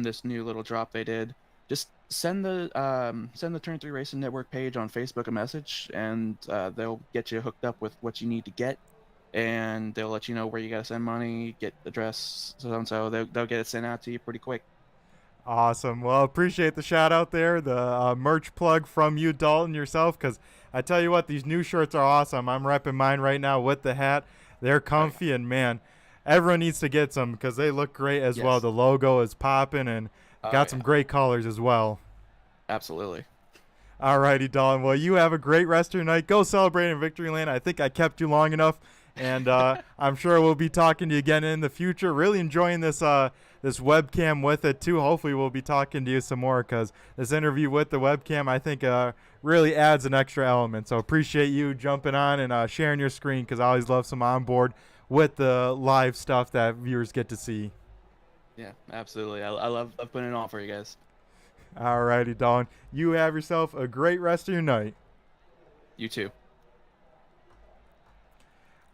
this new little drop they did. Just send the Turn 3 Racing Network page on Facebook a message, and they'll get you hooked up with what you need to get, and they'll let you know where you gotta send money, get the address, so and so. They'll get it sent out to you pretty quick. Awesome. Well, appreciate the shout out there, the merch plug from you, Dalton, yourself, because I tell you what, these new shirts are awesome. I'm repping mine right now with the hat. They're comfy, and man, everyone needs to get some because they look great as well. The logo is popping, and got some great colors as well. Absolutely. Alrighty, Dalton. Well, you have a great rest of your night. Go celebrate in Victory Lane. I think I kept you long enough, and I'm sure we'll be talking to you again in the future. Really enjoying this this webcam with it too. Hopefully, we'll be talking to you some more because this interview with the webcam, I think, really adds an extra element. So appreciate you jumping on and sharing your screen because I always love some onboard with the live stuff that viewers get to see. Yeah, absolutely. I love putting it on for you guys. Alrighty, Dawn. You have yourself a great rest of your night. You too.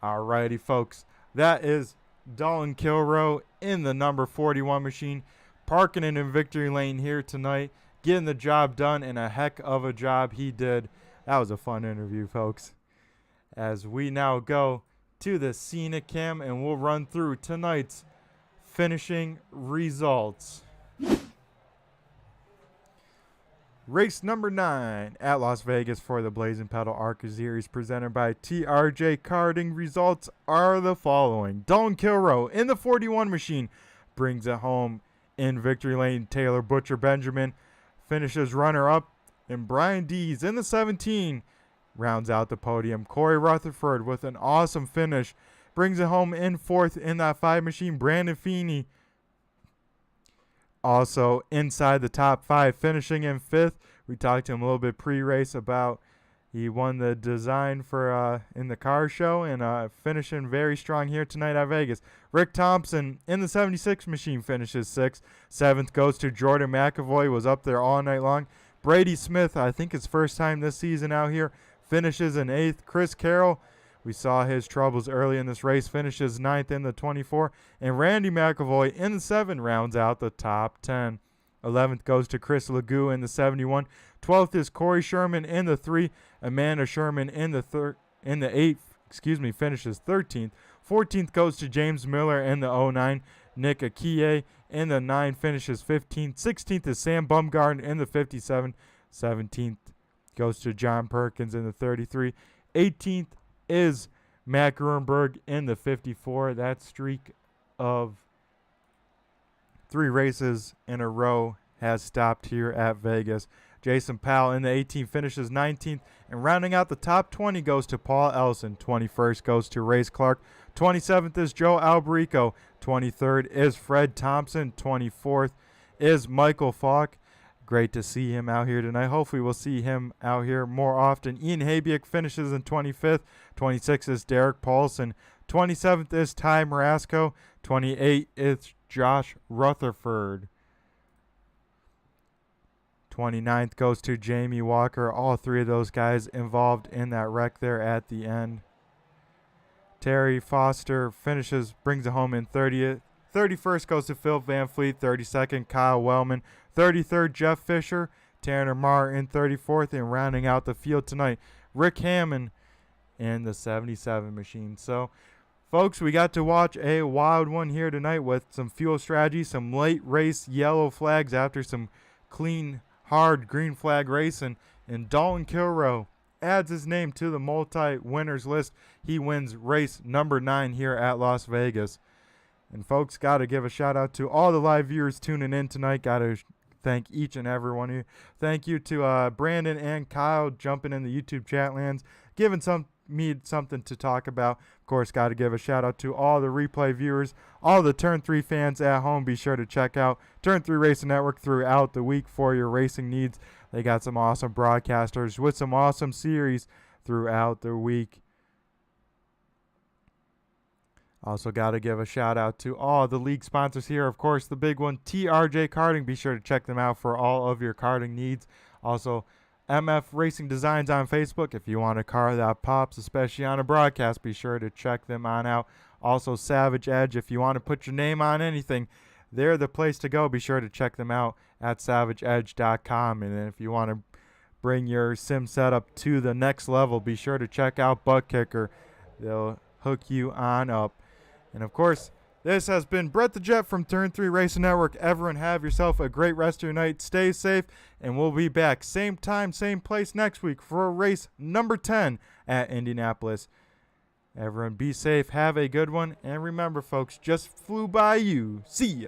Alrighty, folks. That is Dalton Kilroe in the number 41 machine, parking it in Victory Lane here tonight, getting the job done, and a heck of a job he did. That was a fun interview, folks. As we now go to the scenic cam, and we'll run through tonight's finishing results. Race number 9 at Las Vegas for the Blazing Pedal Arca Series presented by TRJ Karting. Results are the following. Dalton Kilroe in the 41 machine brings it home in victory lane. Taylor Butcher Benjamin finishes runner-up. And Brian Dees in the 17 rounds out the podium. Corey Rutherford with an awesome finish brings it home in 4th in that 5 machine. Brandon Feeney also inside the top 5, finishing in 5th. We talked to him a little bit pre-race about he won the design for in the car show and finishing very strong here tonight at Vegas. Rick Thompson in the 76 machine finishes 6th. 7th goes to Jordan McAvoy, was up there all night long. Brady Smith, I think his first time this season out here, finishes in 8th. Chris Carroll, we saw his troubles early in this race, finishes 9th in the 24. And Randy McAvoy in the 7 rounds out the top 10. 11th goes to Chris Legou in the 71. 12th is Corey Sherman in the 3. Amanda Sherman in the 8, finishes 13th. 14th goes to James Miller in the 09. Nick Akie in the 9 finishes 15th. 16th is Sam Bumgarner in the 57. 17th goes to John Perkins in the 33. 18th is Matt Gruenberg in the 54. That streak of 3 races in a row has stopped here at Vegas. Jason Powell in the 18 finishes 19th. And rounding out the top 20 goes to Paul Ellison. 21st goes to Race Clark. 27th is Joe Alberico. 23rd is Fred Thompson. 24th is Michael Falk. Great to see him out here tonight. Hopefully we'll see him out here more often. Ian Habiak finishes in 25th. 26th is Derek Paulson. 27th is Ty Marasco. 28th is Josh Rutherford. 29th goes to Jamie Walker. All 3 of those guys involved in that wreck there at the end. Terry Foster brings it home in 30th. 31st goes to Phil Van Fleet. 32nd, Kyle Wellman. 33rd, Jeff Fisher. Tanner Marr in 34th. And rounding out the field tonight, Rick Hammond in the 77 machine. So, folks, we got to watch a wild one here tonight with some fuel strategy, some late race yellow flags after some clean, hard green flag racing. And Dalton Kilroe adds his name to the multi-winners list. He wins race number 9 here at Las Vegas. And folks, got to give a shout out to all the live viewers tuning in tonight. Got to thank each and every one of you. Thank you to Brandon and Kyle jumping in the YouTube chat lands, giving me something to talk about. Of course, got to give a shout out to all the replay viewers, all the Turn 3 fans at home. Be sure to check out Turn 3 Racing Network throughout the week for your racing needs. They got some awesome broadcasters with some awesome series throughout the week. Also got to give a shout out to all the league sponsors here. Of course, the big one, TRJ Karting. Be sure to check them out for all of your karting needs. Also, MF Racing Designs on Facebook. If you want a car that pops, especially on a broadcast, be sure to check them on out. Also, Savage Edge. If you want to put your name on anything, they're the place to go. Be sure to check them out at savageedge.com. And if you want to bring your sim setup to the next level, be sure to check out Butt Kicker. They'll hook you on up. And of course, this has been Brett the Jet from Turn 3 Racing Network. Everyone have yourself a great rest of your night. Stay safe, and we'll be back same time, same place next week for race number 10 at Indianapolis. Everyone be safe, have a good one, and remember, folks, just flew by you. See ya.